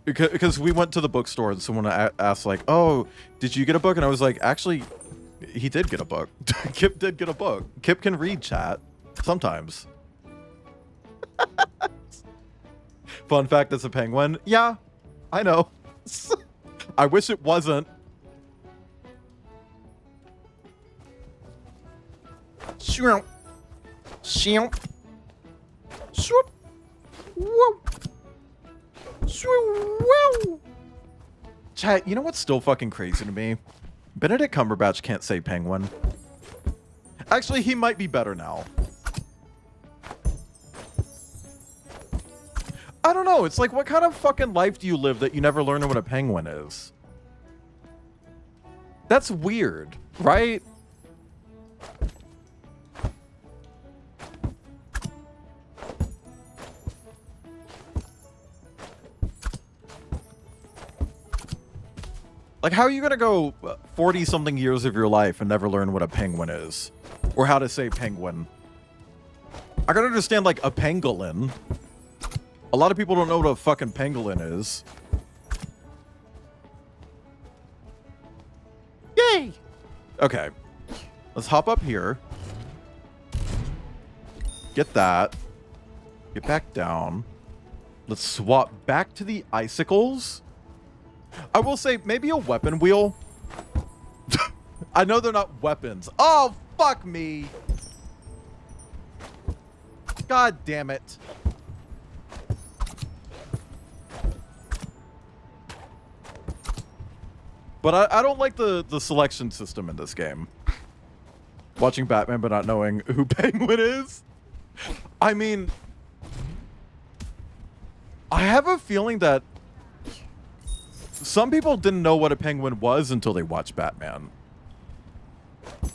because we went to the bookstore and someone asked like, "Oh, did you get a book?" And I was like, "Actually, he did get a book. Kip did get a book. Kip can read, chat, sometimes." Fun fact, it's a penguin. Yeah, I know. I wish it wasn't. Shrimp. Shrimp. Swoop. Whoa. Swoop. Whoa. Chat, you know what's still fucking crazy to me? Benedict Cumberbatch can't say penguin. Actually, he might be better now. I don't know. It's like, what kind of fucking life do you live that you never learn what a penguin is? That's weird, right? Like, how are you going to go 40-something years of your life and never learn what a penguin is? Or how to say penguin? I can understand, like, a pangolin. A lot of people don't know what a fucking pangolin is. Yay! Okay. Let's hop up here. Get that. Get back down. Let's swap back to the icicles. I will say, maybe a weapon wheel. I know they're not weapons. Oh, fuck me. God damn it. But I don't like the selection system in this game. Watching Batman but not knowing who Penguin is. I mean, I have a feeling that some people didn't know what a penguin was until they watched Batman.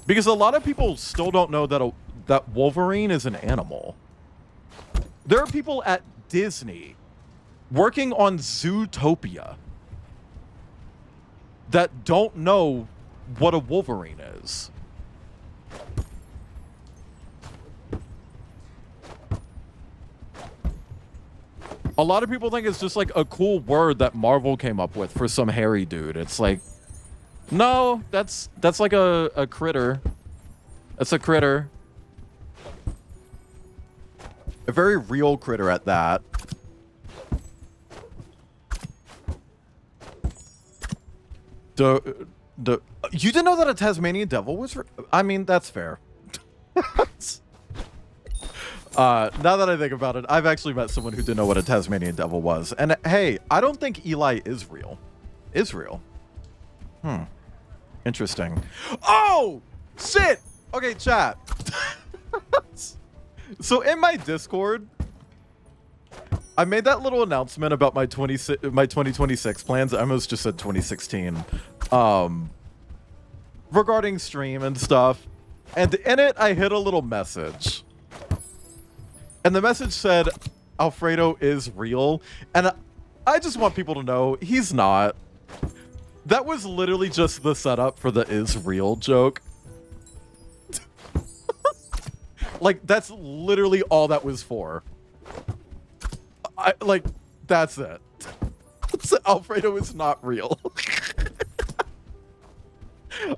Because a lot of people still don't know that Wolverine is an animal. There are people at Disney working on Zootopia that don't know what a Wolverine is. A lot of people think it's just like a cool word that Marvel came up with for some hairy dude. It's like, no, that's like a critter. That's a critter. A very real critter at that. You didn't know that a Tasmanian devil was? I mean, that's fair. Now that I think about it, I've actually met someone who didn't know what a Tasmanian devil was. And hey, I don't think Eli is real. Is real. Interesting. Oh! Shit! Okay, chat. So in my Discord, I made that little announcement about my 2026 plans. I almost just said 2016. Regarding stream and stuff. And in it, I hit a little message. And the message said, Alfredo is real. And I just want people to know he's not. That was literally just the setup for the is real joke. Like, that's literally all that was for. That's it. So Alfredo is not real.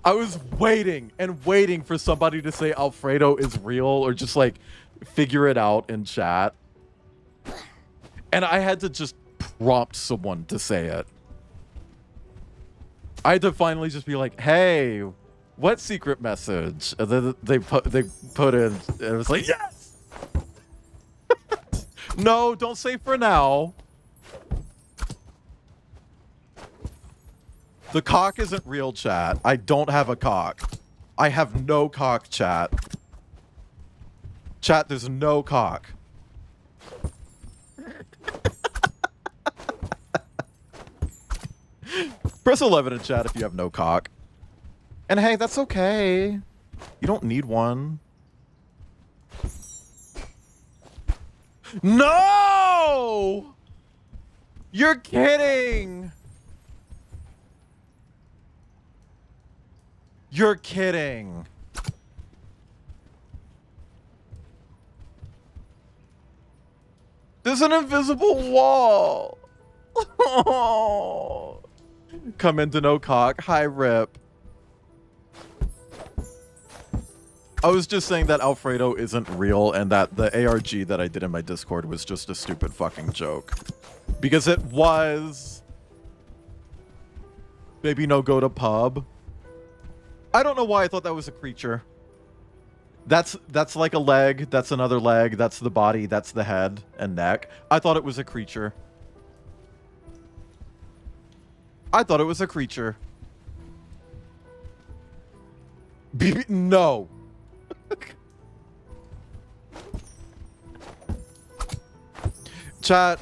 I was waiting and waiting for somebody to say Alfredo is real or just like figure it out in chat. And I had to just prompt someone to say it. I had to finally just be like, hey, what secret message? And then they put in, and it was like, yes! No, don't say for now. The cock isn't real, chat. I don't have a cock. I have no cock, chat. Chat, there's no cock. Press 11 in chat if you have no cock. And hey, that's okay. You don't need one. No! You're kidding! You're kidding. There's an invisible wall. Oh. Come into no cock. Hi, Rip. I was just saying that Alfredo isn't real and that the ARG that I did in my Discord was just a stupid fucking joke. Because it was. Baby no go to pub. I don't know why I thought that was a creature. That's like a leg, that's another leg, that's the body, that's the head and neck. I thought it was a creature. I thought it was a creature. No. Chat,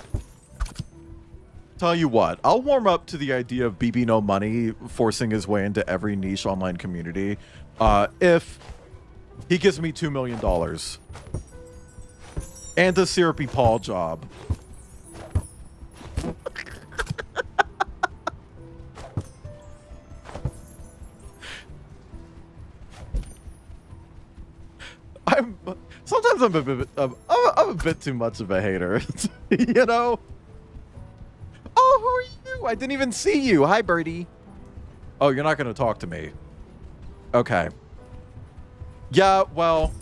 tell you what, I'll warm up to the idea of BB No Money forcing his way into every niche online community if he gives me $2 million. And a Syrupy Paul job. Sometimes I'm a bit too much of a hater, you know? Oh, who are you? I didn't even see you. Hi, Birdie. Oh, you're not going to talk to me. Okay. Yeah, well.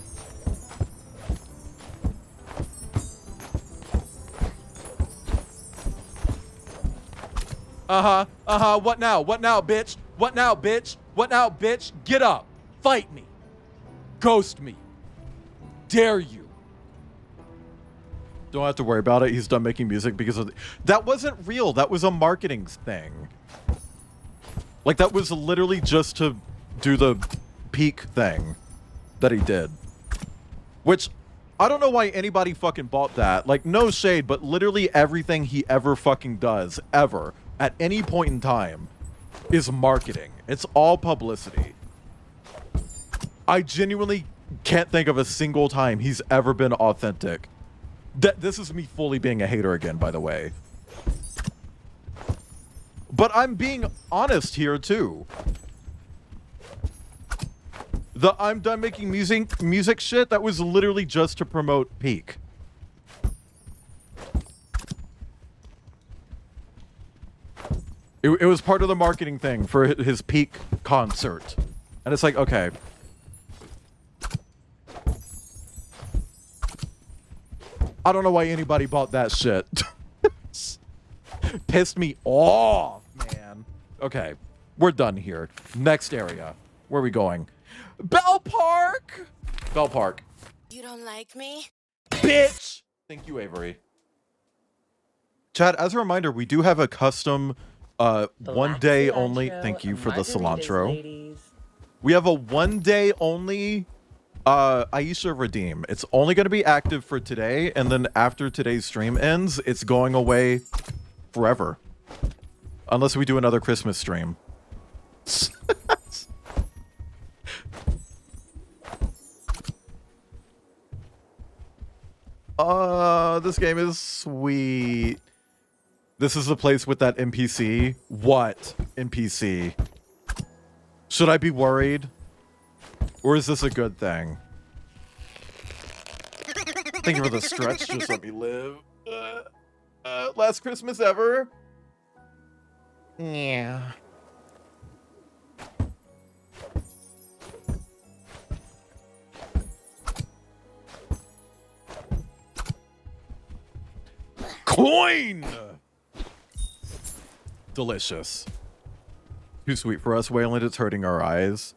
What now? What now, bitch? What now, bitch? What now, bitch? Get up. Fight me. Ghost me. Dare you. Don't have to worry about it. He's done making music because of that wasn't real. That was a marketing thing. Like, that was literally just to do the peak thing that he did. Which, I don't know why anybody fucking bought that. Like, no shade, but literally everything he ever fucking does, ever, at any point in time, is marketing. It's all publicity. I genuinely can't think of a single time he's ever been authentic. This is me fully being a hater again, by the way. But I'm being honest here, too. The I'm done making music shit, that was literally just to promote Peak. It was part of the marketing thing for his Peak concert. And it's like, okay. I don't know why anybody bought that shit. Pissed me off, man. Okay. We're done here. Next area. Where are we going? Bell Park! Bell Park. You don't like me? Bitch! Thank you, Avery. Chat, as a reminder, we do have a custom 1 day only. Thank you for the cilantro. We have a 1 day only Aisha redeem. It's only going to be active for today, and then after today's stream ends, it's going away forever. Unless we do another Christmas stream. This game is sweet. This is the place with that NPC. What NPC? Should I be worried? Or is this a good thing? Thank you for the stretch. Just let me live. Last Christmas ever? Yeah. Coin! Delicious. Too sweet for us, Wayland. It's hurting our eyes.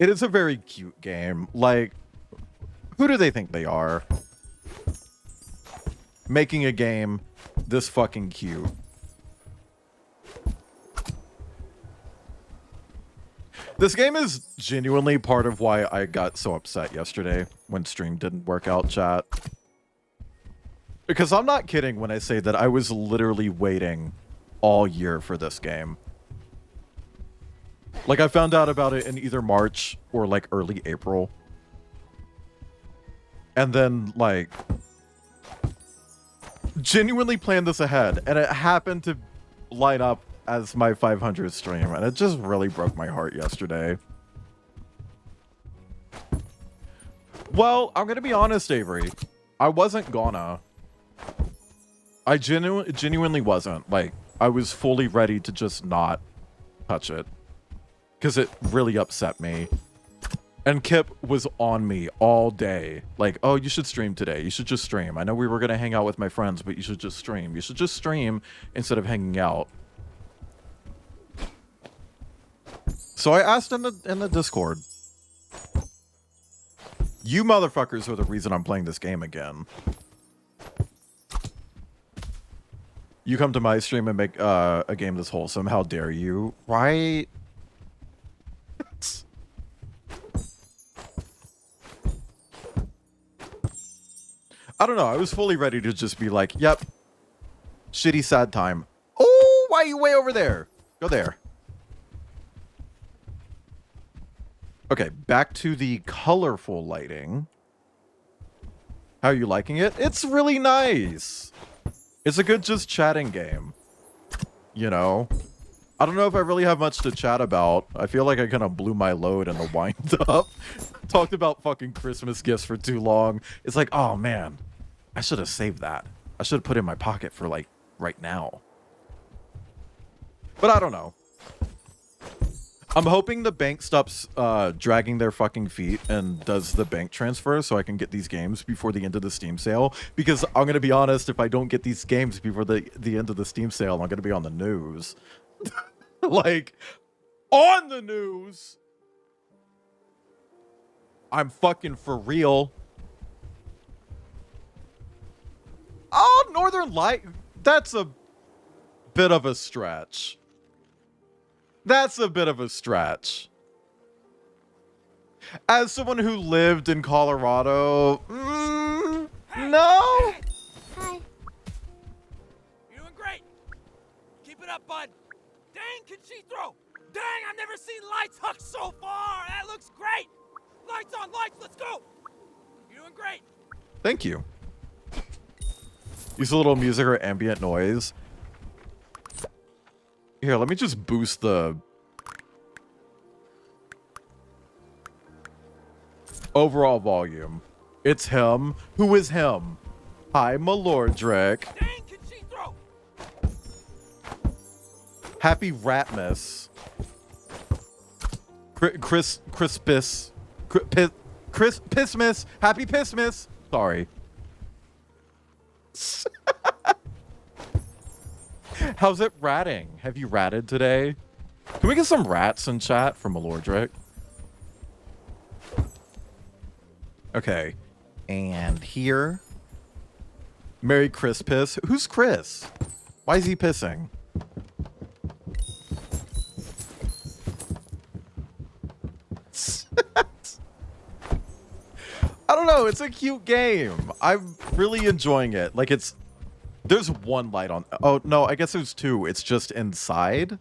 It is a very cute game. Like, who do they think they are? Making a game this fucking cute. This game is genuinely part of why I got so upset yesterday when stream didn't work out, chat. Because I'm not kidding when I say that I was literally waiting all year for this game. Like, I found out about it in either March or, like, early April. And then, like, genuinely planned this ahead. And it happened to line up as my 500th stream. And it just really broke my heart yesterday. Well, I'm going to be honest, Avery. I wasn't gonna. I genuinely wasn't. Like, I was fully ready to just not touch it. Because it really upset me. And Kip was on me all day. Like, oh, you should stream today. You should just stream. I know we were going to hang out with my friends, but you should just stream. You should just stream instead of hanging out. So I asked in the Discord. You motherfuckers are the reason I'm playing this game again. You come to my stream and make a game this wholesome. How dare you? Right? I don't know. I was fully ready to just be like, yep. Shitty sad time. Oh, why are you way over there? Go there. Okay, back to the colorful lighting. How are you liking it? It's really nice. It's a good just chatting game. You know? I don't know if I really have much to chat about. I feel like I kind of blew my load in the wind up. Talked about fucking Christmas gifts for too long. It's like, oh man, I should have saved that. I should have put it in my pocket for like right now. But I don't know. I'm hoping the bank stops dragging their fucking feet and does the bank transfer so I can get these games before the end of the Steam sale. Because I'm going to be honest, if I don't get these games before the end of the Steam sale, I'm going to be on the news. Like, on the news. I'm fucking for real. Oh, Northern Light. That's a bit of a stretch. That's a bit of a stretch. As someone who lived in Colorado, no. Hi. You're doing great. Keep it up, bud. Dang, can she throw? Dang, I've never seen lights hooked so far. That looks great. Lights on, lights, let's go. You're doing great. Thank you. Use a little music or ambient noise. Here, let me just boost the overall volume. It's him. Who is him? Hi, Malordric. Dang, can she throw? Happy Ratmas. Crispus. Pissmas. Happy Pissmas. Sorry. How's it ratting? Have you ratted today? Can we get some rats in chat from Malordric? Okay. And here. Merry Chris piss. Who's Chris? Why is he pissing? I don't know. It's a cute game. I'm really enjoying it. Like, it's... There's one light on... Oh, no. I guess there's two. It's just inside.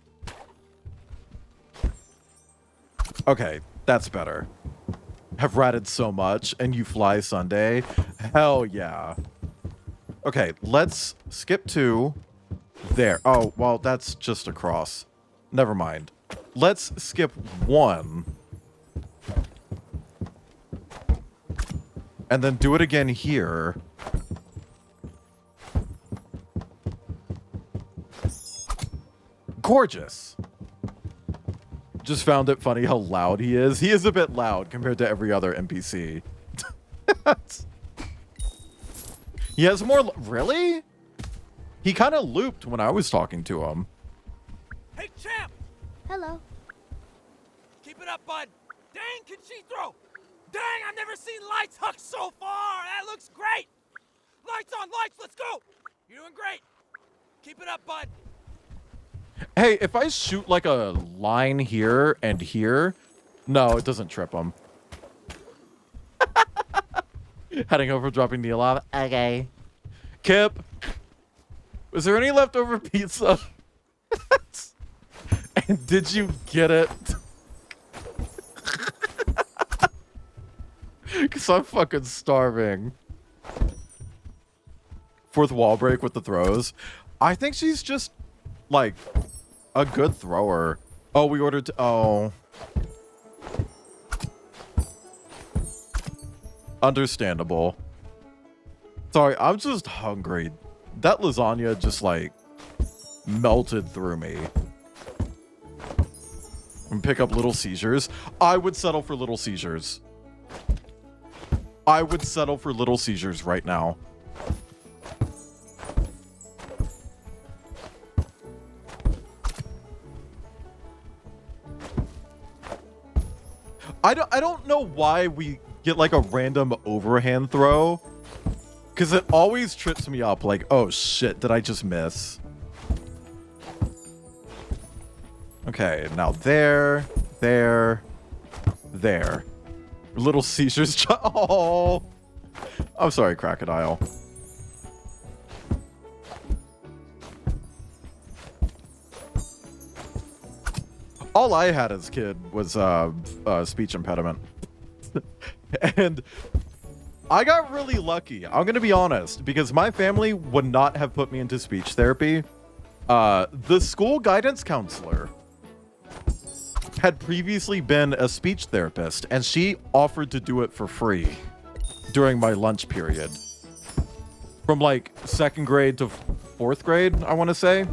Okay. That's better. Have ratted so much, and you fly Sunday. Hell yeah. Okay. Let's skip to... There. Oh, well, that's just across. Never mind. Let's skip 1. And then do it again here. Gorgeous. Just found it funny how loud he is. He is a bit loud compared to every other NPC. He has more... Really? He kind of looped when I was talking to him. Hey, champ! Hello. Keep it up, bud. Dang, can she throw? Dang, I've never seen lights hooked so far. That looks great. Lights on, lights, let's go. You're doing great. Keep it up, bud. Hey, if I shoot like a line here and here, no, it doesn't trip him. Heading over, dropping the alarm. Okay. Kip, was there any leftover pizza? And did you get it? Because I'm fucking starving. Fourth wall break with the throws. I think she's just, like, a good thrower. Oh, we ordered... Oh. Understandable. Sorry, I'm just hungry. That lasagna just, like, melted through me. And pick up Little Seizures. I would settle for Little Seizures. I would settle for Little Seizures right now. I don't know why we get like a random overhand throw. Because it always trips me up. Like, oh shit, did I just miss? Okay, now there. Little Seizures. Oh, I'm sorry, Crocodile. All I had as a kid was speech impediment. And I got really lucky. I'm going to be honest, because my family would not have put me into speech therapy. The school guidance counselor had previously been a speech therapist, and she offered to do it for free during my lunch period. From like 2nd grade to 4th grade, I want to say.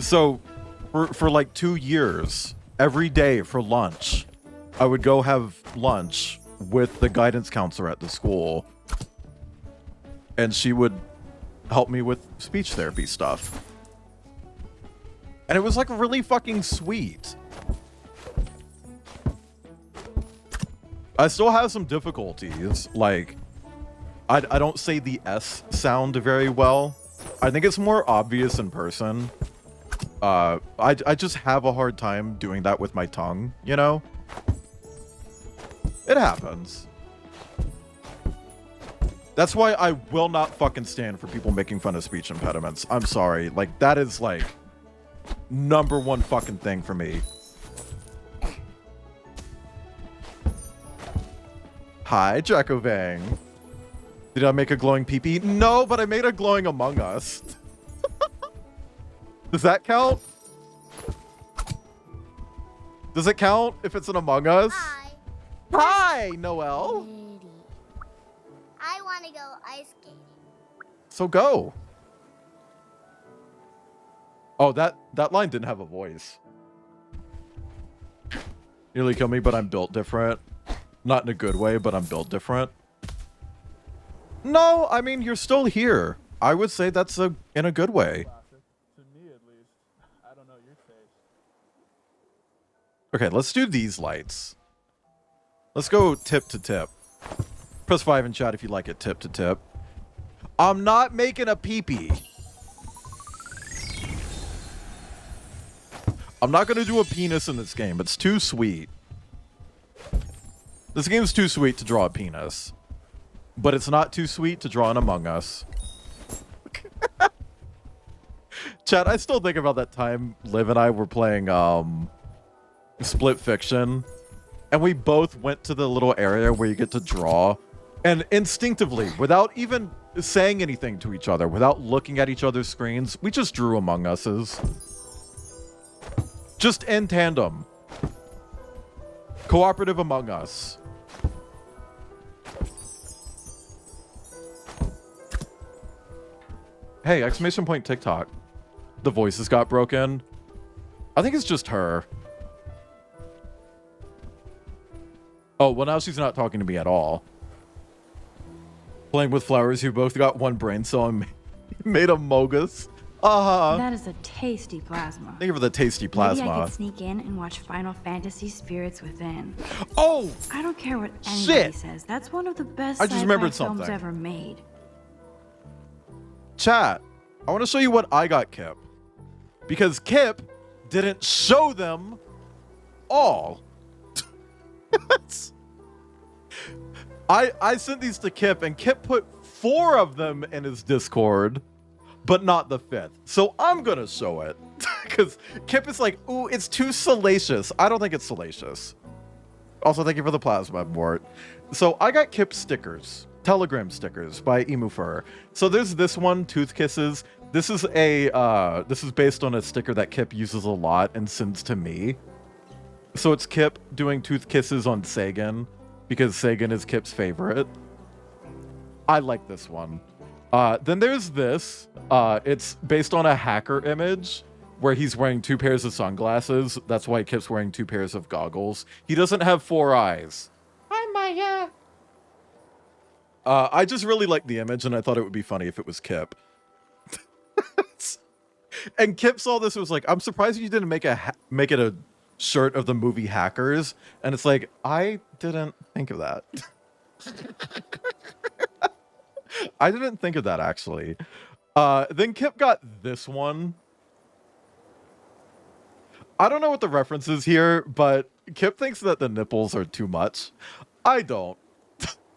So for like 2 years, every day for lunch, I would go have lunch with the guidance counselor at the school. And she would help me with speech therapy stuff. And it was like really fucking sweet. I still have some difficulties. Like, I don't say the S sound very well. I think it's more obvious in person. I just have a hard time doing that with my tongue, you know? It happens. That's why I will not fucking stand for people making fun of speech impediments. I'm sorry. Like, that is like #1 fucking thing for me. Hi, Jackovang. Did I make a glowing pee-pee? No, but I made a glowing Among Us. Does that count? Does it count if it's an Among Us? Hi. Hi, Noelle. I want to go ice skating. So go. Oh, that line didn't have a voice. Nearly killed me, but I'm built different. Not in a good way, but I'm built different. No, I mean, you're still here. I would say that's in a good way. To me, at least. I don't know your face. Okay, let's do these lights. Let's go tip to tip. Press 5 in chat if you like it tip to tip. I'm not making a pee-pee. I'm not going to do a penis in this game. It's too sweet. This game's too sweet to draw a penis. But it's not too sweet to draw an Among Us. Chat, I still think about that time Liv and I were playing Split Fiction. And we both went to the little area where you get to draw. And instinctively, without even saying anything to each other, without looking at each other's screens, we just drew Among Us's. Just in tandem. Cooperative Among Us. Hey, exclamation point TikTok. The voices got broken. I think it's just her. Oh, well now she's not talking to me at all. Playing with flowers, you both got one brain cell and made a Mogus. That is a tasty plasma. Thank you for the tasty plasma. Maybe I could sneak in and watch Final Fantasy Spirits Within. Oh! I don't care what anybody Shit. says. That's one of the best I just sci-fi remembered films something. ever made. Chat, I want to show you what I got Kip. Because Kip didn't show them all. I sent these to Kip, and Kip put 4 of them in his Discord, but not the 5th. So I'm gonna show it. Because Kip is like, ooh, it's too salacious. I don't think it's salacious. Also, thank you for the plasma, Mort. So I got Kip stickers. Telegram stickers by Emufur. So there's this one, Tooth Kisses. This is based on a sticker that Kip uses a lot and sends to me. So it's Kip doing Tooth Kisses on Sagan, because Sagan is Kip's favorite. I like this one. Then there's this. It's based on a hacker image where he's wearing 2 pairs of sunglasses. That's why Kip's wearing 2 pairs of goggles. He doesn't have 4 eyes. Hi, Maya. I just really like the image, and I thought it would be funny if it was Kip. And Kip saw this and was like, I'm surprised you didn't make it a shirt of the movie Hackers. And it's like, I didn't think of that. I didn't think of that, actually. Then Kip got this one. I don't know what the reference is here, but Kip thinks that the nipples are too much. I don't.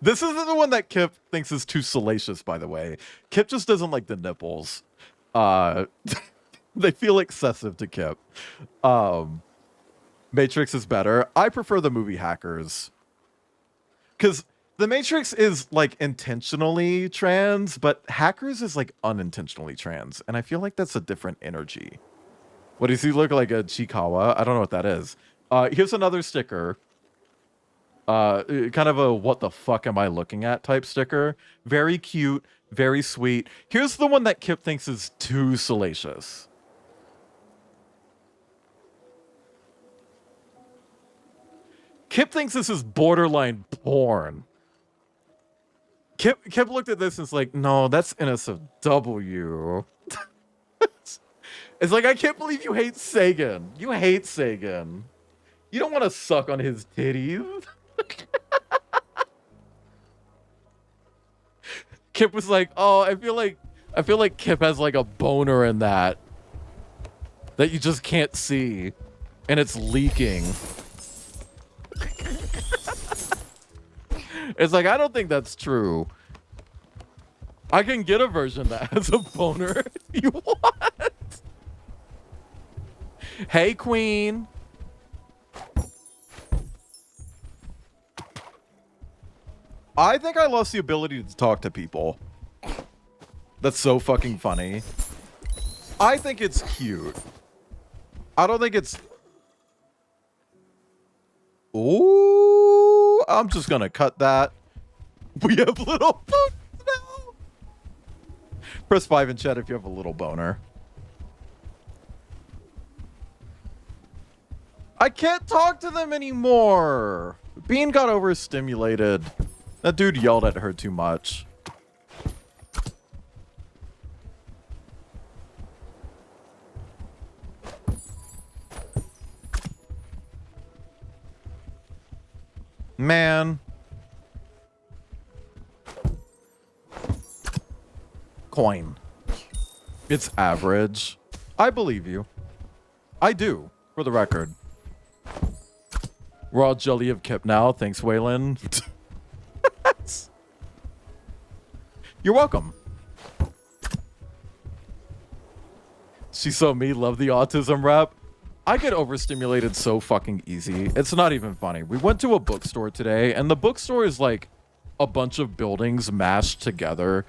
This isn't the one that Kip thinks is too salacious, by the way. Kip just doesn't like the nipples. They feel excessive to Kip. Matrix is better. I prefer the movie Hackers. Because the Matrix is, like, intentionally trans, but Hackers is, like, unintentionally trans. And I feel like that's a different energy. What, does he look like a Chikawa? I don't know what that is. Here's another sticker. Kind of a what the fuck am I looking at type sticker. Very cute, very sweet. Here's the one that Kip thinks is too salacious. Kip thinks this is borderline porn. Kip looked at this and is like, no, that's NSFW. It's like, I can't believe you hate Sagan. You hate Sagan. You don't want to suck on his titties. Kip was like, oh, I feel like Kip has like a boner in that you just can't see, and it's leaking. It's like, I don't think that's true. I can get a version that has a boner. You what? Hey, Queen. I think I lost the ability to talk to people. That's so fucking funny. I think it's cute. I don't think it's... Ooh, I'm just gonna cut that. We have little boners now. Press 5 in chat if you have a little boner. I can't talk to them anymore. Bean got overstimulated. That dude yelled at her too much. Man. Coin. It's average. I believe you. I do, for the record. Raw jelly of Kip now. Thanks, Waylon. You're welcome. She's so me. Love the autism rap. I get overstimulated so fucking easy. It's not even funny. We went to a bookstore today, and the bookstore is like a bunch of buildings mashed together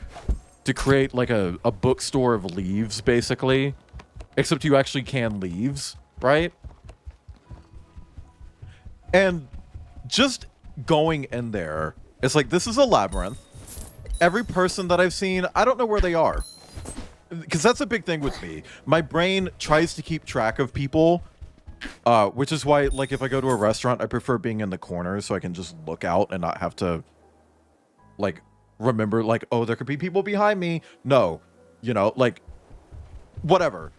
to create like a bookstore of leaves, basically. Except you actually can leaves, right? And just going in there, it's like, this is a labyrinth. Every person that I've seen, I don't know where they are. Because that's a big thing with me. My brain tries to keep track of people, which is why, like, if I go to a restaurant, I prefer being in the corner so I can just look out and not have to, like, remember, like, oh, there could be people behind me. No, you know, like, whatever.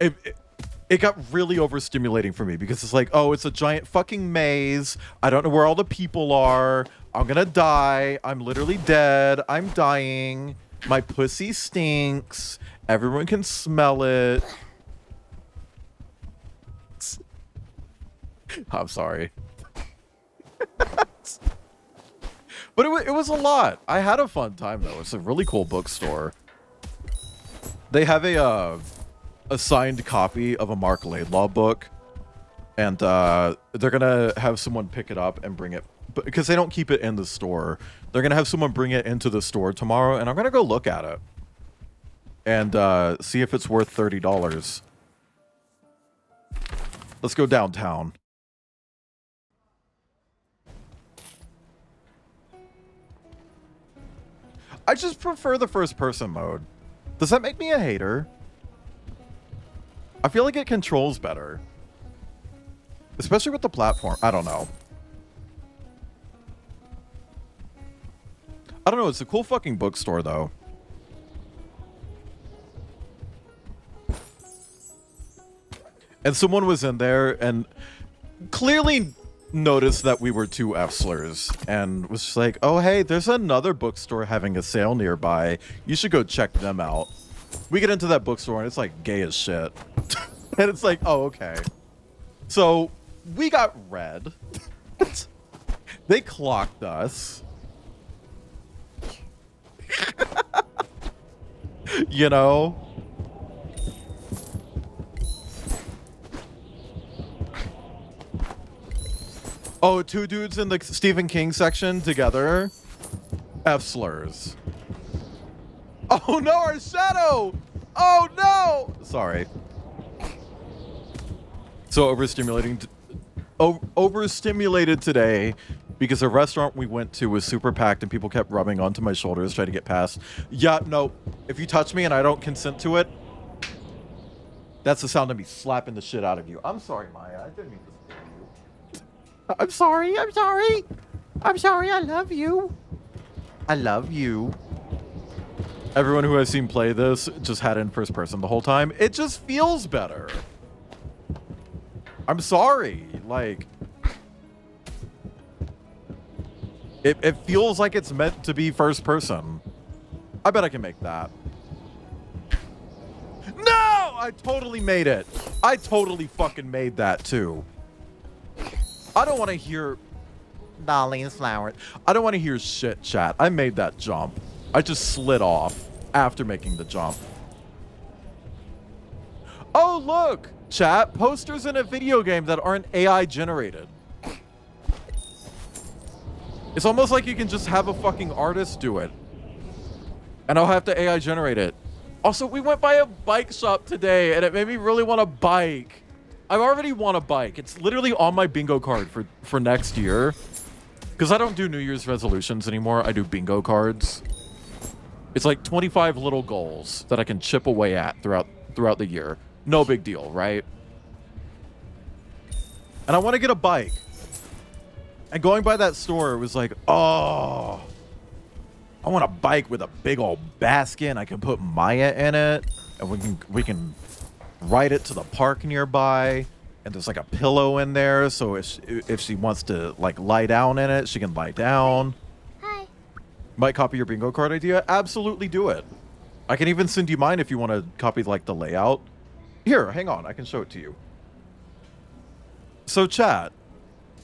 It got really overstimulating for me because it's like, oh, it's a giant fucking maze. I don't know where all the people are. I'm gonna die. I'm literally dead. I'm dying. My pussy stinks. Everyone can smell it. I'm sorry. But it was a lot. I had a fun time, though. It's a really cool bookstore. They have a signed copy of a Mark Laidlaw book. And they're going to have someone pick it up and bring it. Because they don't keep it in the store. They're going to have someone bring it into the store tomorrow. And I'm going to go look at it. And see if it's worth $30. Let's go downtown. I just prefer the first person mode. Does that make me a hater? I feel like it controls better. Especially with the platform. I don't know. I don't know. It's a cool fucking bookstore, though. And someone was in there and clearly noticed that we were two F-slurs and was just like, oh, hey, there's another bookstore having a sale nearby. You should go check them out. We get into that bookstore and it's like gay as shit. And it's like, oh, okay. So we got red. They clocked us. You know? Oh, two dudes in the Stephen King section together. F-slurs. Oh no, our shadow! Oh no! Sorry. So overstimulating. Overstimulated today because a restaurant we went to was super packed and people kept rubbing onto my shoulders trying to get past. Yeah, no. If you touch me and I don't consent to it, that's the sound of me slapping the shit out of you. I'm sorry, Maya. I didn't mean to scare you. I'm sorry. I'm sorry. I'm sorry. I love you. I love you. Everyone who I've seen play this just had it in first person the whole time. It just feels better. I'm sorry. Like, it feels like it's meant to be first person. I bet I can make that. No! I totally made it. I totally fucking made that too. I don't want to hear Darlene's flower. I don't want to hear shit, chat. I made that jump. I just slid off after making the jump. Oh, look, chat. Posters in a video game that aren't AI generated. It's almost like you can just have a fucking artist do it. And I'll have to AI generate it. Also, we went by a bike shop today and it made me really want a bike. I already want a bike. It's literally on my bingo card for next year. Because I don't do New Year's resolutions anymore. I do bingo cards. It's like 25 little goals that I can chip away at throughout the year. No big deal, right? And I want to get a bike. And going by that store, it was like, oh, I want a bike with a big old basket and I can put Maya in it. And we can ride it to the park nearby. and there's like a pillow in there, so if she wants to like lie down in it, she can lie down. Hi. Might copy your bingo card idea? Absolutely do it. I can even send you mine if you want to copy like the layout. Here, hang on, I can show it to you. So chat,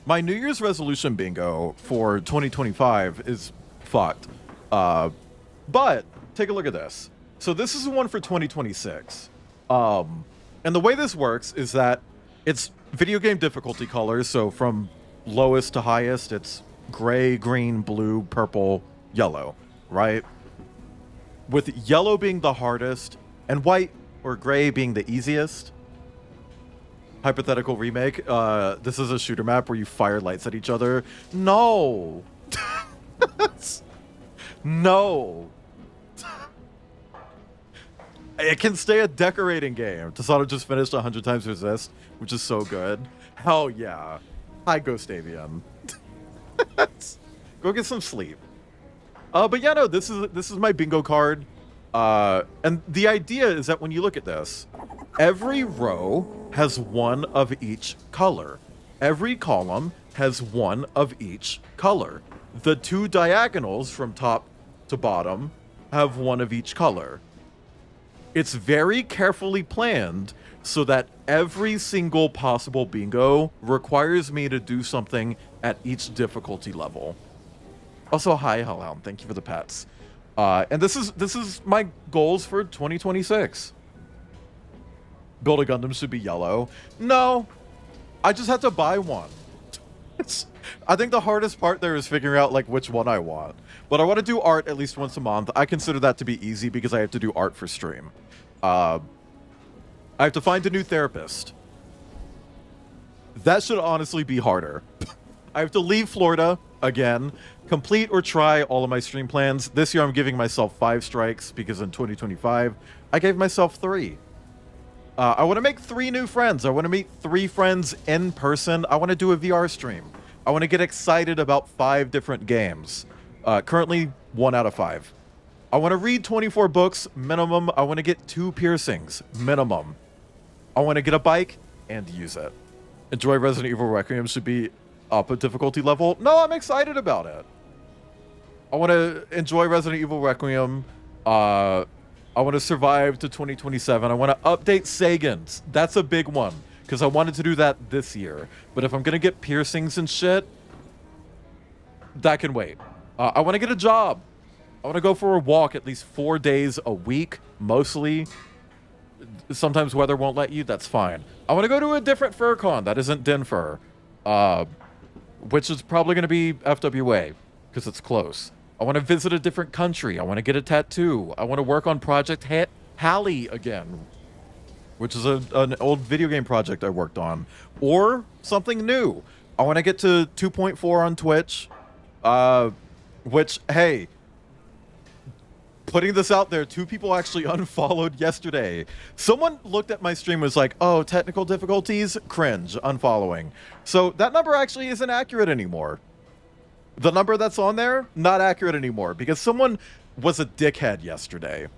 my New Year's resolution bingo for 2025 is fucked. But take a look at this. So this is the one for 2026. And the way this works is that it's video game difficulty colors. So from lowest to highest, it's gray, green, blue, purple, yellow, right? With yellow being the hardest and white or gray being the easiest. Hypothetical remake. This is a shooter map where you fire lights at each other. No. No. It can stay a decorating game. Tasada just finished 100 Times Resist, which is so good. Hell yeah. Hi, Ghost Avian. Go get some sleep. But yeah, no, this is my bingo card. And the idea is that when you look at this, every row has one of each color. Every column has one of each color. The two diagonals from top to bottom have one of each color. It's very carefully planned so that every single possible bingo requires me to do something at each difficulty level. Also, hi, Hellhound. Thank you for the pets. And this is my goals for 2026. Build a Gundam should be yellow. No, I just have to buy one. I think the hardest part there is figuring out like which one I want. But I want to do art at least once a month. I consider that to be easy because I have to do art for stream. I have to find a new therapist. That should honestly be harder. I have to leave Florida again, complete or try all of my stream plans. This year I'm giving myself 5 strikes because in 2025 I gave myself 3. I want to make 3 new friends. I want to meet 3 friends in person. I want to do a VR stream. I want to get excited about 5 different games. Currently 1 out of 5. I want to read 24 books minimum. I want to get 2 piercings minimum. I want to get a bike and use it. Enjoy Resident Evil Requiem should be up a difficulty level. No, I'm excited about it. I want to enjoy Resident Evil Requiem. I want to survive to 2027. I want to update Sagan's. That's a big one because I wanted to do that this year. But if I'm going to get piercings and shit, that can wait. I want to get a job. I want to go for a walk at least 4 days a week, mostly. Sometimes weather won't let you. That's fine. I want to go to a different FurCon that isn't Denver, which is probably going to be FWA because it's close. I want to visit a different country. I want to get a tattoo. I want to work on Project Halley again, which is an old video game project I worked on, or something new. I want to get to 2.4 on Twitch, which, hey, putting this out there, 2 people actually unfollowed yesterday. Someone looked at my stream and was like, oh, technical difficulties, cringe, unfollowing. So that number actually isn't accurate anymore. The number that's on there, not accurate anymore because someone was a dickhead yesterday.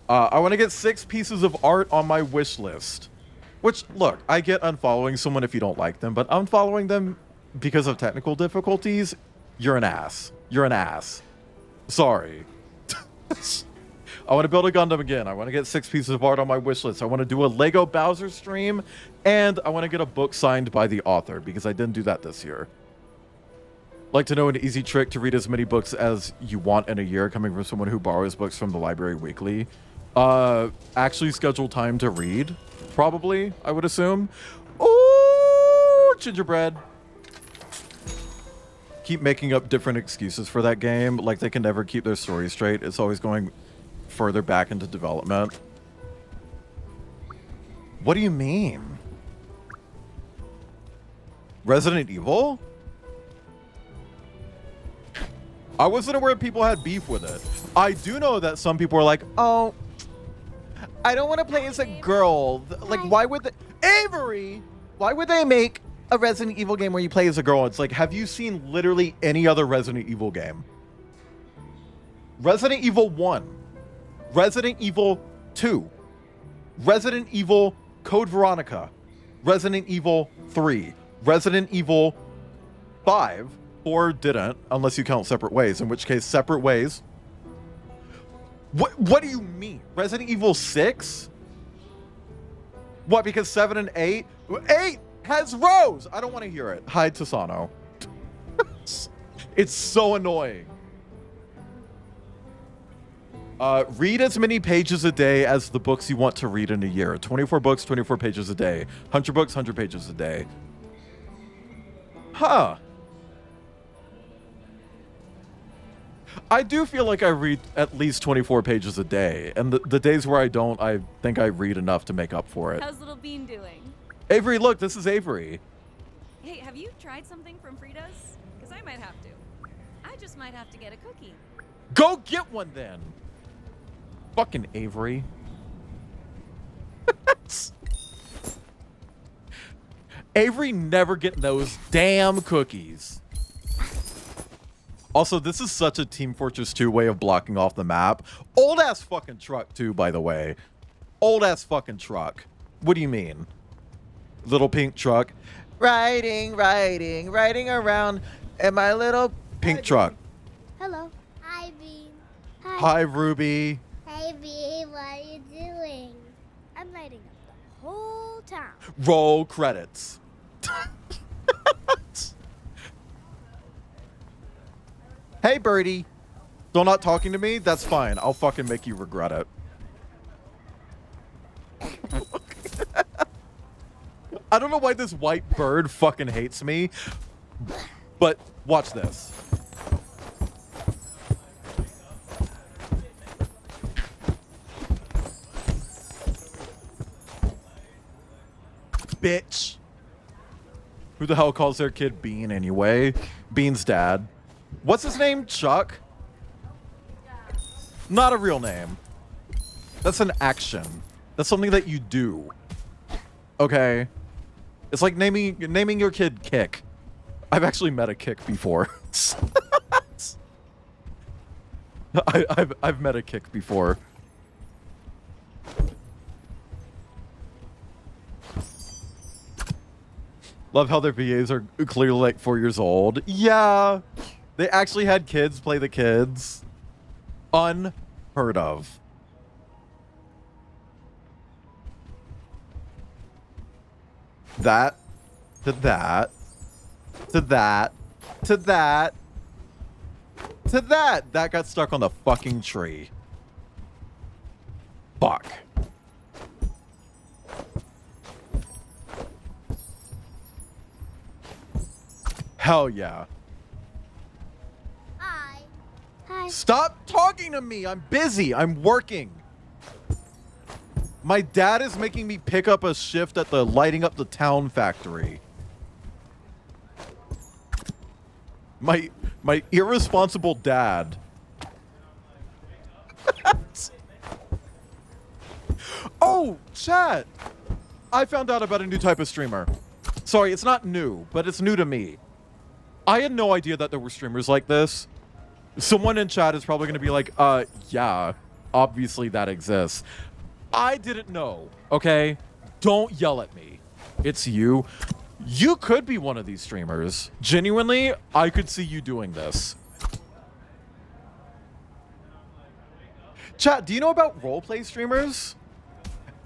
I want to get 6 pieces of art on my wish list. Which, look, I get unfollowing someone if you don't like them, but unfollowing them because of technical difficulties, you're an ass. You're an ass. Sorry. I want to build a Gundam again. I want to get 6 pieces of art on my wish list. I want to do a Lego Bowser stream, and I want to get a book signed by the author because I didn't do that this year. Like to know an easy trick to read as many books as you want in a year coming from someone who borrows books from the library weekly. Actually schedule time to read, probably, I would assume. Ooh, gingerbread. Keep making up different excuses for that game. Like they can never keep their story straight. It's always going further back into development. What do you mean? Resident Evil? I wasn't aware people had beef with it. I do know that some people are like, oh, I don't want to play as a girl. Like, why would they... Avery! Why would they make a Resident Evil game where you play as a girl? It's like, have you seen literally any other Resident Evil game? Resident Evil 1. Resident Evil 2. Resident Evil Code Veronica. Resident Evil 3, Resident Evil 5, 4 didn't, unless you count Separate Ways, in which case Separate Ways. What do you mean? Resident Evil 6? What, because 7 and 8? 8 has Rose! I don't want to hear it. Hi, Tisano. It's so annoying. Read as many pages a day as the books you want to read in a year. 24 books, 24 pages a day. 100 books, 100 pages a day. Huh. I do feel like I read at least 24 pages a day. And the days where I don't, I think I read enough to make up for it. How's little Bean doing? Avery, look, this is Avery. Hey, have you tried something from Frida's? Because I might have to. I just might have to get a cookie. Go get one then. Fucking Avery. Avery never getting those damn cookies. Also, this is such a Team Fortress 2 way of blocking off the map. Old ass fucking truck too, by the way. Old ass fucking truck. What do you mean? Little pink truck. Riding around in my little pink truck. Hello. Hi, Bean. Hi, Ruby. Hey, Bean, what are you doing? I'm lighting up the whole town. Roll credits. Hey, Birdie. Still not talking to me? That's fine. I'll fucking make you regret it. I don't know why this white bird fucking hates me, but watch this. Bitch. Who the hell calls their kid Bean anyway? Bean's dad. What's his name? Chuck? Not a real name. That's an action. That's something that you do. Okay? It's like naming your kid Kick. I've actually met a Kick before. I've met a Kick before. Love how their VAs are clearly like 4 years old. Yeah. They actually had kids play the kids. Unheard of. That. To that. To that. To that. To that. That got stuck on the fucking tree. Fuck. Hell yeah. Hi. Hi. Stop talking to me. I'm busy. I'm working. My dad is making me pick up a shift at the lighting up the town factory. My irresponsible dad. Oh, chat. I found out about a new type of streamer. Sorry, it's not new, but it's new to me. I had no idea that there were streamers like this. Someone in chat is probably going to be like, yeah, obviously that exists. I didn't know, okay? Don't yell at me. It's you. You could be one of these streamers. Genuinely, I could see you doing this. Chat, do you know about roleplay streamers?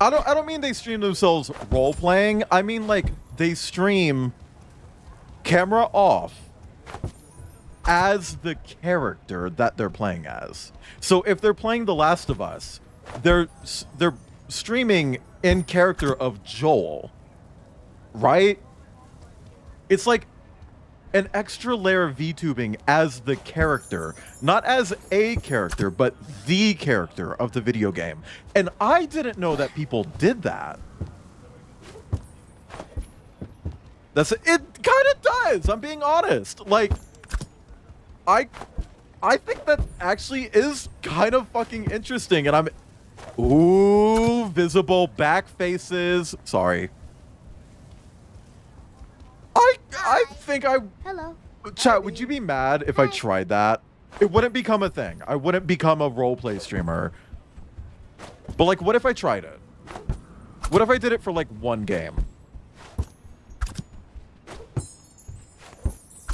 I don't mean they stream themselves role-playing. I mean, like, they stream camera off as the character that they're playing as. So if they're playing The Last of Us, they're streaming in character of Joel, right? It's like an extra layer of VTubing as the character, not as a character, but the character of the video game. And I didn't know that people did that. It kind of does. I'm being honest. Like, I think that actually is kind of fucking interesting, and ooh, visible back faces. Sorry. I think Hello. Chat, would you be mad if I tried that? It wouldn't become a thing. I wouldn't become a roleplay streamer. But like, what if I tried it? What if I did it for like one game?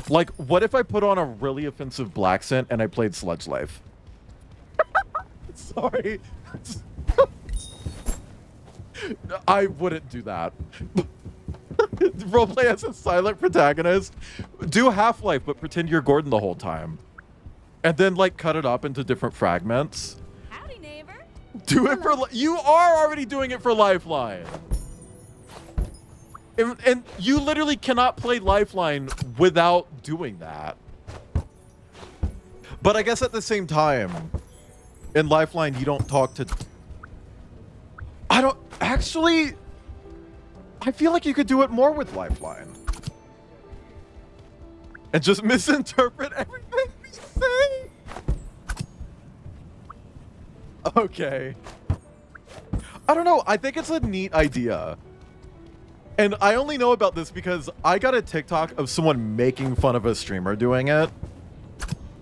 Like, what if I put on a really offensive black scent and I played Sludge Life? Sorry. I wouldn't do that. Roleplay as a silent protagonist. Do Half-Life, but pretend you're Gordon the whole time. And then, like, cut it up into different fragments. Howdy, neighbor. Do it for... You are already doing it for Lifeline. And you literally cannot play Lifeline without doing that. But I guess at the same time, in Lifeline, you don't talk to... I don't... Actually... I feel like you could do it more with Lifeline. And just misinterpret everything we say. Okay. I don't know. I think it's a neat idea. And I only know about this because I got a TikTok of someone making fun of a streamer doing it.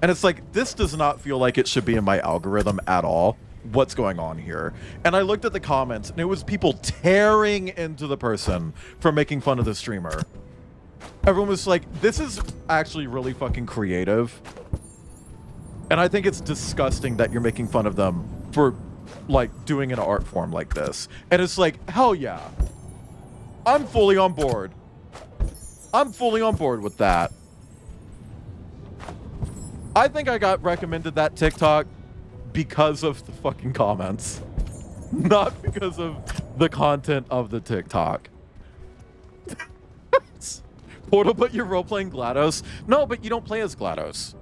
And it's like, this does not feel like it should be in my algorithm at all. What's going on here? And I looked at the comments and it was people tearing into the person for making fun of the streamer. Everyone was like, this is actually really fucking creative. And I think it's disgusting that you're making fun of them for like doing an art form like this. And it's like, hell yeah. I'm fully on board. I'm fully on board with that. I think I got recommended that TikTok because of the fucking comments, not because of the content of the TikTok. Portal, but you're role-playing GLaDOS? No, but you don't play as GLaDOS.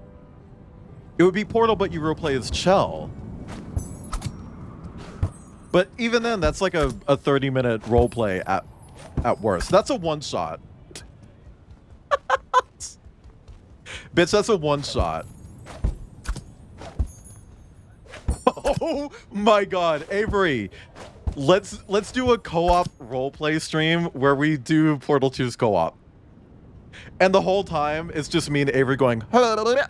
It would be Portal, but you role-play as Chell. But even then, that's like a 30-minute roleplay at worst. That's a one-shot. Bitch, that's a one-shot. Oh my god, Avery. Let's do a co-op roleplay stream where we do Portal 2's co-op. And the whole time it's just me and Avery going the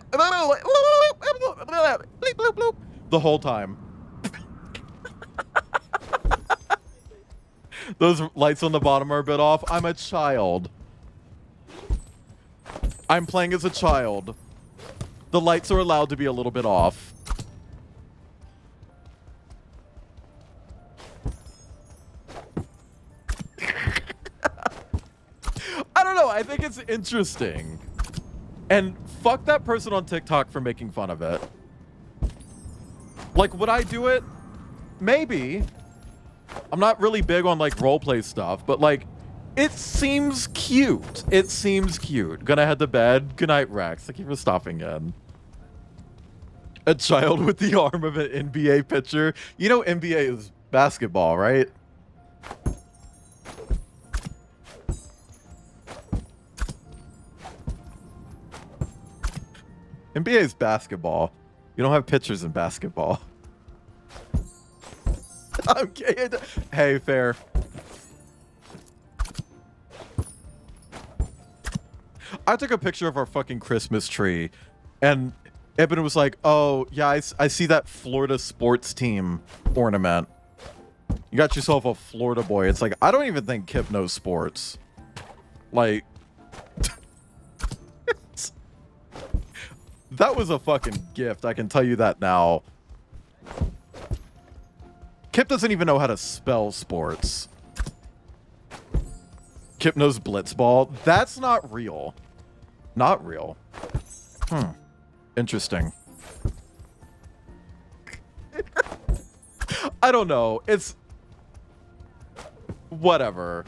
whole time. Those lights on the bottom are a bit off. I'm a child. I'm playing as a child. The lights are allowed to be a little bit off. I don't know. I think it's interesting. And fuck that person on TikTok for making fun of it. Like, would I do it? Maybe. I'm not really big on, like, roleplay stuff, but, like, it seems cute. It seems cute. Gonna head to bed. Good night, Rex. Thank you for stopping in. A child with the arm of an NBA pitcher. You know NBA is basketball, right? NBA is basketball. You don't have pitchers in basketball. Okay. Hey, fair. I took a picture of our fucking Christmas tree, and Eben was like, oh, yeah, I see that Florida sports team ornament. You got yourself a Florida boy. It's like, I don't even think Kip knows sports. Like... That was a fucking gift, I can tell you that now. Kip doesn't even know how to spell sports. Kip knows blitzball. That's not real. Not real. Interesting. I don't know. It's... whatever.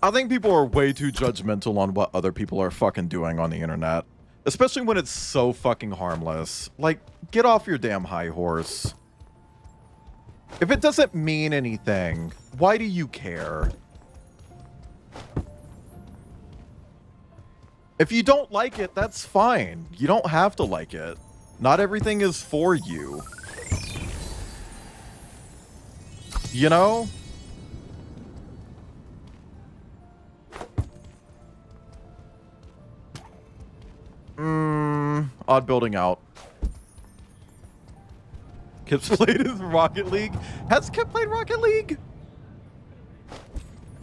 I think people are way too judgmental on what other people are fucking doing on the internet. Especially when it's so fucking harmless. Like, get off your damn high horse. If it doesn't mean anything, why do you care? If you don't like it, that's fine. You don't have to like it. Not everything is for you. You know? Odd building out. Kip's played his Rocket League. Has Kip played Rocket League?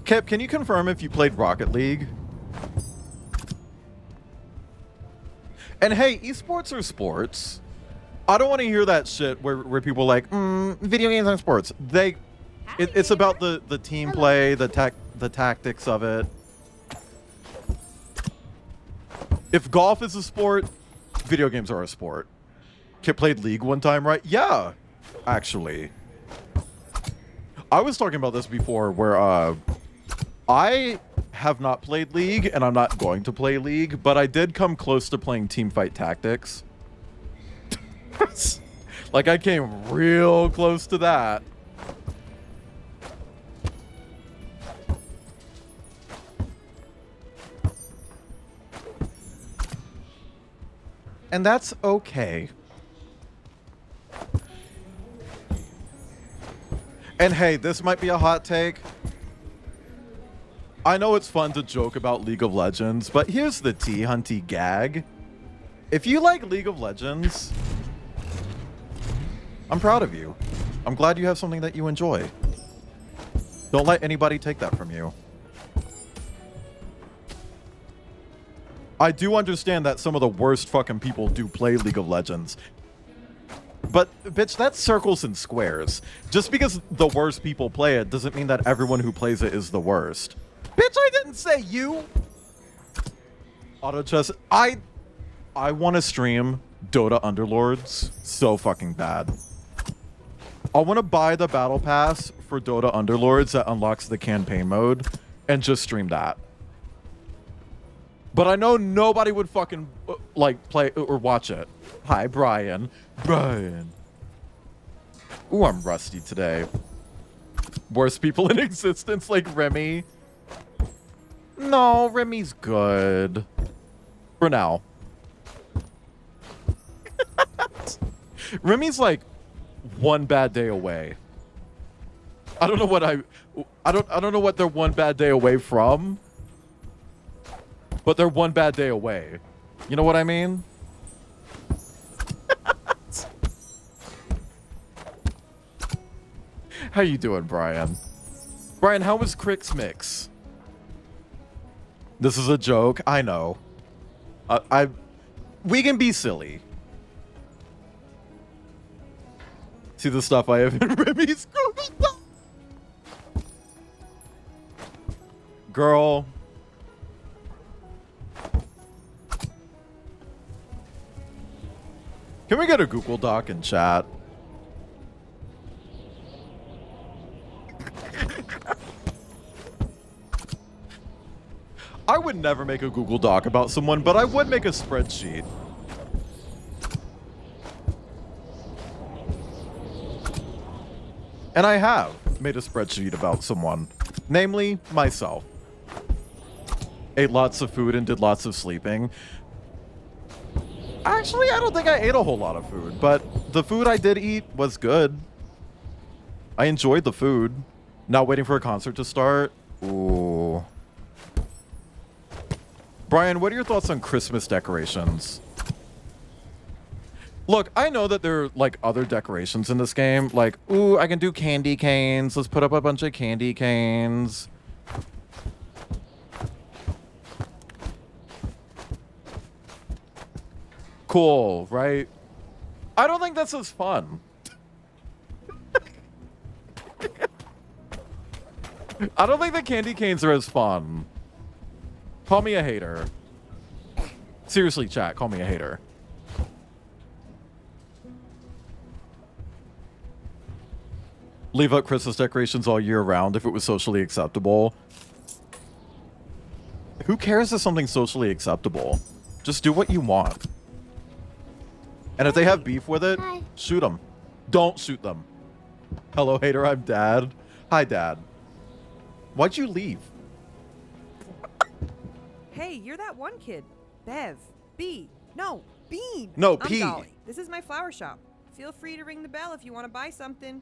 Kip, can you confirm if you played Rocket League? And hey, esports are sports. I don't want to hear that shit where people are like, video games aren't sports. It's about the team play, the tactics of it. If golf is a sport, video games are a sport. Kid played League one time, right? Yeah, actually. I was talking about this before where I have not played League and I'm not going to play League, but I did come close to playing Teamfight Tactics. Like I came real close to that. And that's okay. And hey, this might be a hot take. I know it's fun to joke about League of Legends, but here's the T-Hunty gag. If you like League of Legends, I'm proud of you. I'm glad you have something that you enjoy. Don't let anybody take that from you. I do understand that some of the worst fucking people do play League of Legends. But, bitch, that's circles and squares. Just because the worst people play it doesn't mean that everyone who plays it is the worst. Bitch, I didn't say you! Auto chess. I want to stream Dota Underlords so fucking bad. I want to buy the battle pass for Dota Underlords that unlocks the campaign mode and just stream that. But I know nobody would fucking like play or watch it. Hi, Brian. Brian. Ooh, I'm rusty today. Worst people in existence like Remy. No, Remy's good. For now. Remy's like one bad day away. I don't know what I don't know what they're one bad day away from. But they're one bad day away. You know what I mean? How you doing, Brian? Brian, how was Crix Mix? This is a joke. I know. We can be silly. See the stuff I have in Remy's Google Doc. Girl. Can we get a Google Doc in chat? I would never make a Google Doc about someone, but I would make a spreadsheet. And I have made a spreadsheet about someone, namely myself. Ate lots of food and did lots of sleeping. Actually, I don't think I ate a whole lot of food, but the food I did eat was good. I enjoyed the food. Not waiting for a concert to start. Ooh. Brian, what are your thoughts on Christmas decorations? Look, I know that there are like other decorations in this game. Like, ooh, I can do candy canes. Let's put up a bunch of candy canes. Cool, right? I don't think this is fun. I don't think the candy canes are as fun. Call me a hater. Seriously, chat, call me a hater. Leave up Christmas decorations all year round if it was socially acceptable. Who cares if something's socially acceptable? Just do what you want. And if they have beef with it, shoot them. Don't shoot them. Hello, hater, I'm Dad. Hi, Dad. Why'd you leave? Hey, you're that one kid. Bev. B. No, Bean. No, I'm P. Dolly. This is my flower shop. Feel free to ring the bell if you want to buy something.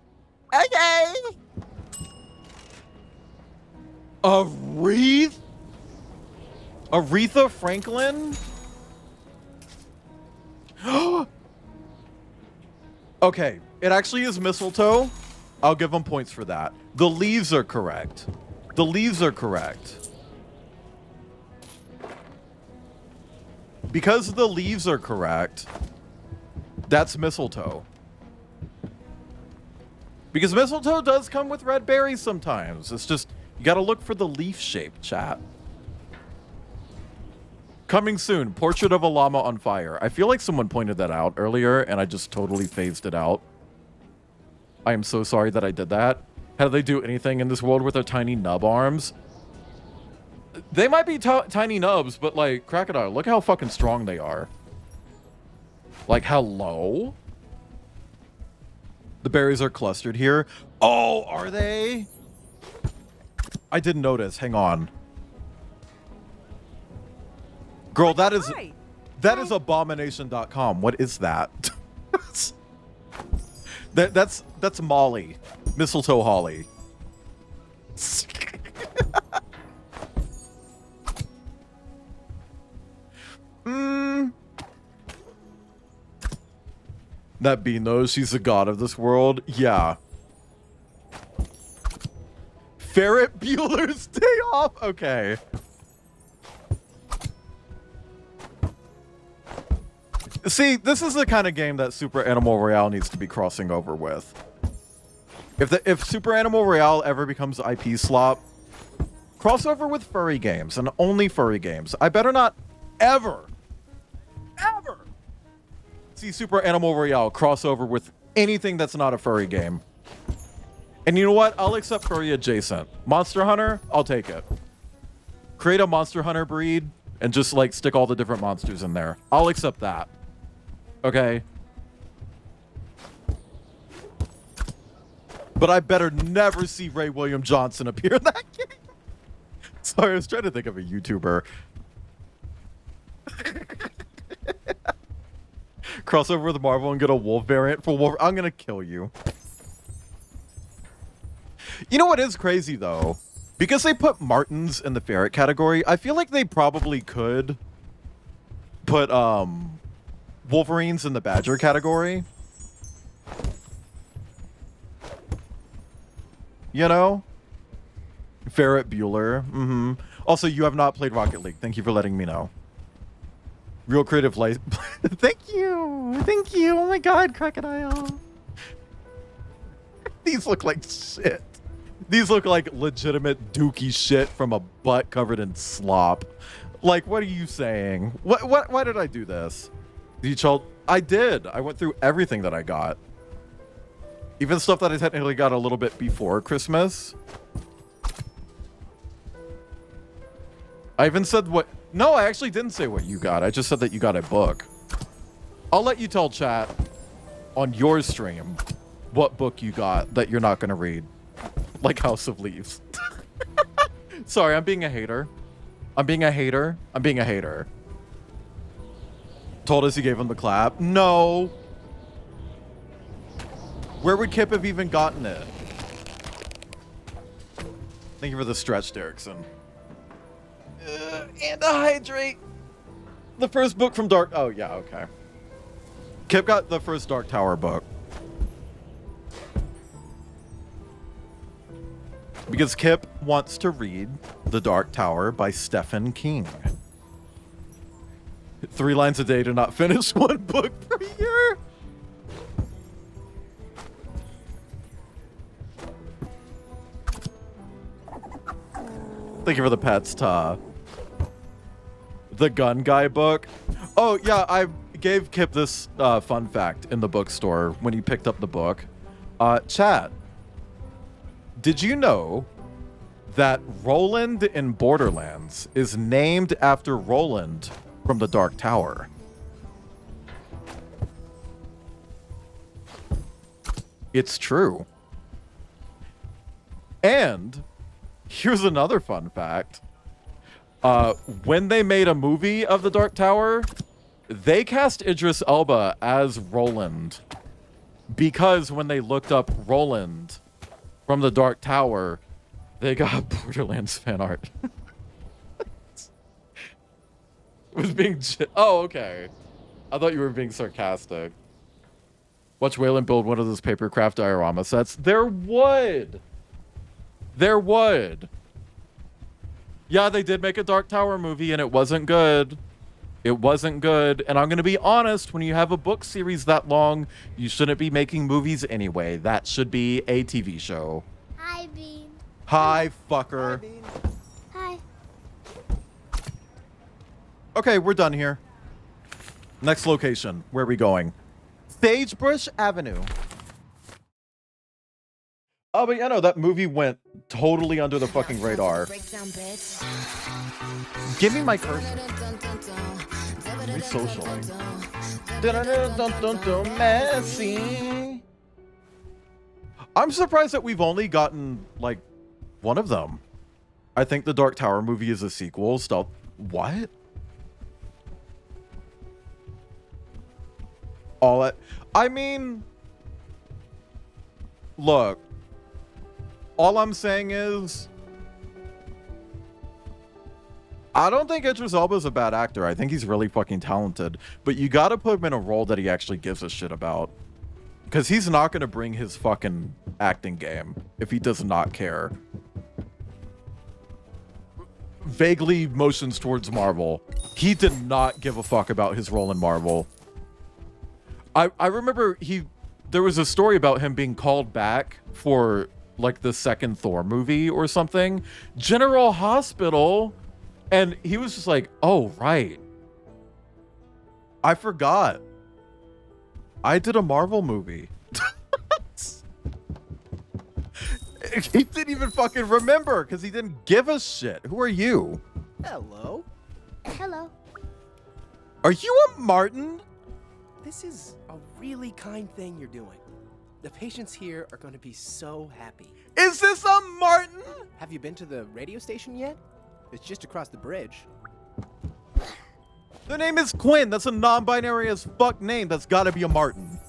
Okay. Aretha Franklin? Okay, it actually is mistletoe. I'll give them points for that. The leaves are correct. The leaves are correct. because the leaves are correct, that's mistletoe. Because mistletoe does come with red berries sometimes. It's just, you gotta look for the leaf shape, chat. Coming soon, Portrait of a Llama on Fire. I feel like someone pointed that out earlier, and I just totally phased it out. I am so sorry that I did that. How do they do anything in this world with their tiny nub arms? They might be tiny nubs, but like, Crocodile, look how fucking strong they are. Like, hello? The berries are clustered here. Oh, are they? I didn't notice. Hang on. Girl, that is abomination.com. What is that? That's Molly. Mistletoe Holly. That bee knows she's the god of this world. Yeah. Ferret Bueller's Day Off. Okay. See, this is the kind of game that Super Animal Royale needs to be crossing over with. If Super Animal Royale ever becomes IP slop, crossover with furry games and only furry games. I better not ever see Super Animal Royale crossover with anything that's not a furry game. And you know what? I'll accept furry adjacent. Monster Hunter, I'll take it. Create a Monster Hunter breed and just like stick all the different monsters in there. I'll accept that. Okay. But I better never see Ray William Johnson appear in that game. Sorry, I was trying to think of a YouTuber. Crossover with Marvel and get a wolf variant for Wolf. I'm gonna kill you. You know what is crazy though? Because they put Martins in the ferret category, I feel like they probably could put Wolverines in the badger category. You know? Ferret Bueller. Also, you have not played Rocket League. Thank you for letting me know. Real creative life. Thank you. Thank you. Oh my god, Crocodile. These look like shit. These look like legitimate dookie shit from a butt covered in slop. Like, what are you saying? Why did I do this? I did. I went through everything that I got. Even stuff that I technically got a little bit before Christmas. I even said what... No, I actually didn't say what you got. I just said that you got a book. I'll let you tell chat on your stream what book you got that you're not going to read. Like House of Leaves. Sorry, I'm being a hater. I'm being a hater. Told us he gave him the clap. No. Where would Kip have even gotten it? Thank you for the stretch, Derrickson. And to hydrate. The first book from Dark... Oh, yeah, okay. Kip got the first Dark Tower book. Because Kip wants to read The Dark Tower by Stephen King. 3 lines a day to not finish 1 book per year. Thank you for the pets, Ta. The Gun Guy book. Oh, yeah, I gave Kip this fun fact in the bookstore when he picked up the book. Chat, did you know that Roland in Borderlands is named after Roland from the Dark Tower? It's true. And here's another fun fact. When they made a movie of the Dark Tower, they cast Idris Elba as Roland because when they looked up Roland from the Dark Tower, they got Borderlands fan art. It was being... Oh, okay. I thought you were being sarcastic. Watch Waylon build one of those papercraft diorama sets. There would. Yeah, they did make a Dark Tower movie and it wasn't good. It wasn't good. And I'm going to be honest, when you have a book series that long, you shouldn't be making movies anyway. That should be a TV show. Hi, Bean. Hi, fucker. Hi. Okay, we're done here. Next location. Where are we going? Sagebrush Avenue. Oh, but that movie went totally under the fucking radar. Give me my cursor. Resocialing. Messy. I'm surprised that we've only gotten, like, one of them. I think the Dark Tower movie is a sequel. Stealth. What? I mean, look, all I'm saying is, I don't think Idris Elba is a bad actor. I think he's really fucking talented, but you gotta put him in a role that he actually gives a shit about, because he's not gonna bring his fucking acting game if he does not care. Vaguely motions towards Marvel. He did not give a fuck about his role in Marvel. I remember there was a story about him being called back for like the second Thor movie or something, General Hospital, and he was just like, oh right, I forgot I did a Marvel movie. He didn't even fucking remember because he didn't give a shit. Who are you? Hello. Hello. Are you a Martin? This is a really kind thing you're doing. The patients here are going to be so happy. Is this a Martin? Have you been to the radio station yet? It's just across the bridge. The name is Quinn. That's a non-binary as fuck name. That's gotta be a Martin.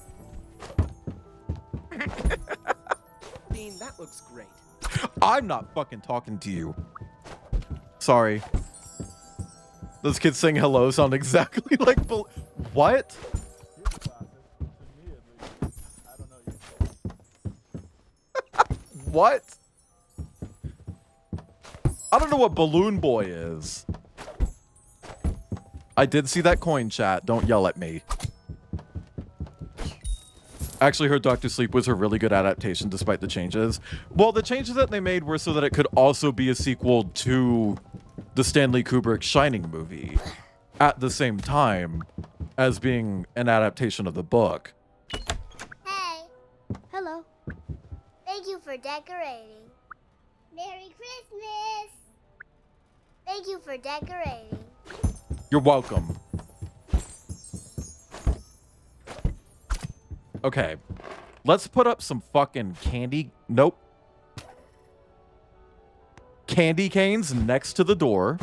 Dean, that looks great. I'm not fucking talking to you. Sorry. Those kids saying hello sound exactly like... What? What? I don't know what Balloon Boy is. I did see that coin chat. Don't yell at me. I actually heard Dr. Sleep was a really good adaptation despite the changes. Well, the changes that they made were so that it could also be a sequel to the Stanley Kubrick Shining movie at the same time as being an adaptation of the book. Hey. Hello. Thank you for decorating. Merry Christmas. Thank you for decorating. You're welcome. Okay. Let's put up some fucking candy. Nope. Candy canes next to the door.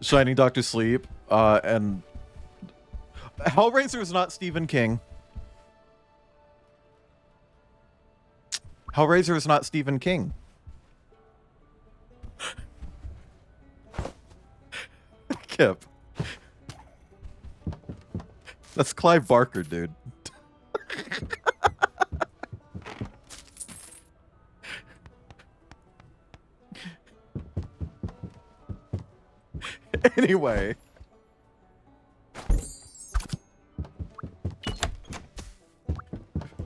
Shining Dr. Sleep. And Hellraiser is not Stephen King. Hellraiser is not Stephen King. Kip. That's Clive Barker, dude. Anyway.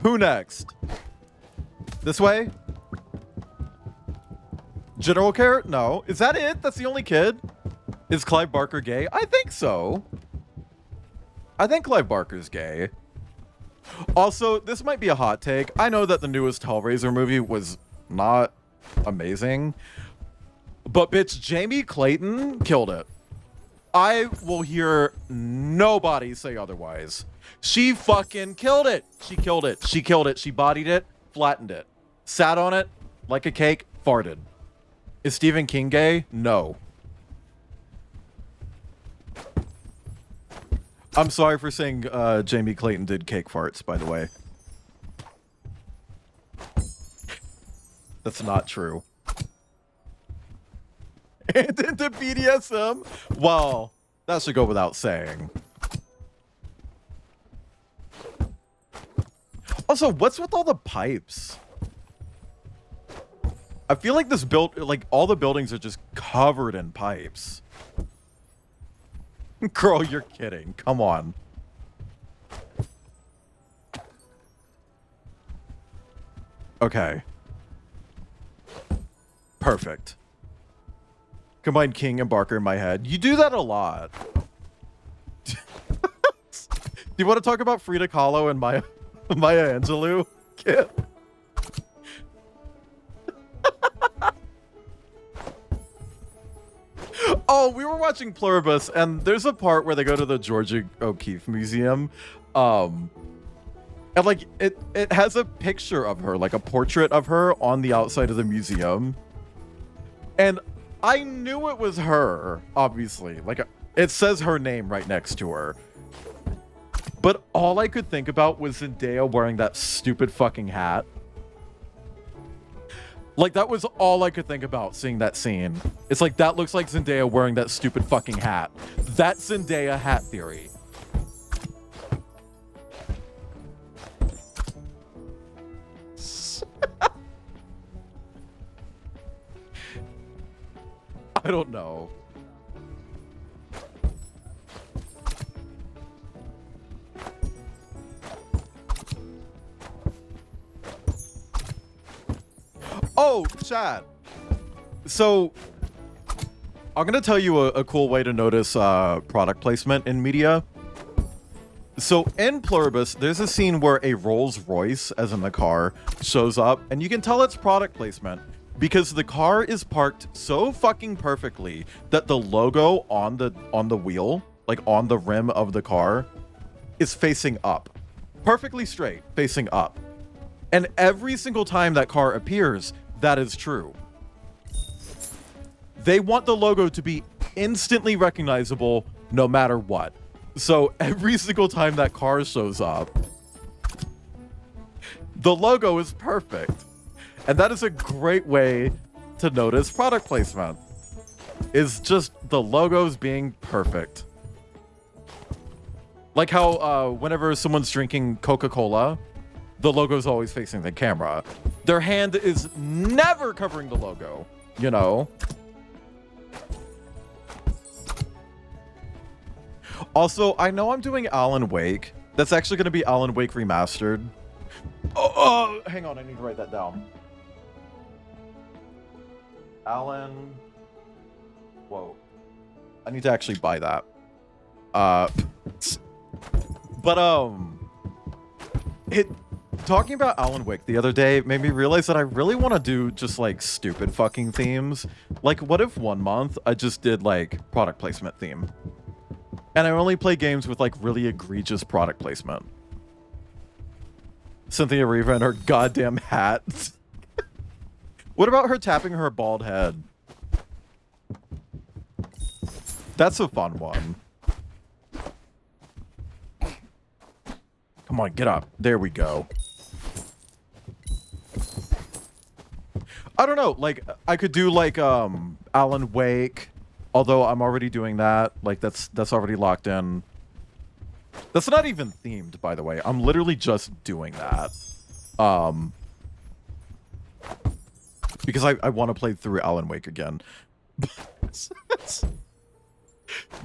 Who next? This way? General Carrot? No. Is that it? That's the only kid? Is Clive Barker gay? I think so. I think Clive Barker's gay. Also, this might be a hot take. I know that the newest Hellraiser movie was not amazing. But bitch, Jamie Clayton killed it. I will hear nobody say otherwise. She fucking killed it. She killed it. She killed it. She bodied it, flattened it, sat on it like a cake, farted. Is Stephen King gay? No. I'm sorry for saying Jamie Clayton did cake farts, by the way. That's not true. And into BDSM? Well, that should go without saying. Also, what's with all the pipes? I feel like this like all the buildings are just covered in pipes. Girl, you're kidding. Come on. Okay. Perfect. Combine King and Barker in my head. You do that a lot. Do you want to talk about Frida Kahlo and Maya Angelou? Kid? Oh, we were watching Pluribus, and there's a part where they go to the Georgia O'Keeffe Museum. And like it has a picture of her, like a portrait of her on the outside of the museum. And I knew it was her, obviously. Like it says her name right next to her. But all I could think about was Zendaya wearing that stupid fucking hat. Like, that was all I could think about seeing that scene. It's like, that looks like Zendaya wearing that stupid fucking hat. That's Zendaya hat theory. I don't know. Oh, chat. So, I'm going to tell you a cool way to notice product placement in media. So, in Pluribus, there's a scene where a Rolls Royce, as in the car, shows up, and you can tell it's product placement because the car is parked so fucking perfectly that the logo on the wheel, like on the rim of the car, is facing up. Perfectly straight, facing up. And every single time that car appears, that is true. They want the logo to be instantly recognizable no matter what. So every single time that car shows up, the logo is perfect. And that is a great way to notice product placement. Is just the logos being perfect. Like how whenever someone's drinking Coca-Cola, the logo's always facing the camera. Their hand is never covering the logo, you know? Also, I know I'm doing Alan Wake. That's actually going to be Alan Wake Remastered. Oh, hang on, I need to write that down. Alan... Whoa. I need to actually buy that. Talking about Alan Wake the other day made me realize that I really want to do just like stupid fucking themes. Like, what if 1 month I just did like product placement theme? And I only play games with like really egregious product placement. Cynthia Riva and her goddamn hat. What about her tapping her bald head? That's a fun one. Come on, get up. There we go. I don't know, like, I could do, like, Alan Wake, although I'm already doing that. Like, that's already locked in. That's not even themed, by the way. I'm literally just doing that. Because I want to play through Alan Wake again.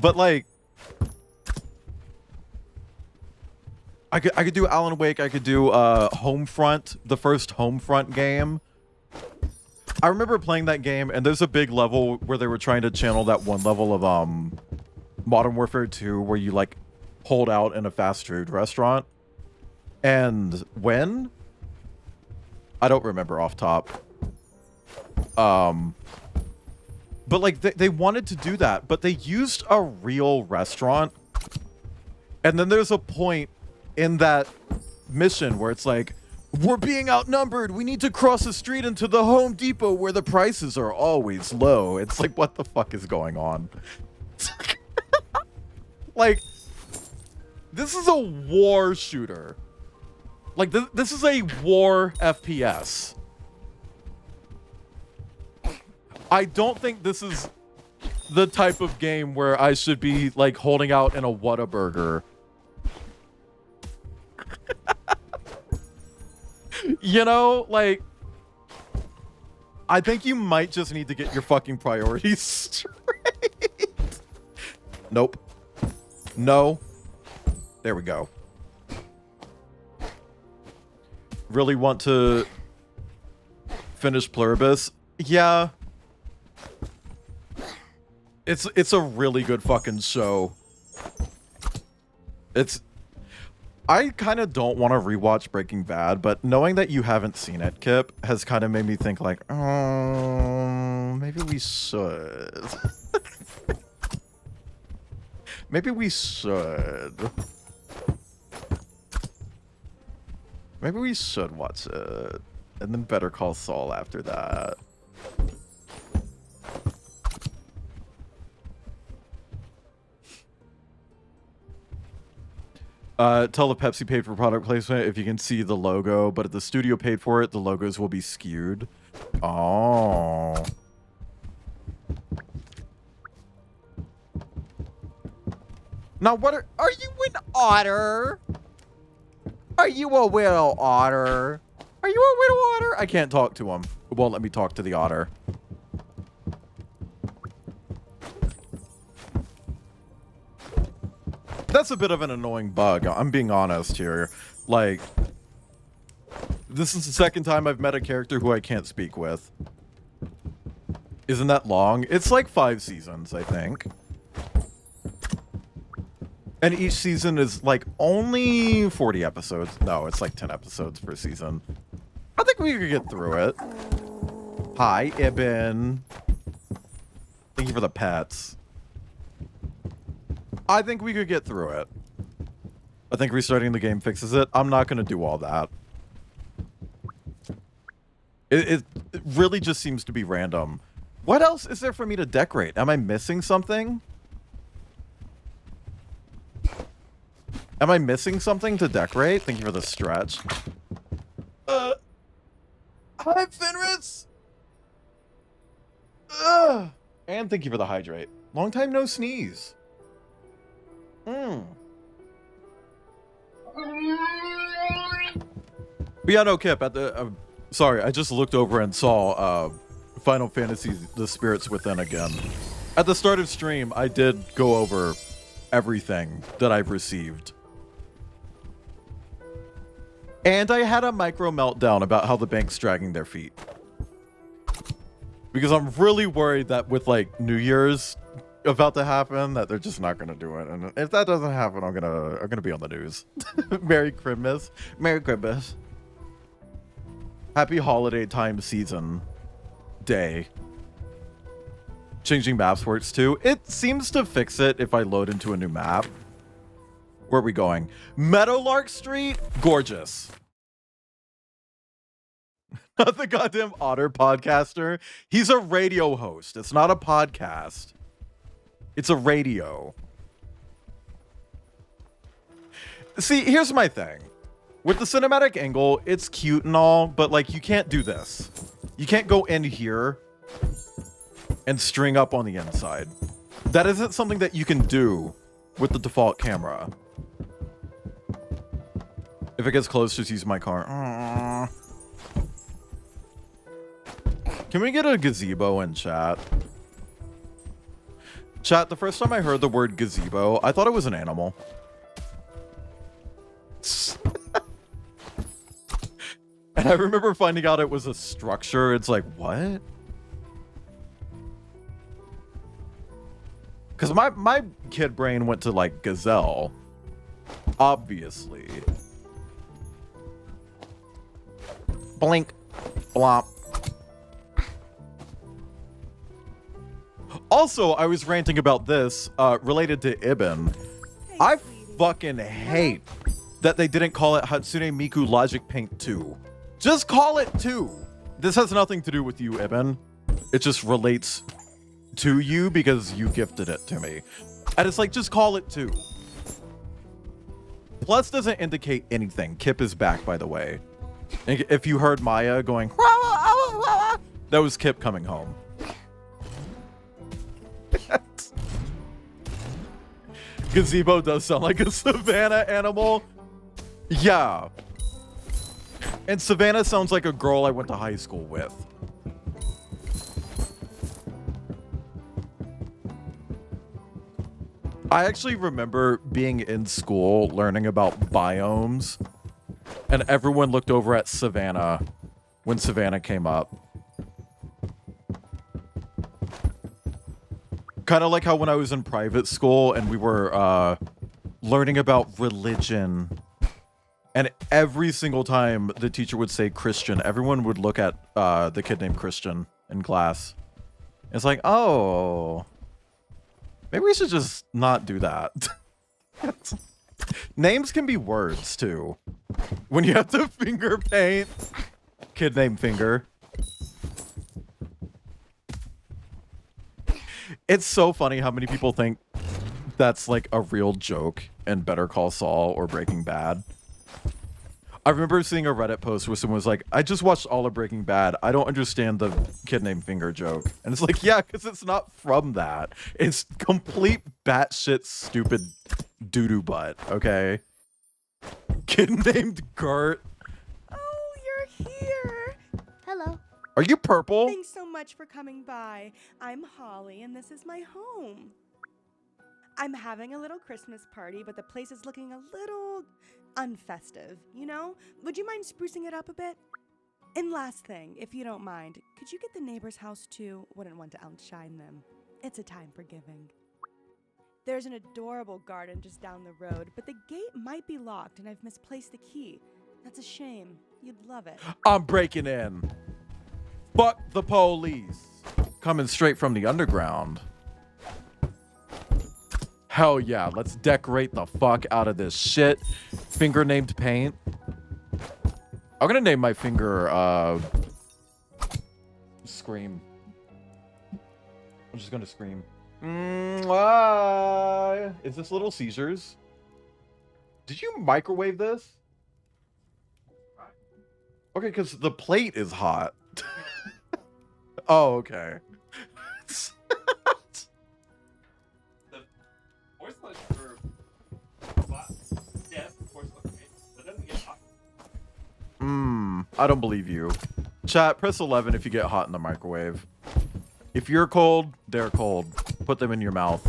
But, like... I could do Alan Wake, I could do Homefront, the first Homefront game. I remember playing that game, and there's a big level where they were trying to channel that one level of Modern Warfare 2 where you like hold out in a fast food restaurant. And when? I don't remember off top. But like they wanted to do that, but they used a real restaurant. And then there's a point in that mission where it's like, we're being outnumbered. We need to cross the street into the Home Depot where the prices are always low. It's like, what the fuck is going on? Like, this is a war shooter. Like, this is a war FPS. I don't think this is the type of game where I should be, like, holding out in a Whataburger. You know, like, I think you might just need to get your fucking priorities straight. Nope. No. There we go. Really want to finish Pluribus? Yeah. It's a really good fucking show. I kind of don't want to rewatch Breaking Bad, but knowing that you haven't seen it, Kip, has kind of made me think like, oh, maybe we should. Maybe we should. Maybe we should watch it. And then Better Call Saul after that. Tell the Pepsi paid for product placement if you can see the logo, but if the studio paid for it, the logos will be skewed. Oh. Now what are you an otter? Are you a widow otter? Are you a widow otter? I can't talk to him. It won't let me talk to the otter. That's a bit of an annoying bug. I'm being honest here. Like, this is the second time I've met a character who I can't speak with. Isn't that long? It's like 5 seasons, I think. And each season is like only 40 episodes. No, it's like 10 episodes per season. I think we could get through it. Hi, Ibn. Thank you for the pets. I think we could get through it. I think restarting the game fixes it. I'm not going to do all that. It really just seems to be random. What else is there for me to decorate? Am I missing something? Am I missing something to decorate? Thank you for the stretch. Hi, Fenris! And thank you for the hydrate. Long time no sneeze. But yeah, no, Kip, at the... sorry, I just looked over and saw Final Fantasy The Spirits Within again. At the start of stream, I did go over everything that I've received. And I had a micro meltdown about how the bank's dragging their feet. Because I'm really worried that with, like, New Year's about to happen, that they're just not gonna do it. And if that doesn't happen, I'm gonna be on the news. Merry Christmas. Merry Christmas. Happy holiday time season. Day. Changing maps works too. It seems to fix it if I load into a new map. Where are we going? Meadowlark Street? Gorgeous. Not the goddamn otter podcaster. He's a radio host. It's not a podcast. It's a radio. See, here's my thing. With the cinematic angle, it's cute and all, but like you can't do this. You can't go in here and string up on the inside. That isn't something that you can do with the default camera. If it gets close, just use my car. Aww. Can we get a gazebo in chat? Chat, the first time I heard the word gazebo, I thought it was an animal. And I remember finding out it was a structure. It's like, what? Because my kid brain went to, like, gazelle. Obviously. Blink. Blop. Also, I was ranting about this, related to Ibn. I fucking hate that they didn't call it Hatsune Miku Logic Paint 2. Just call it 2. This has nothing to do with you, Ibn. It just relates to you because you gifted it to me. And it's like, just call it 2. Plus doesn't indicate anything. Kip is back, by the way. And if you heard Maya going, that was Kip coming home. Gazebo does sound like a savannah animal. Yeah. And Savannah sounds like a girl I went to high school with. I actually remember being in school learning about biomes, and everyone looked over at Savannah when Savannah came up. Kind of like how when I was in private school and we were learning about religion, and every single time the teacher would say Christian, everyone would look at the kid named Christian in class. It's like, oh, maybe we should just not do that. Names can be words too. When you have to finger paint, kid named Finger. It's so funny how many people think that's like a real joke in Better Call Saul or Breaking Bad. I remember seeing a Reddit post where someone was like, I just watched all of Breaking Bad. I don't understand the kid named Finger joke. And it's like, yeah, because it's not from that. It's complete batshit stupid doo-doo butt, okay? Kid named Gert. Oh, you're here. Hello. Are you purple? Thanks so much for coming by. I'm Holly, and this is my home. I'm having a little Christmas party, but the place is looking a little unfestive, you know? Would you mind sprucing it up a bit? And last thing, if you don't mind, could you get the neighbor's house too? Wouldn't want to outshine them. It's a time for giving. There's an adorable garden just down the road, but the gate might be locked and I've misplaced the key. That's a shame. You'd love it. I'm breaking in. Fuck the police. Coming straight from the underground. Hell yeah, let's decorate the fuck out of this shit. Finger named Paint. I'm gonna name my finger, Scream. I'm just gonna scream. Is this Little Caesars? Did you microwave this? Okay, because the plate is hot. Oh, okay. I don't believe you. Chat, press 11 if you get hot in the microwave. If you're cold, they're cold. Put them in your mouth.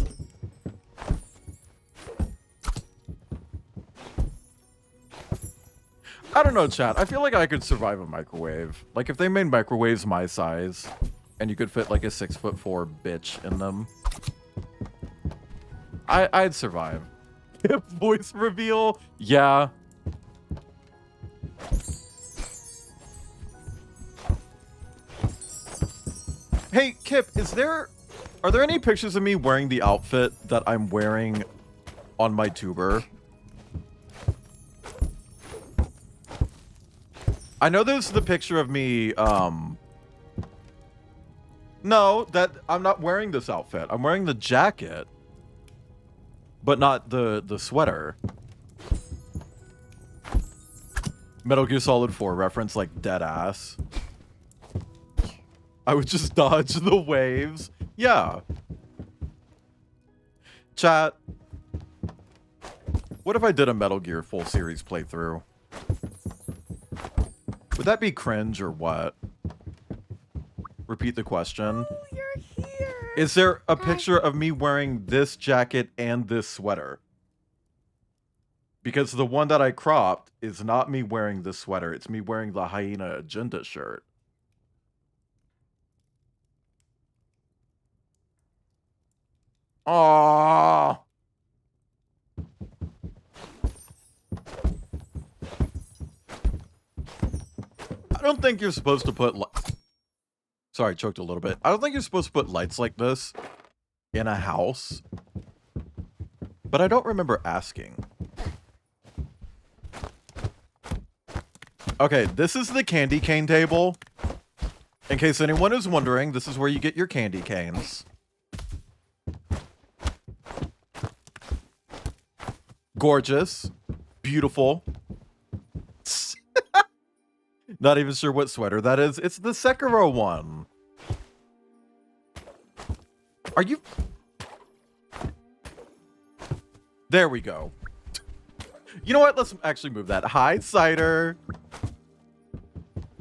I don't know, chat. I feel like I could survive a microwave. Like, if they made microwaves my size, and you could fit, like, a 6'4" bitch in them, I'd survive. Voice reveal? Yeah. Hey, Kip, are there any pictures of me wearing the outfit that I'm wearing on my tuber? I know there's the picture of me, no, that I'm not wearing this outfit. I'm wearing the jacket, but not the sweater. Metal Gear Solid 4 reference, like, dead ass. I would just dodge the waves. Yeah. Chat. What if I did a Metal Gear full series playthrough? Would that be cringe or what? Repeat the question. Oh, you're here. Is there a picture of me wearing this jacket and this sweater? Because the one that I cropped is not me wearing the sweater. It's me wearing the Hyena Agenda shirt. Aww. I don't think you're supposed to put sorry, choked a little bit. I don't think you're supposed to put lights like this in a house. But I don't remember asking. Okay, this is the candy cane table. In case anyone is wondering, this is where you get your candy canes. Gorgeous. Beautiful. Not even sure what sweater that is. It's the Sekiro one. Are you... There we go. You know what? Let's actually move that. Hi, Cider.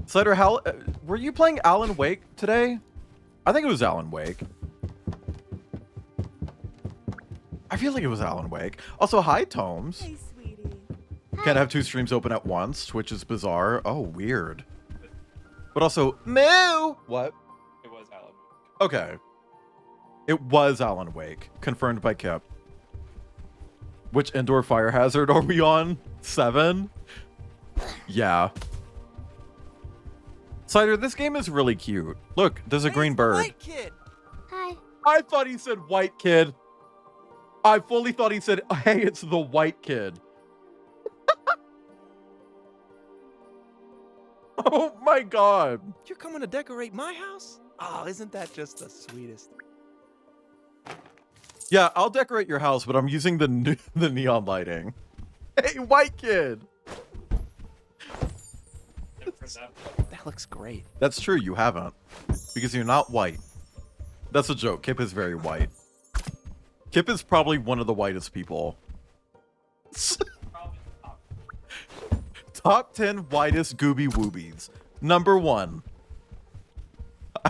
Cider, how... were you playing Alan Wake today? I think it was Alan Wake. I feel like it was Alan Wake. Also, hi, Tomes. Hey, sweetie. Can't have 2 streams open at once, which is bizarre. Oh, weird. But also, Moo! What? It was Alan. Okay. It was Alan Wake, confirmed by Kip. Which indoor fire hazard are we on? 7? Yeah. Cider, this game is really cute. Look, there's a green bird. White kid. Hi. I thought he said white kid. I fully thought he said, hey, it's the white kid. Oh my god. You're coming to decorate my house? Oh, isn't that just the sweetest? Yeah, I'll decorate your house, but I'm using the neon lighting. Hey, white kid. That looks great. That's true, you haven't. Because you're not white. That's a joke. Kip is very white. Kip is probably one of the whitest people. Top 10 whitest gooby woobies. Number 1.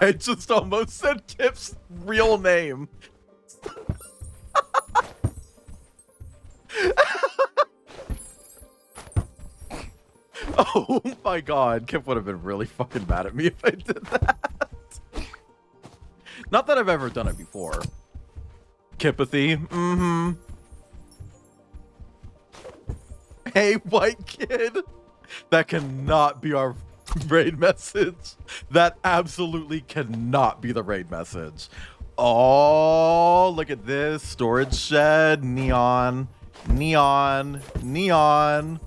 I just almost said Kip's real name. Oh my god, Kip would have been really fucking mad at me if I did that. Not that I've ever done it before. Kipathy, Hey, white kid. That cannot be our raid message. That absolutely cannot be the raid message. Oh, look at this. Storage shed, neon, neon, neon.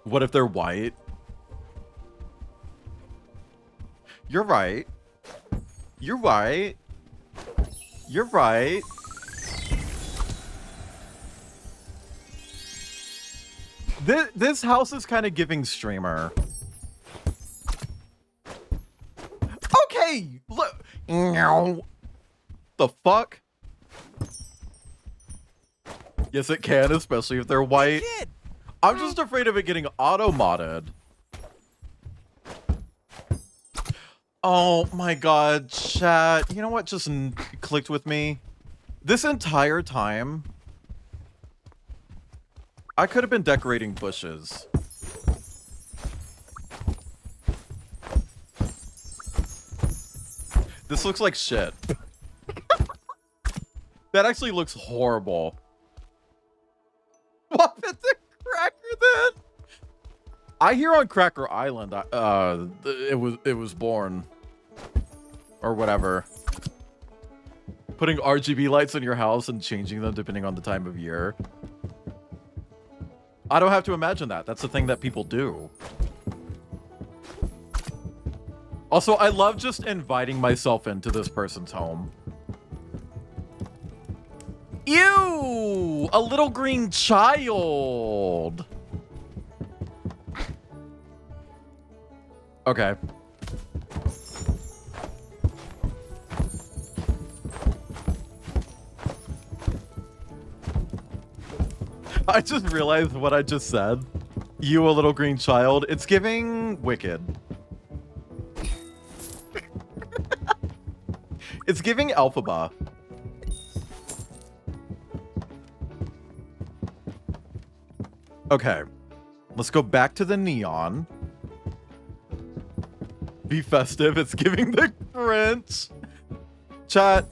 What if they're white? You're right. You're right. You're right. This house is kind of giving streamer. Okay, look. The fuck? Yes, it can, especially if they're white. I'm just afraid of it getting auto-modded. Oh my god, chat. You know what just clicked with me? This entire time, I could have been decorating bushes. This looks like shit. That actually looks horrible. What is it? Cracker then? I hear on Cracker Island, it was born. Or whatever. Putting RGB lights in your house and changing them depending on the time of year. I don't have to imagine that. That's the thing that people do. Also, I love just inviting myself into this person's home. Ew! A little green child! Okay. I just realized what I just said. You, a little green child. It's giving Wicked. It's giving Alphaba. Okay. Let's go back to the neon. Be festive. It's giving the Grinch. Chat,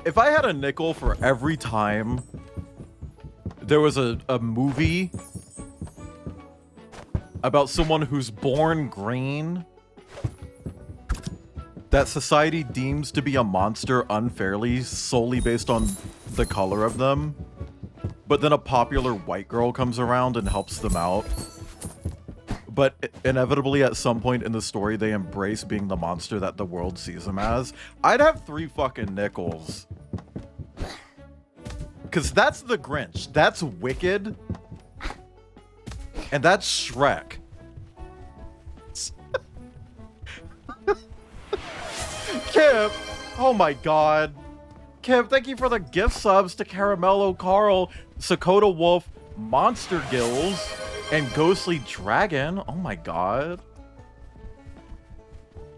if I had a nickel for every time there was a movie about someone who's born green that society deems to be a monster unfairly solely based on the color of them, but then a popular white girl comes around and helps them out, but inevitably at some point in the story they embrace being the monster that the world sees them as, I'd have 3 fucking nickels. Because that's the Grinch, that's Wicked, and that's Shrek. Kip, oh my god. Kip, thank you for the gift subs to Caramello Carl, Sakota Wolf, Monster Gills, and Ghostly Dragon. Oh my god.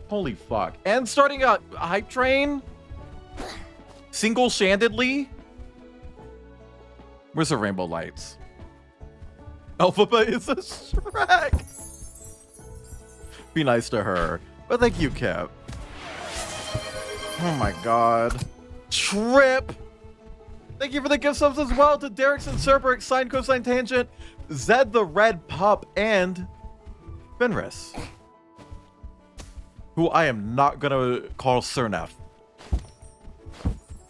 Holy fuck. And starting out Hype Train. Single-shandedly? Where's the rainbow lights? Elphaba is a Shrek. Be nice to her. But thank you, Kip. Oh my god. Trip! Thank you for the gift subs as well to Derrickson, Cerberus, Sine Cosine Tangent, Zed the Red Pup, and Fenris. Who I am not gonna call Cernef.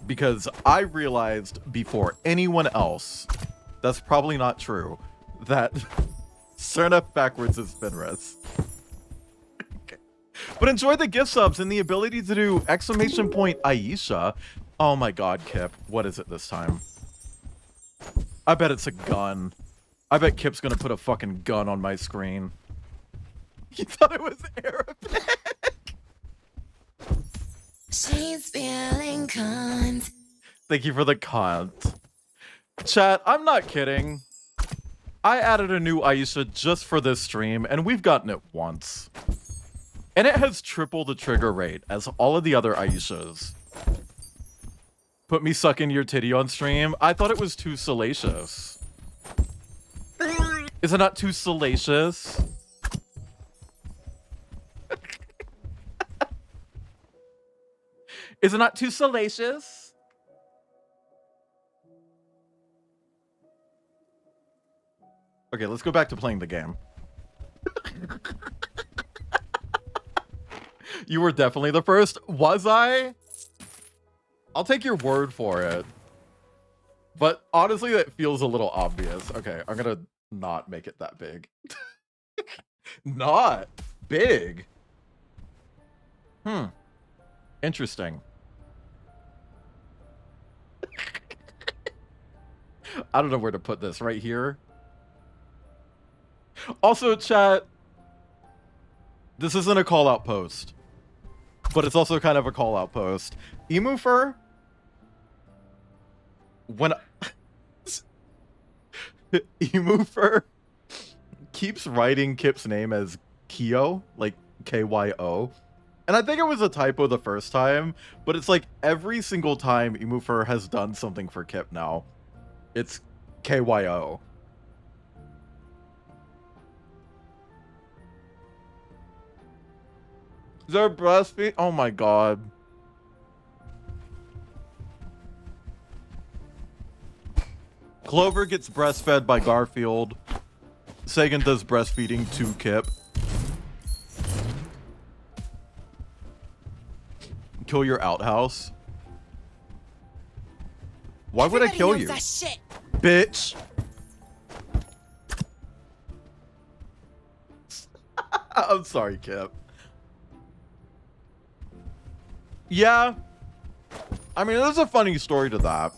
Because I realized before anyone else, that's probably not true, that Cernef backwards is Fenris. But enjoy the gift subs and the ability to do exclamation point Aisha. Oh my god, Kip. What is it this time? I bet it's a gun. I bet Kip's gonna put a fucking gun on my screen. You thought it was Arabic? She's feeling cunt. Thank you for the cunt. Chat, I'm not kidding. I added a new Aisha just for this stream, and we've gotten it once. And it has triple the trigger rate as all of the other Aishas. Put me sucking your titty on stream. I thought it was too salacious. Is it not too salacious? Is it not too salacious? Okay, let's go back to playing the game. You were definitely the first. Was I? I'll take your word for it. But honestly, that feels a little obvious. Okay, I'm gonna not make it that big. Not big. Interesting. I don't know where to put this. Right here. Also, chat, this isn't a call-out post, but it's also kind of a call-out post. Emu Fur, when Emu Fur keeps writing Kip's name as Kyo, like Kyo, and I think it was a typo the first time, but it's like every single time Emu Fur has done something for Kip now, it's Kyo. Is there breastfeed? Oh my god. Clover gets breastfed by Garfield. Sagan does breastfeeding to Kip. Kill your outhouse. Why would I kill you? Shit. Bitch. I'm sorry, Kip. Yeah. I mean, there's a funny story to that.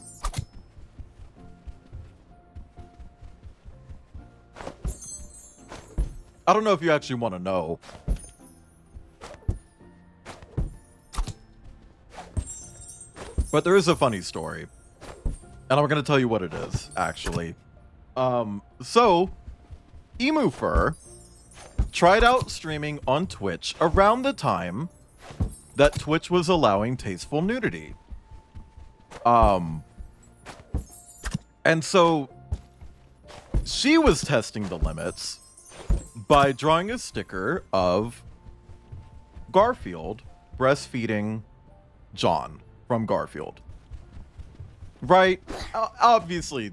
I don't know if you actually want to know. But there is a funny story. And I'm going to tell you what it is, actually. So, Emu Fur tried out streaming on Twitch around the time that Twitch was allowing tasteful nudity. And so she was testing the limits by drawing a sticker of Garfield breastfeeding John from Garfield. Right? Obviously,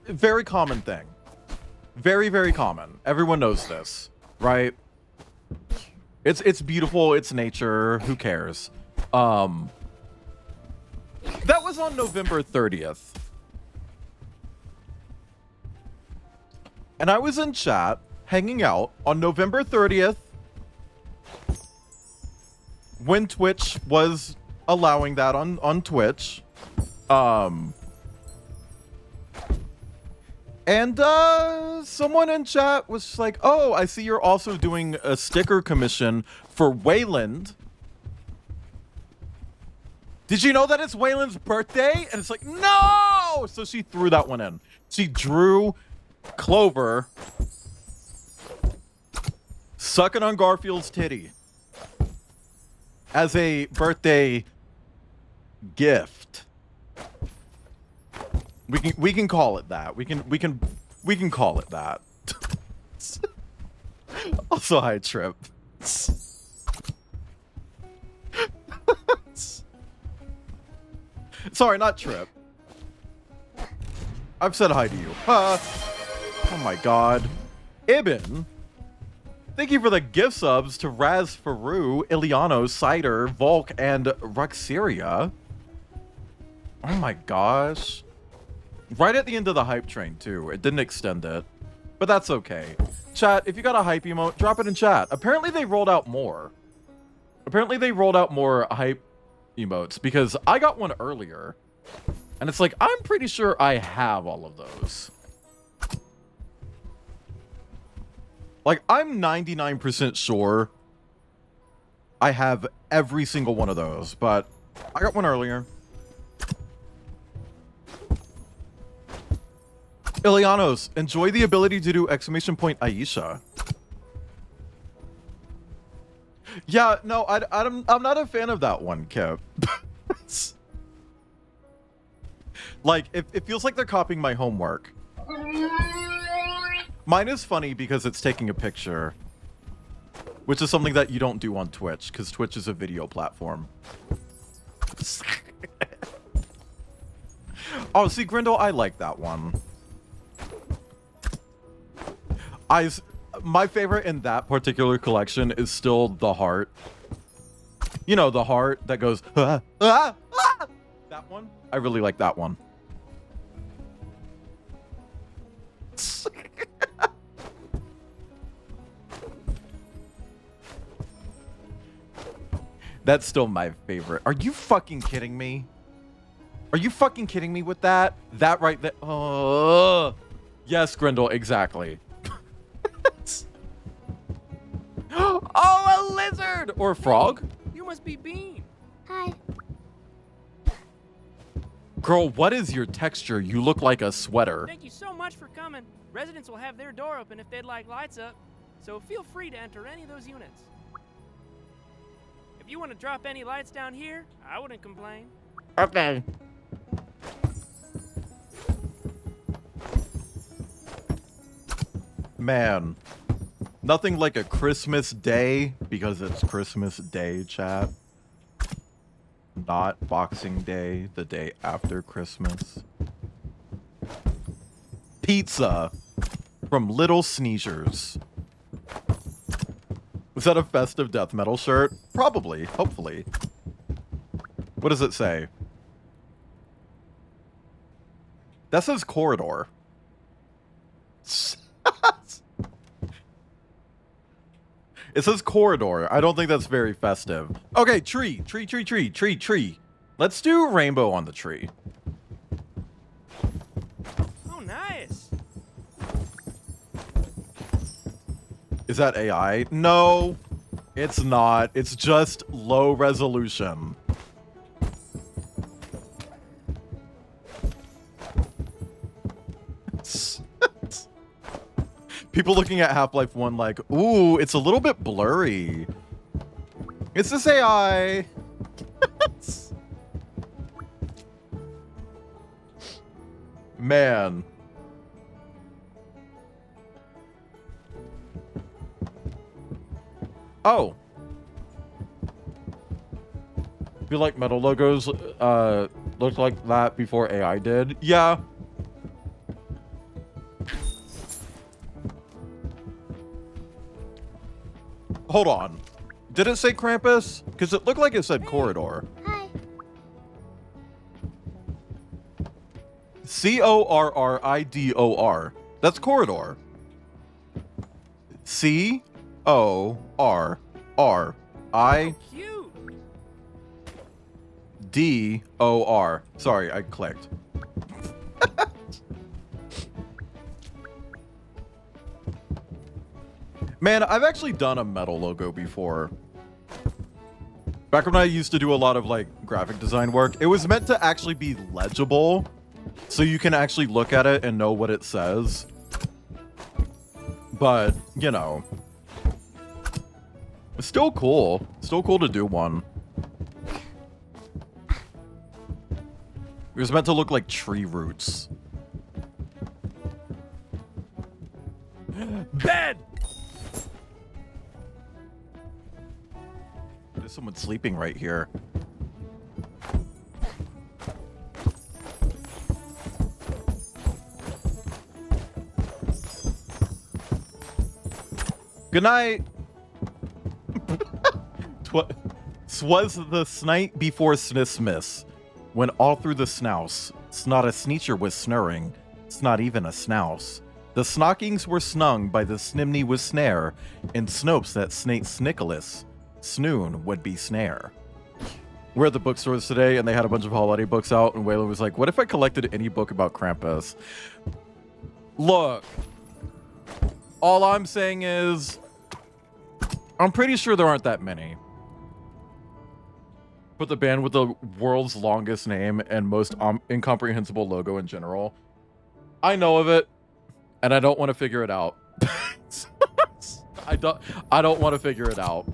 very common thing. Very, very common. Everyone knows this, right? It's beautiful, it's nature, who cares? That was on November 30th. And I was in chat, hanging out on November 30th, when Twitch was allowing that on Twitch. And someone in chat was like, oh, I see you're also doing a sticker commission for Wayland. Did you know that it's Wayland's birthday? And it's like, no! So she threw that one in. She drew Clover sucking on Garfield's titty as a birthday gift. We can call it that. We can call it that. Also, hi, Trip. Sorry, not Trip. I've said hi to you. Oh my god. Ibn, thank you for the gift subs to Raz Faru, Iliano, Cider, Volk, and Ruxeria. Oh my gosh. Right at the end of the hype train, too. It didn't extend it. But that's okay. Chat, if you got a hype emote, drop it in chat. Apparently they rolled out more. Apparently they rolled out more hype emotes because I got one earlier. And it's like, I'm pretty sure I have all of those. Like, I'm 99% sure I have every single one of those, but I got one earlier. Ilianos, enjoy the ability to do exclamation point Aisha. Yeah, no, I'm not a fan of that one, Kip. Like, it feels like they're copying my homework. Mine is funny because it's taking a picture, which is something that you don't do on Twitch, because Twitch is a video platform. Oh, see, Grindel, I like that one. My favorite in that particular collection is still the heart. You know, the heart that goes, ah, ah, ah! That one? I really like that one. That's still my favorite. Are you fucking kidding me? Are you fucking kidding me with that? That right there. Oh, yes, Grindel, exactly. Oh, a lizard! Or a frog? You must be Bean. Hi. Girl, what is your texture? You look like a sweater. Thank you so much for coming. Residents will have their door open if they'd like lights up, so feel free to enter any of those units. If you want to drop any lights down here, I wouldn't complain. Okay. Man, nothing like a Christmas day, because it's Christmas Day, chat. Not Boxing Day, the day after Christmas. Pizza from Little Sneezers. Was that a festive death metal shirt? Probably, hopefully. What does it say? That says corridor. It says corridor. I don't think that's very festive. Okay, tree. Let's do rainbow on the tree. Oh, nice. Is that AI? No, it's not. It's just low resolution. People looking at Half-Life 1 like, ooh, it's a little bit blurry. It's this AI. Man. Oh. Feel like metal logos looked like that before AI did? Yeah. Hold on. Did it say Krampus? Because it looked like it said corridor. Hi. C-O-R-R-I-D-O-R. That's corridor. C-O-R-R-I-D-O-R. Sorry, I clicked. Man, I've actually done a metal logo before. Back when I used to do a lot of like graphic design work, it was meant to actually be legible, so you can actually look at it and know what it says. But, you know, it's still cool. Still cool to do one. It was meant to look like tree roots. Bed! There's someone sleeping right here. Good night. Swas the snight before snismiss, when all through the snouse, snot a sneecher was snurring, snot even a snouse. The snockings were snung by the snimney with snare, and snopes that snate snickolas, snoon would be snare. We're at the bookstores today, and they had a bunch of holiday books out, and Waylon was like, what if I collected any book about Krampus? Look, all I'm saying is, I'm pretty sure there aren't that many. But the band with the world's longest name and most incomprehensible logo in general, I know of it, and I don't want to figure it out. I don't want to figure it out.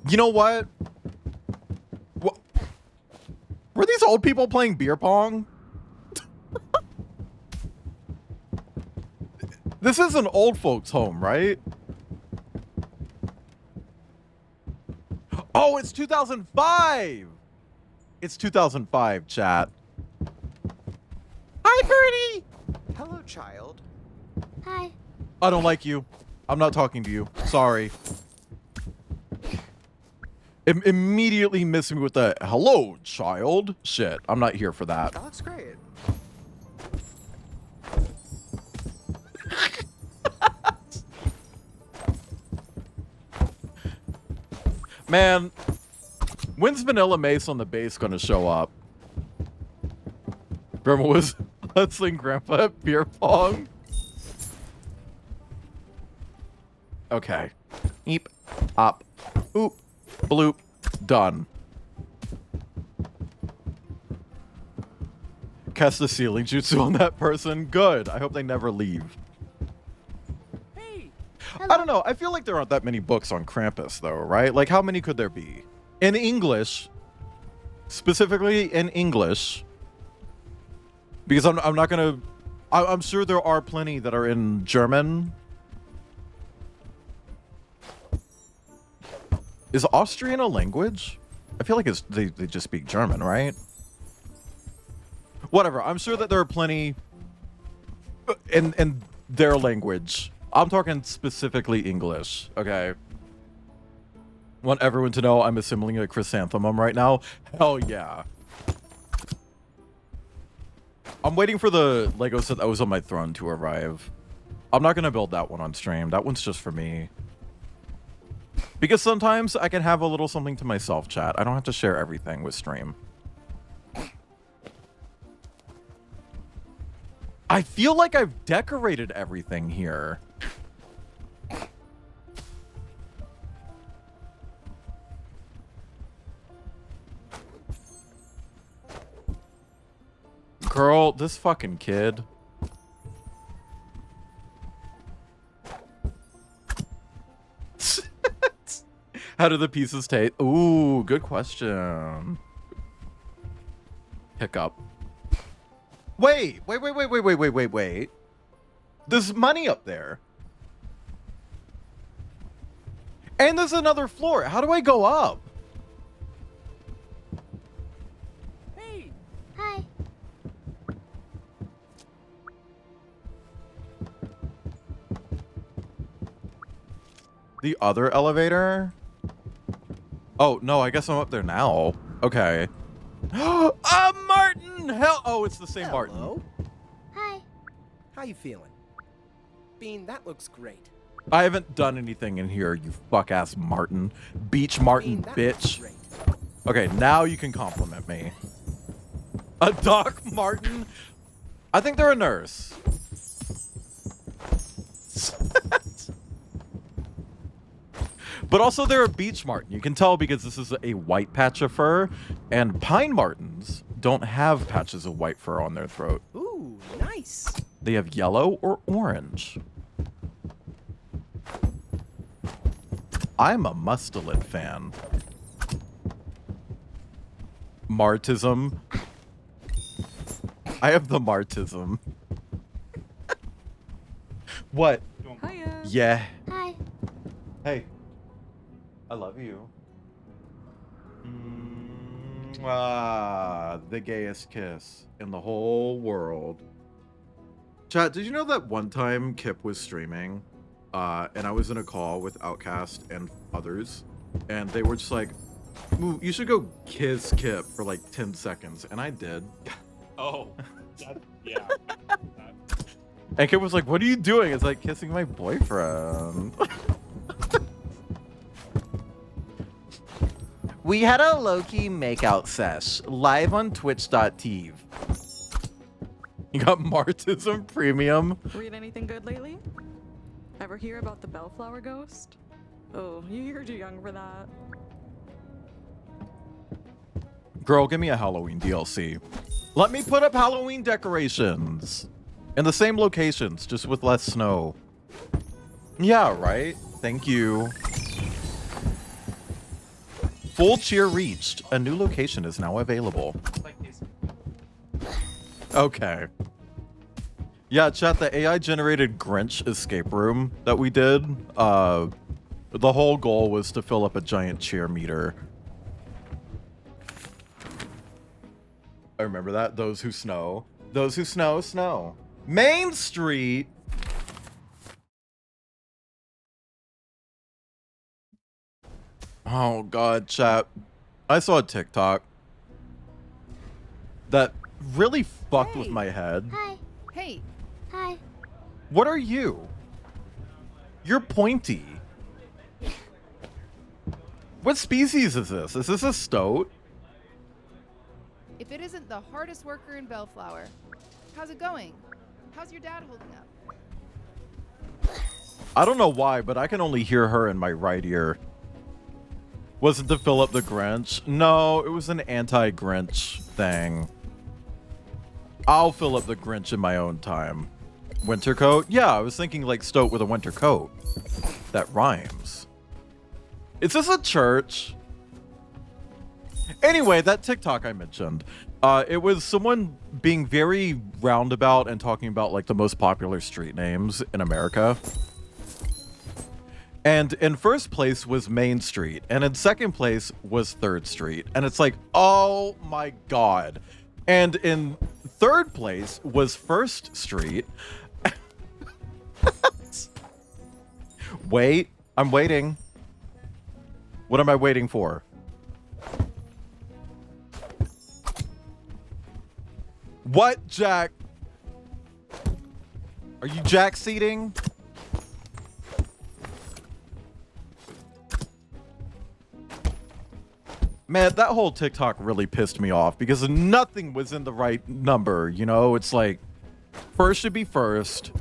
You know what? Were these old people playing beer pong? This is an old folks' home, right? Oh, it's 2005! It's 2005, chat. Hi, Birdie! Hello, child. Hi. I don't like you. I'm not talking to you. Sorry. Immediately miss me with the hello, child. Shit, I'm not here for that. That looks great. Man, when's Vanilla Mace on the bass gonna show up? Grandma was hustling Grandpa at beer pong. Okay. Eep. Op. Oop. Bloop. Done. Cast the ceiling jutsu on that person. Good. I hope they never leave. I don't know. I feel like there aren't that many books on Krampus, though, right? Like, how many could there be? In English. Specifically in English. Because I'm not going to... I'm sure there are plenty that are in German. Is Austrian a language? I feel like they just speak German, right? Whatever. I'm sure that there are plenty in their language. I'm talking specifically English, okay? Want everyone to know I'm assembling a chrysanthemum right now? Hell yeah. I'm waiting for the Lego set that was on my throne to arrive. I'm not going to build that one on stream. That one's just for me. Because sometimes I can have a little something to myself, chat. I don't have to share everything with stream. I feel like I've decorated everything here. Girl, this fucking kid. How do the pieces taste? Ooh, good question. Hiccup. Wait. There's money up there. And there's another floor. How do I go up? Hey. Hi. The other elevator? Oh, no, I guess I'm up there now. Okay. Martin! Hell, oh, it's the same Hello. Martin. Hi. How you feeling? Bean, that looks great. I haven't done anything in here, you fuck-ass Martin. Beach Martin, Bean, that looks bitch. great. Okay, now you can compliment me. A Doc Martin? I think they're a nurse. But also they're a beach martin. You can tell because this is a white patch of fur, and pine martins don't have patches of white fur on their throat. Ooh, nice. They have yellow or orange. I'm a mustelid fan. Martism. I have the Martism. What? Hiya. Yeah. Hi. Hey. I love you. The gayest kiss in the whole world. Chat, did you know that one time Kip was streaming, and I was in a call with Outcast and others, and they were just like, "Ooh, you should go kiss Kip for like 10 seconds," and I did. Oh, yeah. And Kip was like, "What are you doing?" It's like, kissing my boyfriend. We had a low-key makeout sesh live on twitch.tv. You got Martism Premium. Read anything good lately? Ever hear about the Bellflower ghost? Oh, you're too young for that. Girl, give me a Halloween DLC. Let me put up Halloween decorations. In the same locations, just with less snow. Yeah, right? Thank you. Full cheer reached. A new location is now available. Okay. Yeah, chat, the AI-generated Grinch escape room that we did, the whole goal was to fill up a giant cheer meter. I remember that. Those who snow. Those who snow, snow. Main Street. Oh god, chat. I saw a TikTok that really fucked with my head. Hi. Hey. Hi. What are you? You're pointy. What species is this? Is this a stoat? If it isn't the hardest worker in Bellflower. How's it going? How's your dad holding up? I don't know why, but I can only hear her in my right ear. Was it to fill up the Grinch? No, it was an anti-Grinch thing. I'll fill up the Grinch in my own time. Winter coat? Yeah, I was thinking like stoat with a winter coat. That rhymes. Is this a church? Anyway, that TikTok I mentioned. It was someone being very roundabout and talking about like the most popular street names in America. And in first place was Main Street, and in second place was 3rd Street. And it's like, oh my god. And in third place was 1st Street. Wait, I'm waiting. What am I waiting for? What, Jack? Are you Jack seating? Man, that whole TikTok really pissed me off because nothing was in the right number, you know? It's like, first should be first,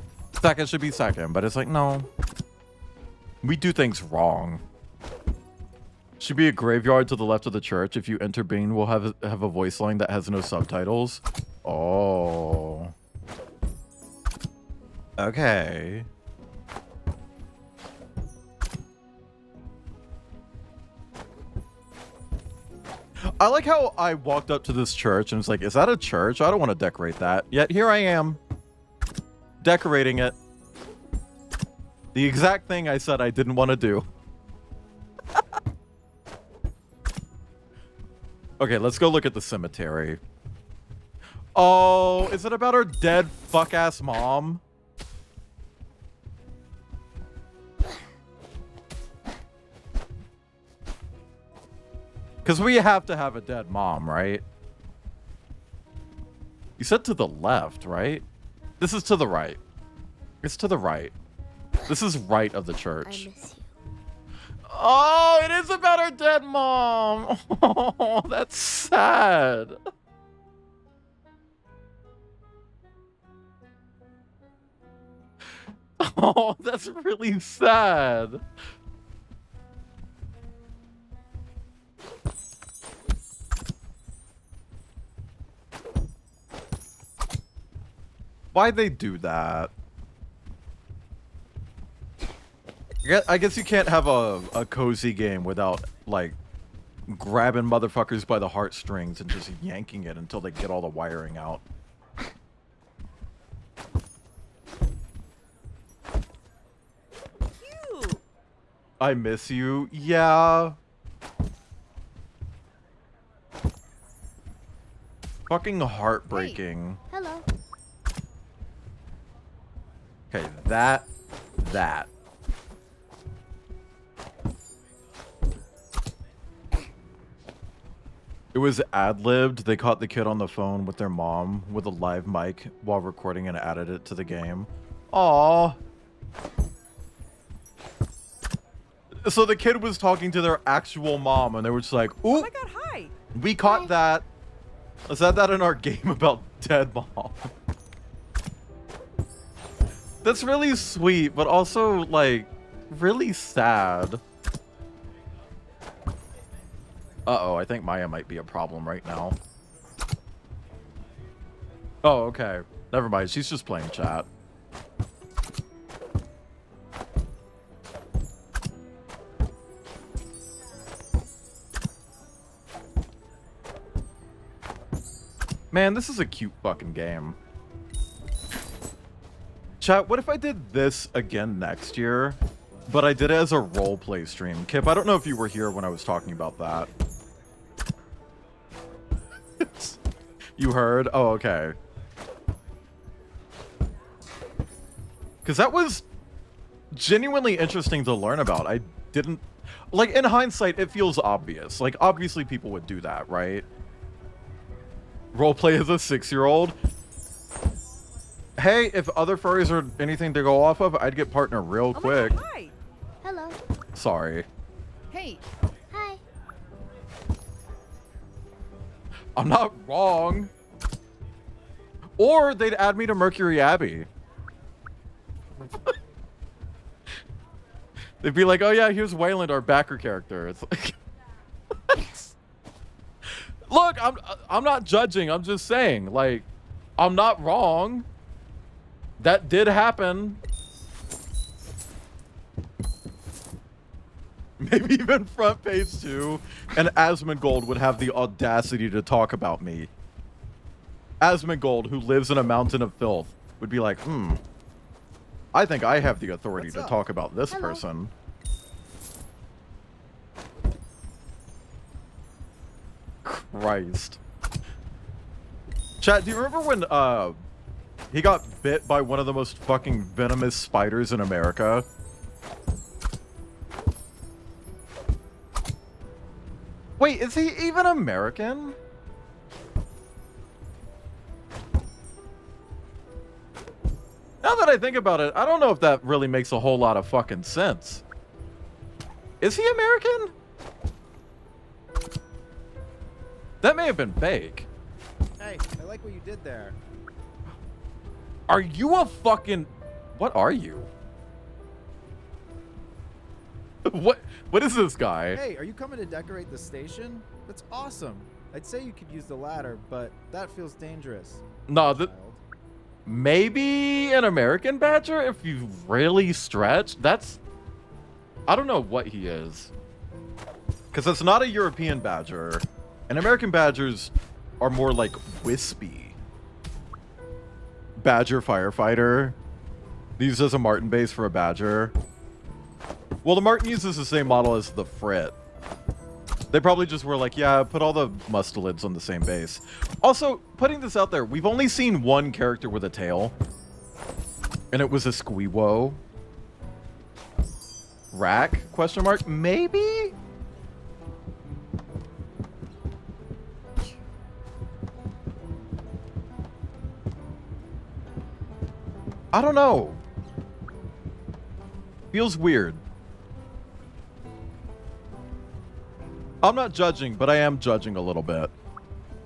second should be second, but it's like, no. We do things wrong. Should be a graveyard to the left of the church. If you enter Bean, we'll have a voice line that has no subtitles. Oh. Okay. I like how I walked up to this church and was like, is that a church? I don't want to decorate that. Yet here I am, decorating it. The exact thing I said I didn't want to do. Okay, let's go look at the cemetery. Oh, is it about her dead fuck-ass mom? Because we have to have a dead mom, right? You said to the left, right? This is to the right. It's to the right. This is right of the church. I miss you. Oh, it is about her dead mom. Oh, that's sad. Oh, that's really sad. Why'd they do that? I guess you can't have a cozy game without, like, grabbing motherfuckers by the heartstrings and just yanking it until they get all the wiring out. Cute. I miss you. Yeah. Fucking heartbreaking. Hello. Okay, that. It was ad-libbed. They caught the kid on the phone with their mom with a live mic while recording and added it to the game. Aww. So the kid was talking to their actual mom and they were just like, ooh, Oh my god, hi. we caught that. Let's add that in our game about dead mom. That's really sweet, but also, like, really sad. Uh-oh, I think Maya might be a problem right now. Oh, okay. Never mind, she's just playing chat. Man, this is a cute fucking game. Chat, what if I did this again next year, but I did it as a roleplay stream? Kip, I don't know if you were here when I was talking about that. You heard? Oh, okay. Because that was genuinely interesting to learn about. I didn't... Like, in hindsight, it feels obvious. Like, obviously people would do that, right? Roleplay as a 6-year-old. Hey, if other furries are anything to go off of, I'd get partner real quick. God, hi. Hello. Sorry. Hey. Hi. I'm not wrong. Or they'd add me to Mercury Abbey. They'd be like, oh yeah, here's Wayland, our backer character. It's like... Look, I'm not judging. I'm just saying, like, I'm not wrong. That did happen. Maybe even front page 2, and Asmongold would have the audacity to talk about me. Asmongold, who lives in a mountain of filth, would be like, I think I have the authority to talk about this person. Christ. Chat, do you remember when he got bit by one of the most fucking venomous spiders in America? Wait, is he even American? Now that I think about it, I don't know if that really makes a whole lot of fucking sense. Is he American? That may have been fake. Hey, I like what you did there. Are you a fucking... What are you? What is this guy? Hey, are you coming to decorate the station? That's awesome. I'd say you could use the ladder, but that feels dangerous. No, maybe an American badger if you really stretch. That's... I don't know what he is. Because it's not a European badger. And American badgers are more like wispy. Badger firefighter. Used as a Martin base for a badger. Well, the Martin uses the same model as the Frit. They probably just were like, yeah, put all the mustelids on the same base. Also, putting this out there, we've only seen one character with a tail. And it was a Squeewo. Rack? Question mark? Maybe? I don't know. Feels weird. I'm not judging, but I am judging a little bit.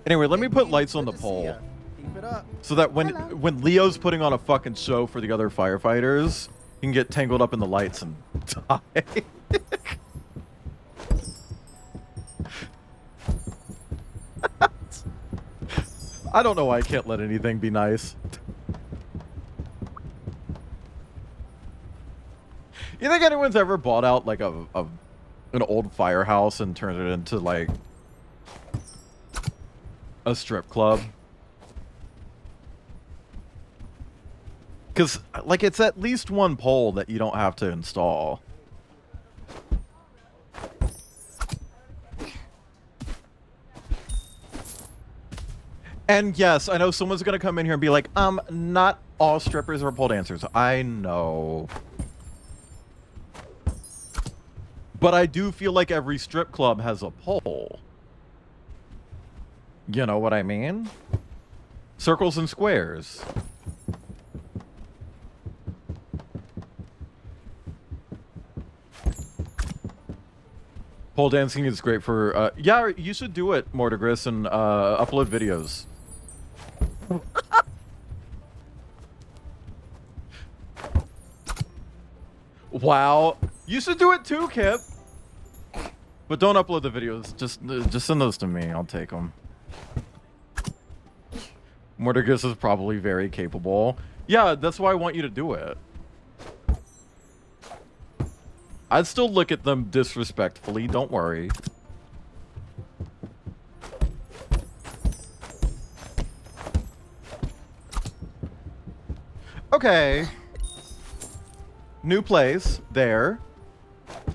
Anyway, let me put lights on the pole. Keep it up. So that when Leo's putting on a fucking show for the other firefighters, he can get tangled up in the lights and die. I don't know why I can't let anything be nice. You think anyone's ever bought out like a an old firehouse and turn it into like a strip club. Because, like, it's at least one pole that you don't have to install. And yes, I know someone's going to come in here and be like, not all strippers are pole dancers. I know. But I do feel like every strip club has a pole. You know what I mean? Circles and squares. Pole dancing is great for, yeah, you should do it, Mortigris, and upload videos. Wow. You should do it too, Kip. But don't upload the videos. Just send those to me. I'll take them. Mortigris is probably very capable. Yeah, that's why I want you to do it. I'd still look at them disrespectfully, don't worry. Okay. New place, there,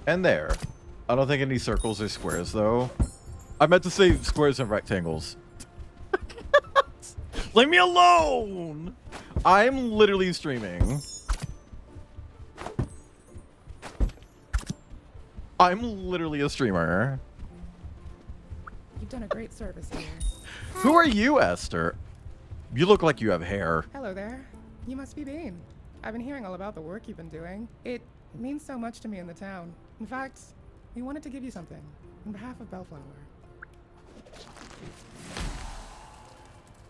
and there. I don't think any circles or squares, though. I meant to say squares and rectangles. Leave me alone! I'm literally streaming. I'm literally a streamer. You've done a great service here. Who are you, Esther? You look like you have hair. Hello there. You must be Bean. I've been hearing all about the work you've been doing. It means so much to me in the town. In fact, we wanted to give you something on behalf of Bellflower.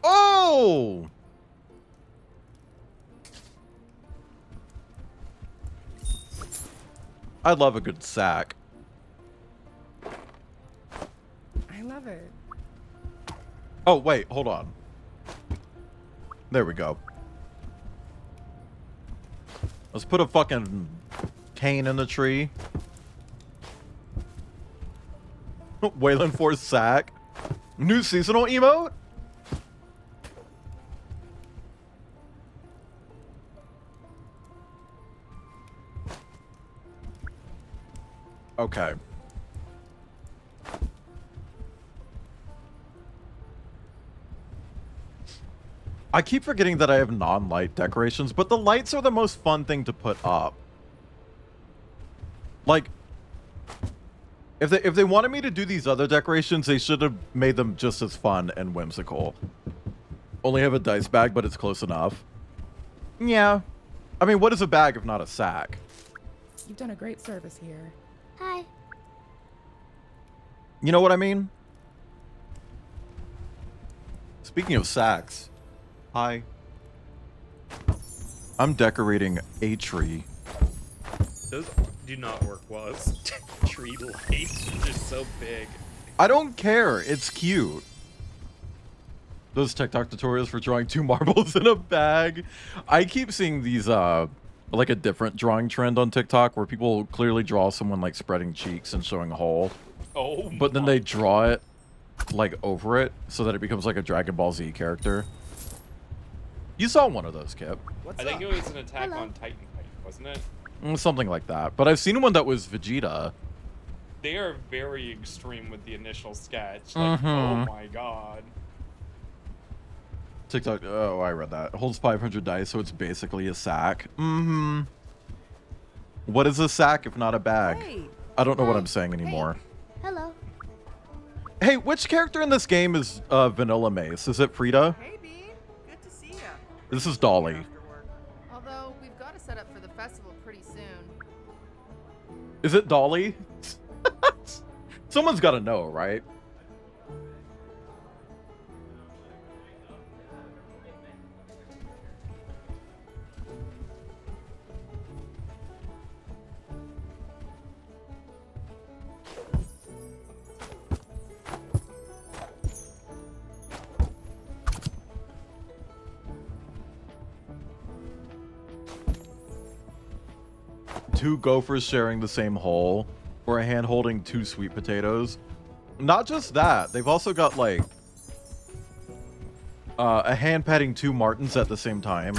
Oh! I love a good sack. I love it. Oh, wait, hold on. There we go. Let's put a fucking cane in the tree. Wayland Force sack. New seasonal emote? Okay. I keep forgetting that I have non-light decorations, but the lights are the most fun thing to put up. Like, if they wanted me to do these other decorations, they should have made them just as fun and whimsical. Only have a dice bag, but it's close enough. Yeah. I mean, what is a bag if not a sack? You've done a great service here. Hi. You know what I mean? Speaking of sacks. Hi. I'm decorating a tree. Those do not work well as tree lights. They're just so big. I don't care. It's cute. Those TikTok tutorials for drawing 2 marbles in a bag. I keep seeing these, like a different drawing trend on TikTok where people clearly draw someone like spreading cheeks and showing a hole. Oh, but then they draw it like over it so that it becomes like a Dragon Ball Z character. You saw one of those, Kip. I think it was an Attack on Titan fight, wasn't it? Something like that. But I've seen one that was Vegeta. They are very extreme with the initial sketch. Like, oh my god. TikTok. Oh, I read that. It holds 500 dice, so it's basically a sack. What is a sack if not a bag? Hey. I don't know what I'm saying anymore. Hello. Hey, which character in this game is Vanilla Mace? Is it Frida? Hey, Bean. Good to see ya. This is Dolly. Although, we've got to set up for the festival pretty soon. Is it Dolly? Someone's got to know, right? Two gophers sharing the same hole. or a hand holding 2 sweet potatoes. Not just that, they've also got like a hand patting 2 martins at the same time.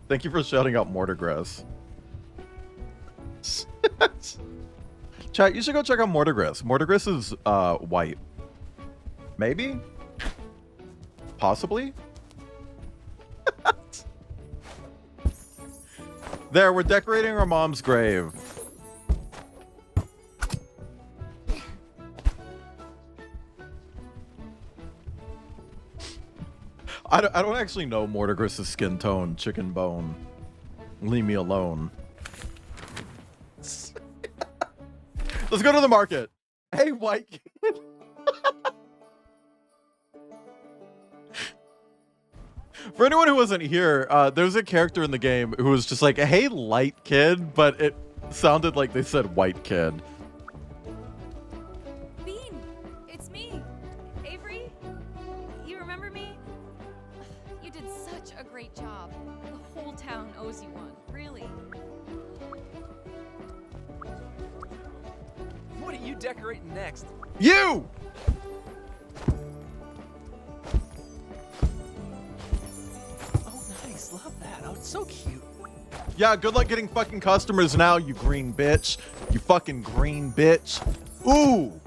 Thank you for shouting out Mortigress. Chat, you should go check out Mortigress. Mortigress is white. Maybe? Possibly? There, we're decorating our mom's grave. I don't actually know Mortigress's skin tone, chicken bone. Leave me alone. Let's go to the market. Hey, white kid. For anyone who wasn't here, there's a character in the game who was just like, hey, light kid, but it sounded like they said white kid. Bean, it's me. Avery, you remember me? You did such a great job. The whole town owes you one, really. What are you decorating next? You! Love that. Oh, it's so cute. Yeah, good luck getting fucking customers now, you green bitch. You fucking green bitch. Ooh!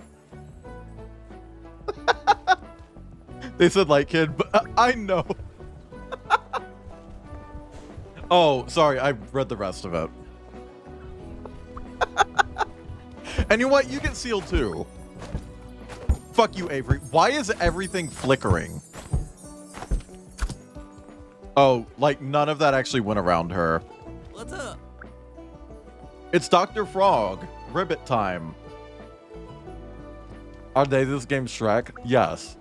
They said light kid, but I know. Oh, sorry, I read the rest of it. And you know what? You get sealed too. Fuck you, Avery. Why is everything flickering? Oh, like none of that actually went around her. What's up? It's Dr. Frog. Ribbit time. Are they this game Shrek? Yes.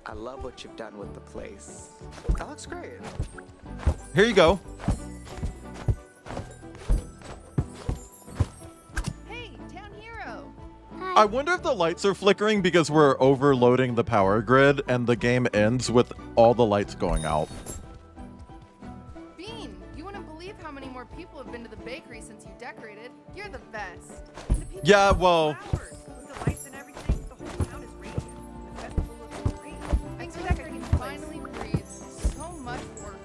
I love what you've done with the place. That looks great. Here you go. Hey, town hero. I wonder if the lights are flickering because we're overloading the power grid and the game ends with all the lights going out. Bean, you wouldn't believe how many more people have been to the bakery since you decorated. You're the best. Yeah, well, Thanks for decorating. Finally breathe. So much work.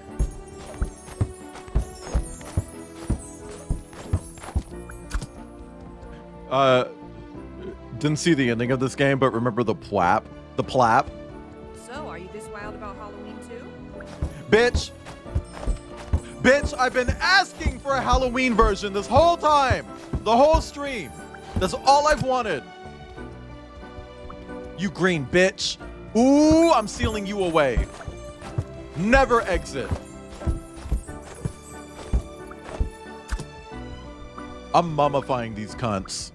didn't see the ending of this game, but remember the plap? The plap? So, are you this wild about Halloween too? Bitch! Bitch, I've been asking for a Halloween version this whole time! The whole stream! That's all I've wanted! You green bitch! Ooh, I'm sealing you away! Never exit! I'm mummifying these cunts.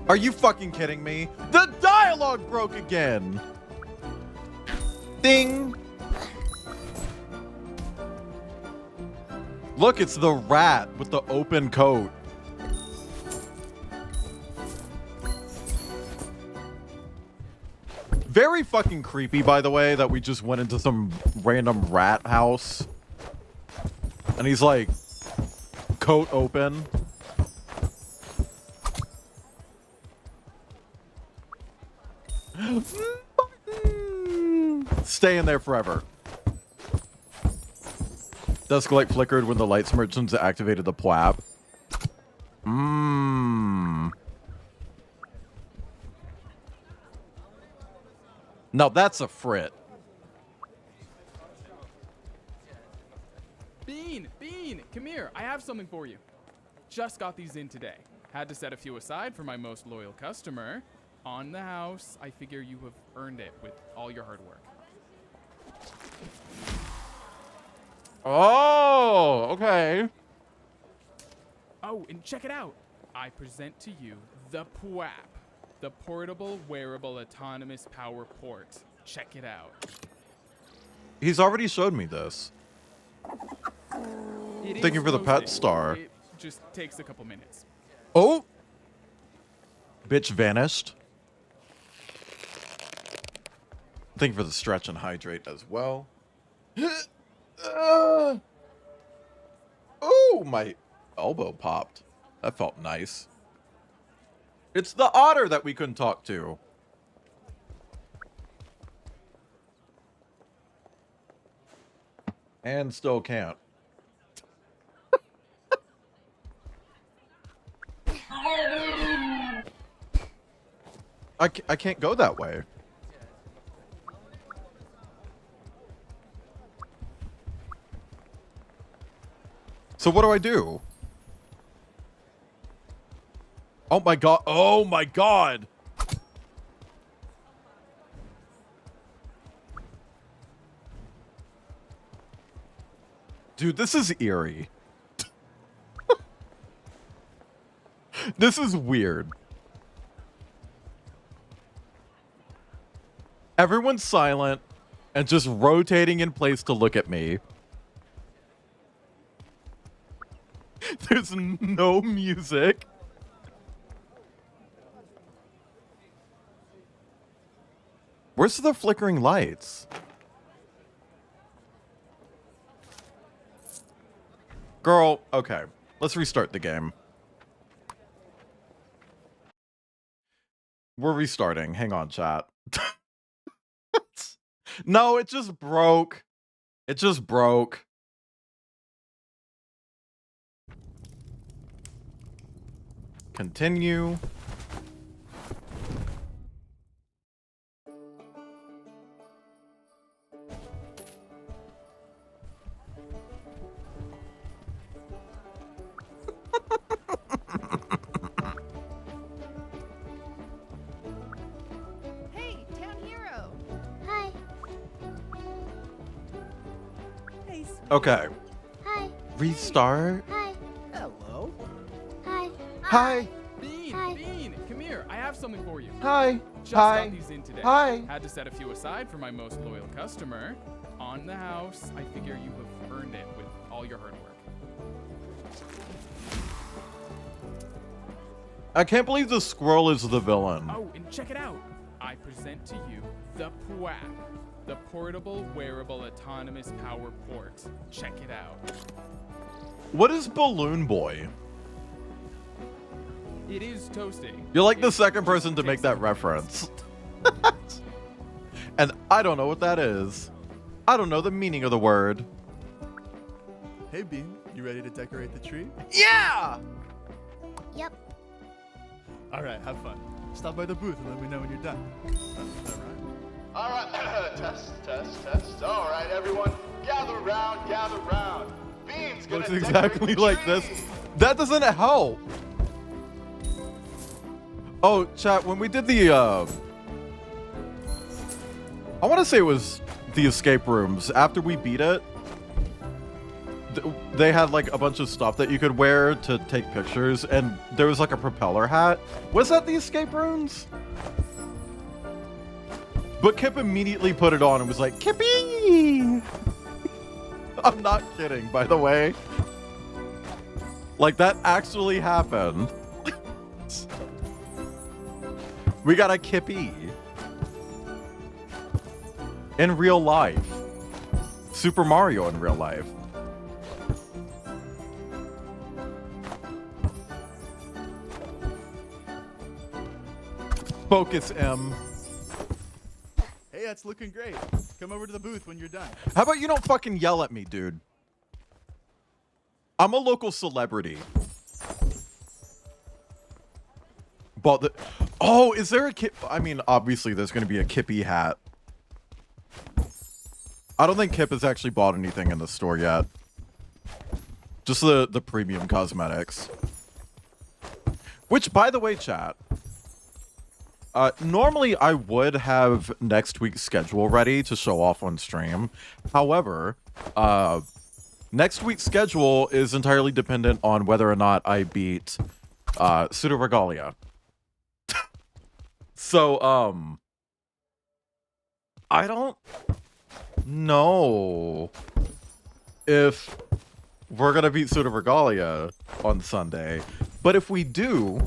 Are you fucking kidding me? The dialogue broke again! Ding! Look, it's the rat with the open coat. Very fucking creepy, by the way, that we just went into some random rat house. And he's like, coat open. Stay in there forever. Dusk light flickered when the lights merchants activated the plap. Now that's a frit. Bean, come here. I have something for you. Just got these in today. Had to set a few aside for my most loyal customer. On the house, I figure you have earned it with all your hard work. Oh, okay. Oh, and check it out. I present to you the PWAP, the Portable Wearable Autonomous Power Port. Check it out. He's already showed me this. Thank you for the pet star. It just takes a couple minutes. Oh! Bitch vanished. Thank you for the stretch and hydrate as well. Ooh! my elbow popped. That felt nice. It's the otter that we couldn't talk to. And still can't. I can't go that way. So what do I do? Oh my god. Oh my god. Dude, this is eerie. This is weird. Everyone's silent and just rotating in place to look at me. There's no music. Where's the flickering lights? Girl, okay. Let's restart the game. We're restarting. Hang on, chat. No, it just broke. It just broke. Continue. Hey, town hero. Hi. Hey, sweetie. Okay. Hi. Restart. Hi. Hello. Hi. Hi. Bean, Hi. Bean, come here. I have something for you. Hi. Just Hi. got these in today. Hi. Had to set a few aside for my most loyal customer. On the house, I figure you have earned it with all your hard work. I can't believe the squirrel is the villain. Oh, and check it out. I present to you the PWAP, the Portable Wearable Autonomous Power Port. Check it out. What is Balloon Boy? It is toasty. You're like the second person to make that reference. And I don't know what that is. I don't know the meaning of the word. Hey, Bean, you ready to decorate the tree? Yeah! Yep. All right, have fun. Stop by the booth and let me know when you're done. All right, test. All right, everyone, gather round. Bean's gonna Looks decorate exactly the like this. That doesn't help. Oh, chat, when we did the, I want to say it was the escape rooms. After we beat it, they had like a bunch of stuff that you could wear to take pictures, and there was like a propeller hat. Was that the escape rooms? But Kip immediately put it on and was like, Kippy! I'm not kidding, by the way. Like, that actually happened. We got a Kippy. In real life. Super Mario in real life. Focus M. Hey, that's looking great. Come over to the booth when you're done. How about you don't fucking yell at me, dude? I'm a local celebrity. But the... Oh, is there a Kip? I mean, obviously there's going to be a Kippy hat. I don't think Kip has actually bought anything in the store yet. Just the premium cosmetics. Which, by the way, chat, normally I would have next week's schedule ready to show off on stream. However, next week's schedule is entirely dependent on whether or not I beat Pseudo Regalia. So, I don't know if we're gonna beat Pseudo Regalia on Sunday, but if we do,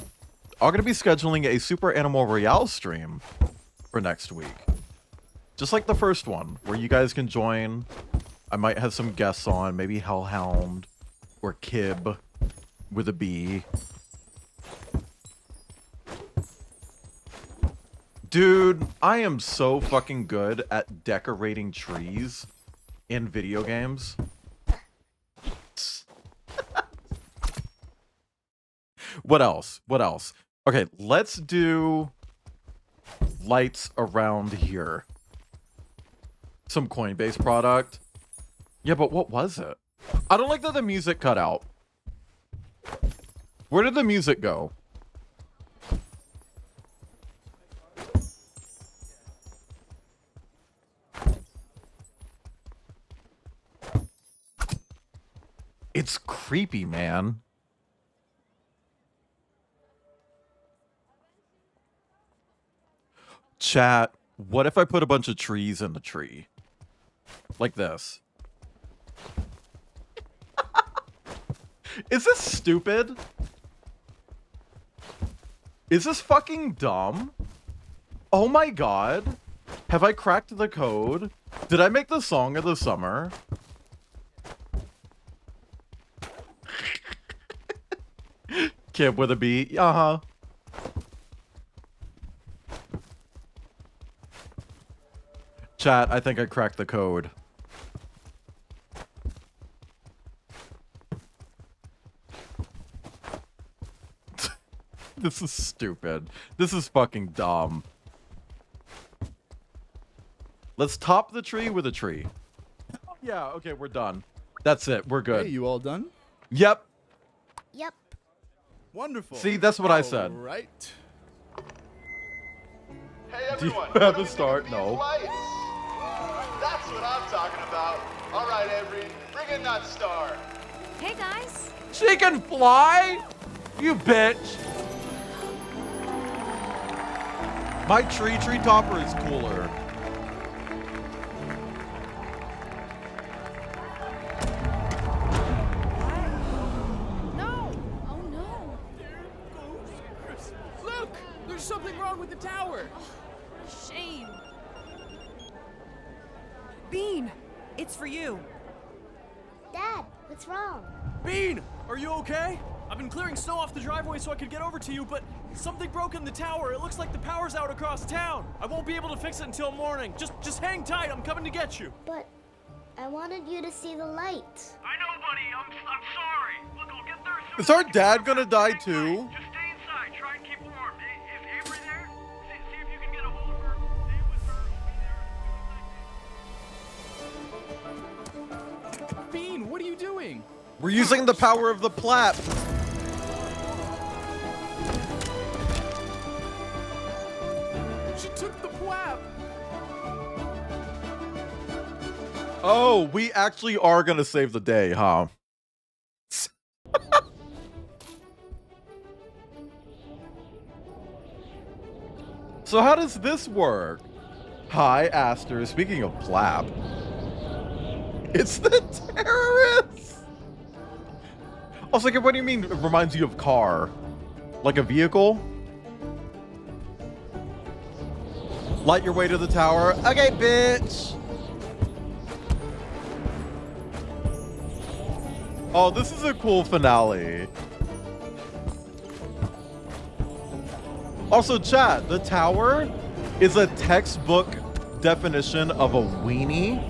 I'm gonna be scheduling a Super Animal Royale stream for next week. Just like the first one, where you guys can join. I might have some guests on, maybe Hellhound or Kib with a B. Dude, I am so fucking good at decorating trees in video games. What else? What else? Okay, let's do lights around here. Some Coinbase product. Yeah, but what was it? I don't like that the music cut out. Where did the music go? It's creepy, man. Chat, what if I put a bunch of trees in the tree? Like this. Is this stupid? Is this fucking dumb? Oh my god. Have I cracked the code? Did I make the song of the summer? Kib with a B. Uh-huh. Chat, I think I cracked the code. This is stupid. This is fucking dumb. Let's top the tree with a tree. Yeah, okay, we're done. That's it. We're good. Hey, you all done? Yep. Yep. Wonderful. See, that's what I said. All right. Hey Do you everyone, have what a do we think start? of these No. lights? That's what I'm talking about. All right, Avery, bring in that star. Hey guys. She can fly? You bitch. My tree topper is cooler. No! Oh no! Look! There's something wrong with the tower! What a shame. Bean, it's for you. Dad, what's wrong? Bean! Are you okay? I've been clearing snow off the driveway so I could get over to you, but something broke in the tower. It looks like the power's out across town. I won't be able to fix it until morning. Just hang tight. I'm coming to get you. But I wanted you to see the light. I know, buddy. I'm sorry. Look, I'll get there soon. Is our dad gonna die too? Just stay inside. Try and keep warm. Is Avery there? See if you can get a hold of her. Stay with her. I'll be there. Bean, what are you doing? We're using the power of the plap. She took the plap. Oh, we actually are gonna save the day, huh? So how does this work? Hi, Aster. Speaking of plap, it's the terrorists. I was like, what do you mean it reminds you of car? Like a vehicle? Light your way to the tower. Okay, bitch. Oh, this is a cool finale. Also, chat, the tower is a textbook definition of a weenie.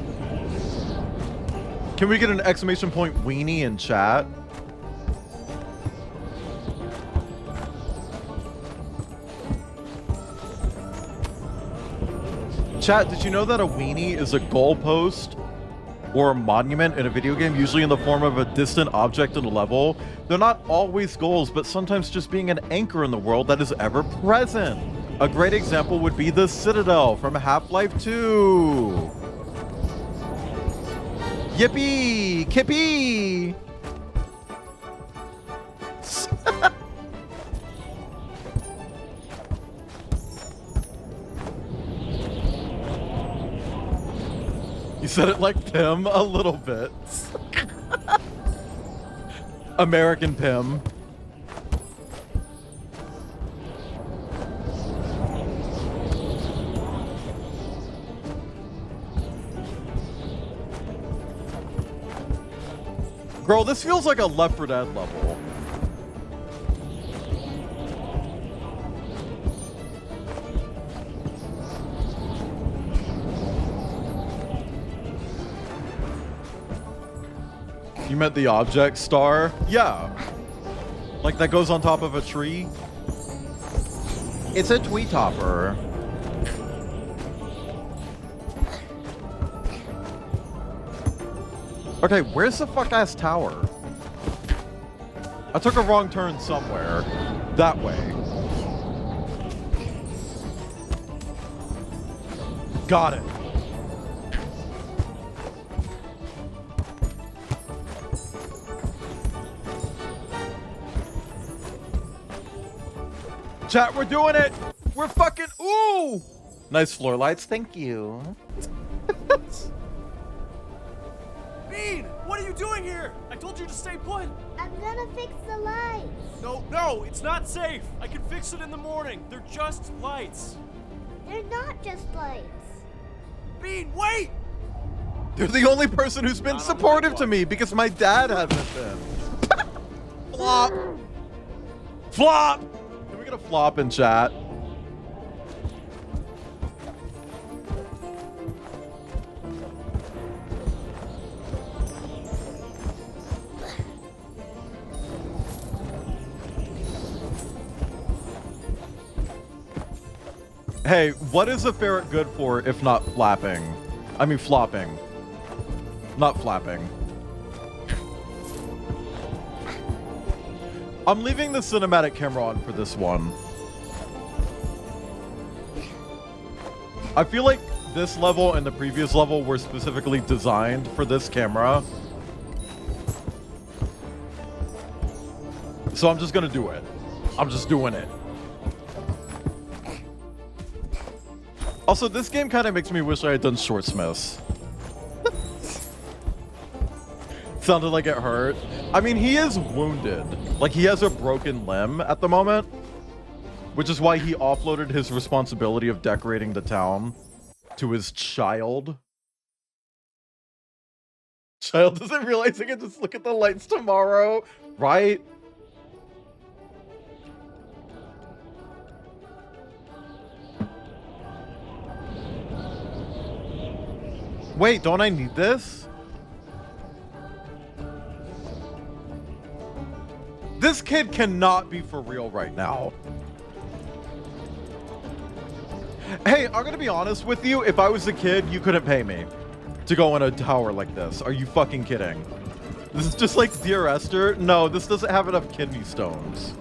Can we get an exclamation point weenie in chat? Chat, did you know that a weenie is a goalpost or a monument in a video game, usually in the form of a distant object in a level? They're not always goals, but sometimes just being an anchor in the world that is ever present. A great example would be the Citadel from Half-Life 2. Yippee! Kippy! You said it like Pim a little bit. American Pim. Girl, this feels like a Left 4 Dead level. You meant the object star? Yeah. Like that goes on top of a tree? It's a tree topper. Okay, where's the fuck ass tower? I took a wrong turn somewhere. That way. Got it. Chat, we're doing it. We're fucking, ooh. Nice floor lights, thank you. Bean, what are you doing here? I told you to stay put. I'm gonna fix the lights. No, it's not safe. I can fix it in the morning. They're just lights. They're not just lights. Bean, wait! You're the only person who's been supportive to me because my dad hasn't been. Flop. Flop. Can we get a flop in chat? Hey, what is a ferret good for if not flapping? I mean flopping. Not flapping. I'm leaving the cinematic camera on for this one. I feel like this level and the previous level were specifically designed for this camera. So I'm just gonna do it. I'm just doing it. Also, this game kind of makes me wish I had done Short Smiths. Sounded like it hurt. I mean, he is wounded. Like, he has a broken limb at the moment, which is why he offloaded his responsibility of decorating the town to his child. Child doesn't realize he can just look at the lights tomorrow, right? Wait, don't I need this? This kid cannot be for real right now. Hey, I'm gonna be honest with you. If I was a kid, you couldn't pay me to go in a tower like this. Are you fucking kidding? This is just like Dear Esther. No, this doesn't have enough kidney stones.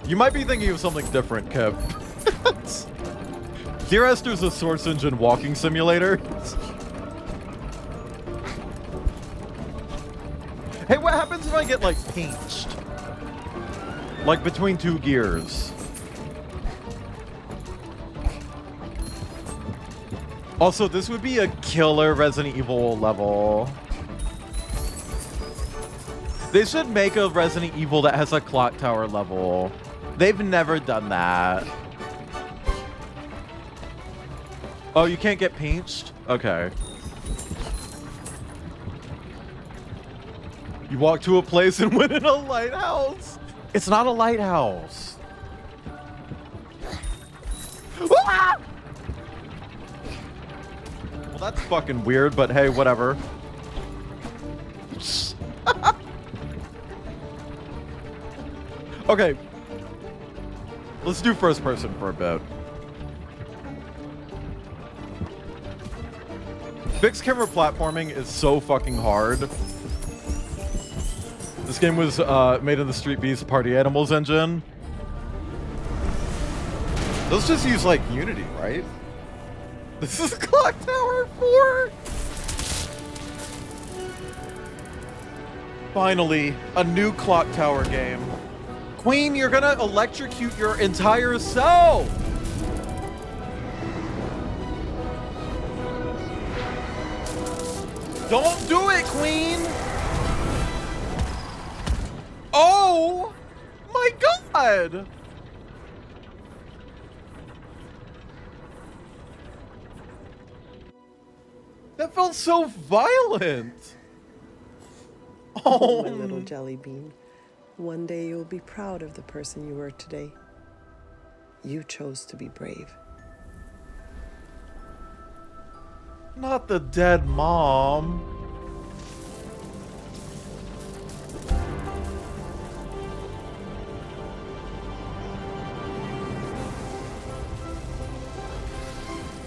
You might be thinking of something different, Kev. Dear Esther's a Source Engine walking simulator. Hey, what happens if I get, like, pinched? Like, between two gears? Also, this would be a killer Resident Evil level. They should make a Resident Evil that has a clock tower level. They've never done that. Oh, you can't get pinched? Okay. You walk to a place and win in a lighthouse? It's not a lighthouse. Ah! Well, that's fucking weird, but hey, whatever. Okay. Let's do first person for a bit. Fixed camera platforming is so fucking hard. This game was made in the Street Beast Party Animals engine. Those just use like Unity, right? This is Clock Tower 4. Finally, a new Clock Tower game. Queen, you're gonna electrocute your entire self! Don't do it, Queen! Oh! My God! felt so violent. Oh, My little jelly bean. One day you'll be proud of the person you were today. You chose to be brave. not the dead mom.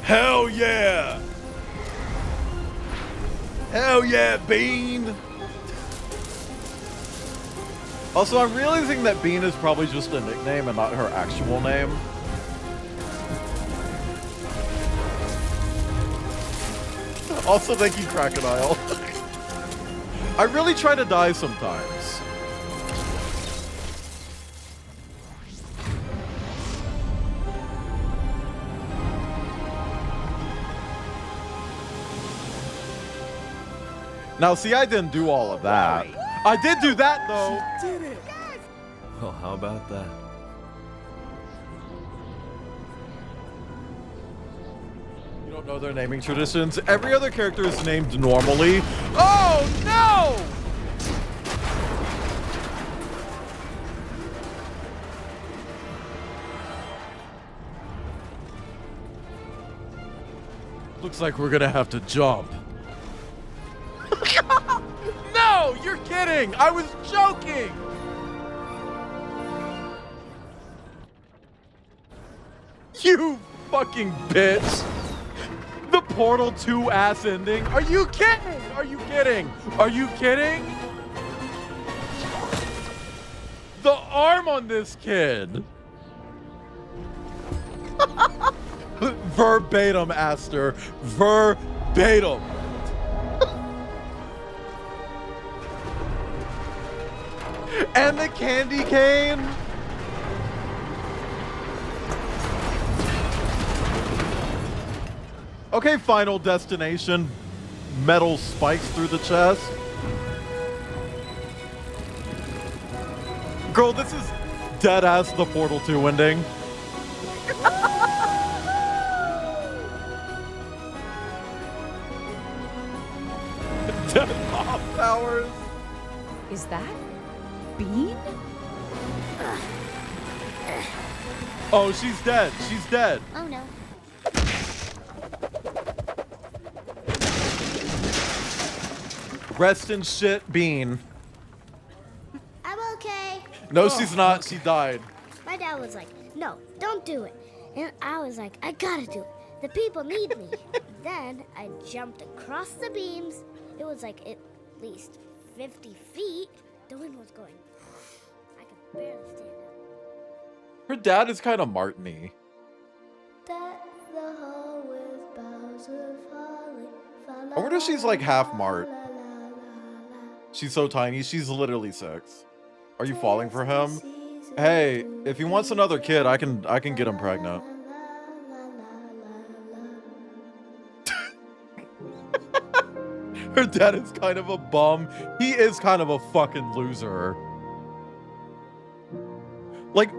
Hell yeah! Hell yeah, Bean! Also, I'm realizing that Bean is probably just a nickname and not her actual name. Also, thank you, Crocodile. I really try to die sometimes. Now, see, I didn't do all of that. I did do that, though. She did it. Well, how about that? You don't know their naming traditions? Every other character is named normally. Oh, no! Looks like we're gonna have to jump. No, you're kidding! I was joking! You fucking bitch! The Portal 2 ass ending? Are you kidding? Are you kidding? Are you kidding? The arm on this kid! Verbatim, Aster. Verbatim. And the candy cane? Okay, Final Destination. Metal spikes through the chest. Girl, this is dead ass the Portal 2 ending. Dead mom powers. Is that Bean? Oh, she's dead. She's dead. Oh no. Rest in shit, Bean. I'm okay. No, she's not. She died. My dad was like, no, don't do it. And I was like, I gotta do it. The people need me. Then I jumped across the beams. It was like at least 50 feet. The wind was going. I could barely stand up. Her dad is kind of Martin-y. I wonder if she's like half Mart. She's so tiny. She's literally 6. Are you falling for him? Hey, if he wants another kid, I can get him pregnant. Her dad is kind of a bum. He is kind of a fucking loser. Like,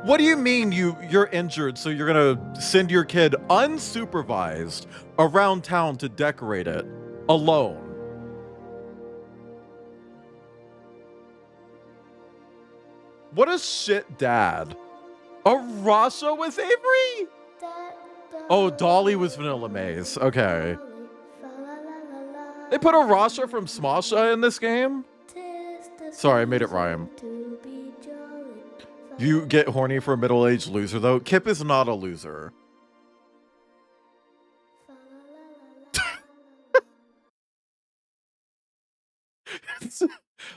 what do you mean you're injured, so you're gonna send your kid unsupervised around town to decorate it alone? What a shit dad. Arasha was Avery? Oh, Dolly was Vanilla Maze. Okay. They put Arasha from Smasha in this game? Sorry, I made it rhyme. You get horny for a middle-aged loser, though? Kip is not a loser.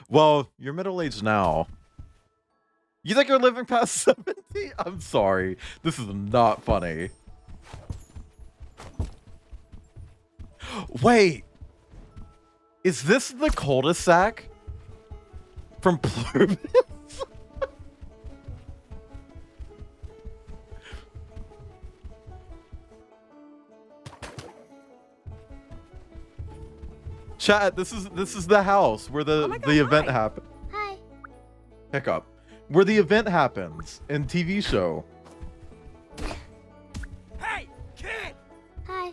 Well, you're middle-aged now. You think you're living past 70? I'm sorry. This is not funny. Wait. Is this the cul-de-sac from Pluribus? Chat, this is the house where the event happened. Hi. Hiccup. Where the event happens in TV show. Hey, kid! Hi.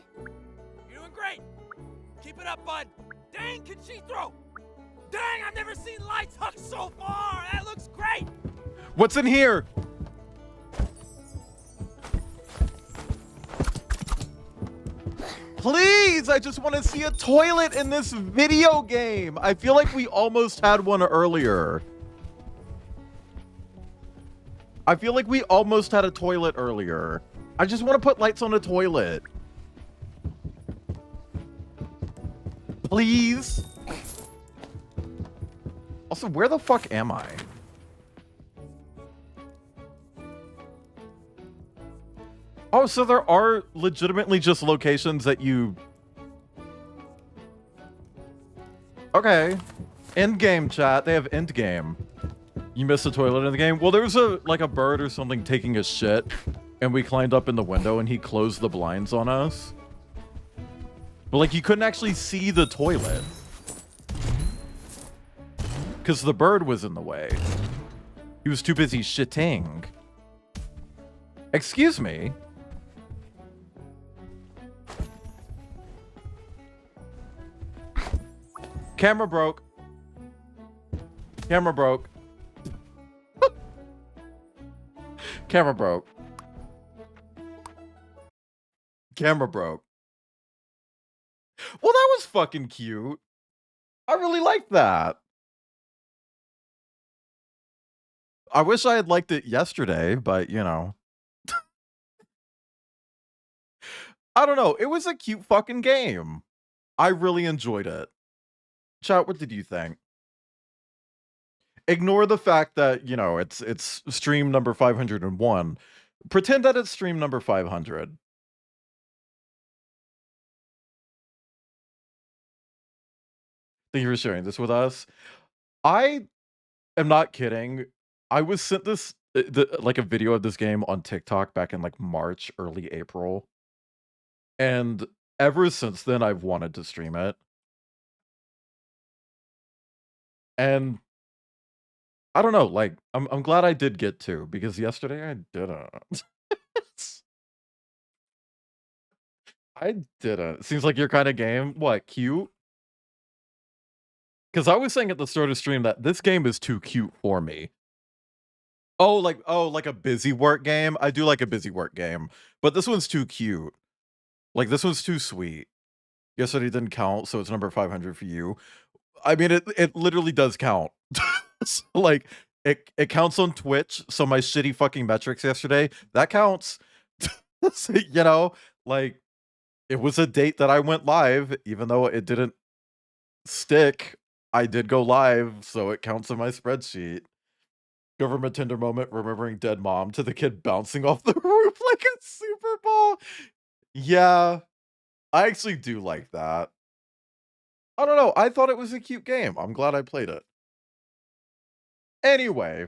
You're doing great. light can she throw? Dang, I've never seen lights hooked so far. That looks great. What's in here? Please, I just want to see a toilet in this video game. I feel like we almost had one earlier. I feel like we almost had a toilet earlier. I just want to put lights on a toilet. Please. Also, where the fuck am I? Oh, so there are legitimately just locations that you... Okay. End game, chat. They have end game. You missed a toilet in the game? Well, there was a bird or something taking a shit, and we climbed up in the window, and he closed the blinds on us. But, like, you couldn't actually see the toilet. Because the bird was in the way. He was too busy shitting. Excuse me? Camera broke. Camera broke. Camera broke. Camera broke. Well, that was fucking cute. I really liked that. I wish I had liked it yesterday, but you know. I don't know. It was a cute fucking game. I really enjoyed it. Chat, what did you think? Ignore the fact that, you know, it's stream number 501. Pretend that it's stream number 500. Thank you for sharing this with us. I am not kidding. I was sent this, like a video of this game on TikTok back in like March, early April. And ever since then, I've wanted to stream it. And I don't know, like, I'm glad I did get to, because yesterday I didn't. I didn't. Seems like your kind of game. What, cute? Because I was saying at the start of stream that this game is too cute for me. Oh, like a busy work game? I do like a busy work game. But this one's too cute. Like, this one's too sweet. Yesterday didn't count, so it's number 500 for you. I mean, it literally does count. So, like, it counts on Twitch, so my shitty fucking metrics yesterday, that counts. So, you know, like, it was a date that I went live, even though it didn't stick. I did go live, so it counts in my spreadsheet. Government tender moment, remembering dead mom to the kid bouncing off the roof like a Super Bowl. Yeah, I actually do like that. I don't know. I thought it was a cute game. I'm glad I played it. Anyway,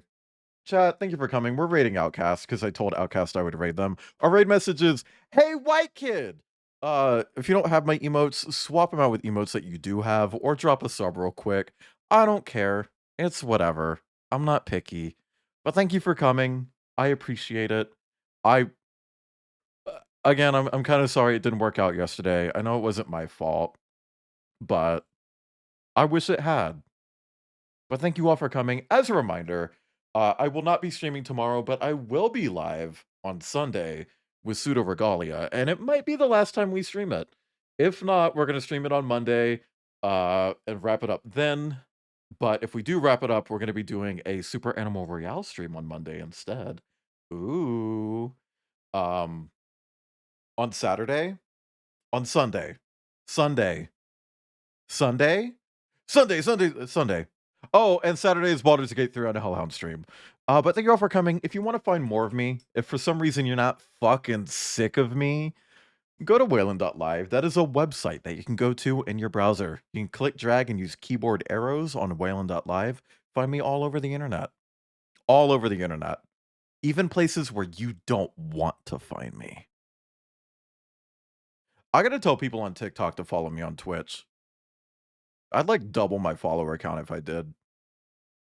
chat, thank you for coming. We're raiding Outcast because I told Outcast I would raid them. Our raid message is, hey, white kid. If you don't have my emotes, swap them out with emotes that you do have, or drop a sub real quick. I don't care. It's whatever. I'm not picky. But thank you for coming. I appreciate it. Again, I'm kind of sorry it didn't work out yesterday. I know it wasn't my fault, but I wish it had. But thank you all for coming. As a reminder, I will not be streaming tomorrow, but I will be live on Sunday with Pseudo Regalia, and it might be the last time we stream it. If not, we're going to stream it on Monday and wrap it up then. But if we do wrap it up, we're going to be doing a Super Animal Royale stream on Monday instead. Ooh. On Saturday? On Sunday. Sunday. Oh, and Saturday is Baldur's Gate 3 on a Hellhound stream. But thank you all for coming. If you want to find more of me, if for some reason you're not fucking sick of me, go to Wayland.live. That is a website that you can go to in your browser. You can click, drag, and use keyboard arrows on Wayland.live. Find me all over the internet. All over the internet. Even places where you don't want to find me. I gotta tell people on TikTok to follow me on Twitch. I'd like double my follower count if I did.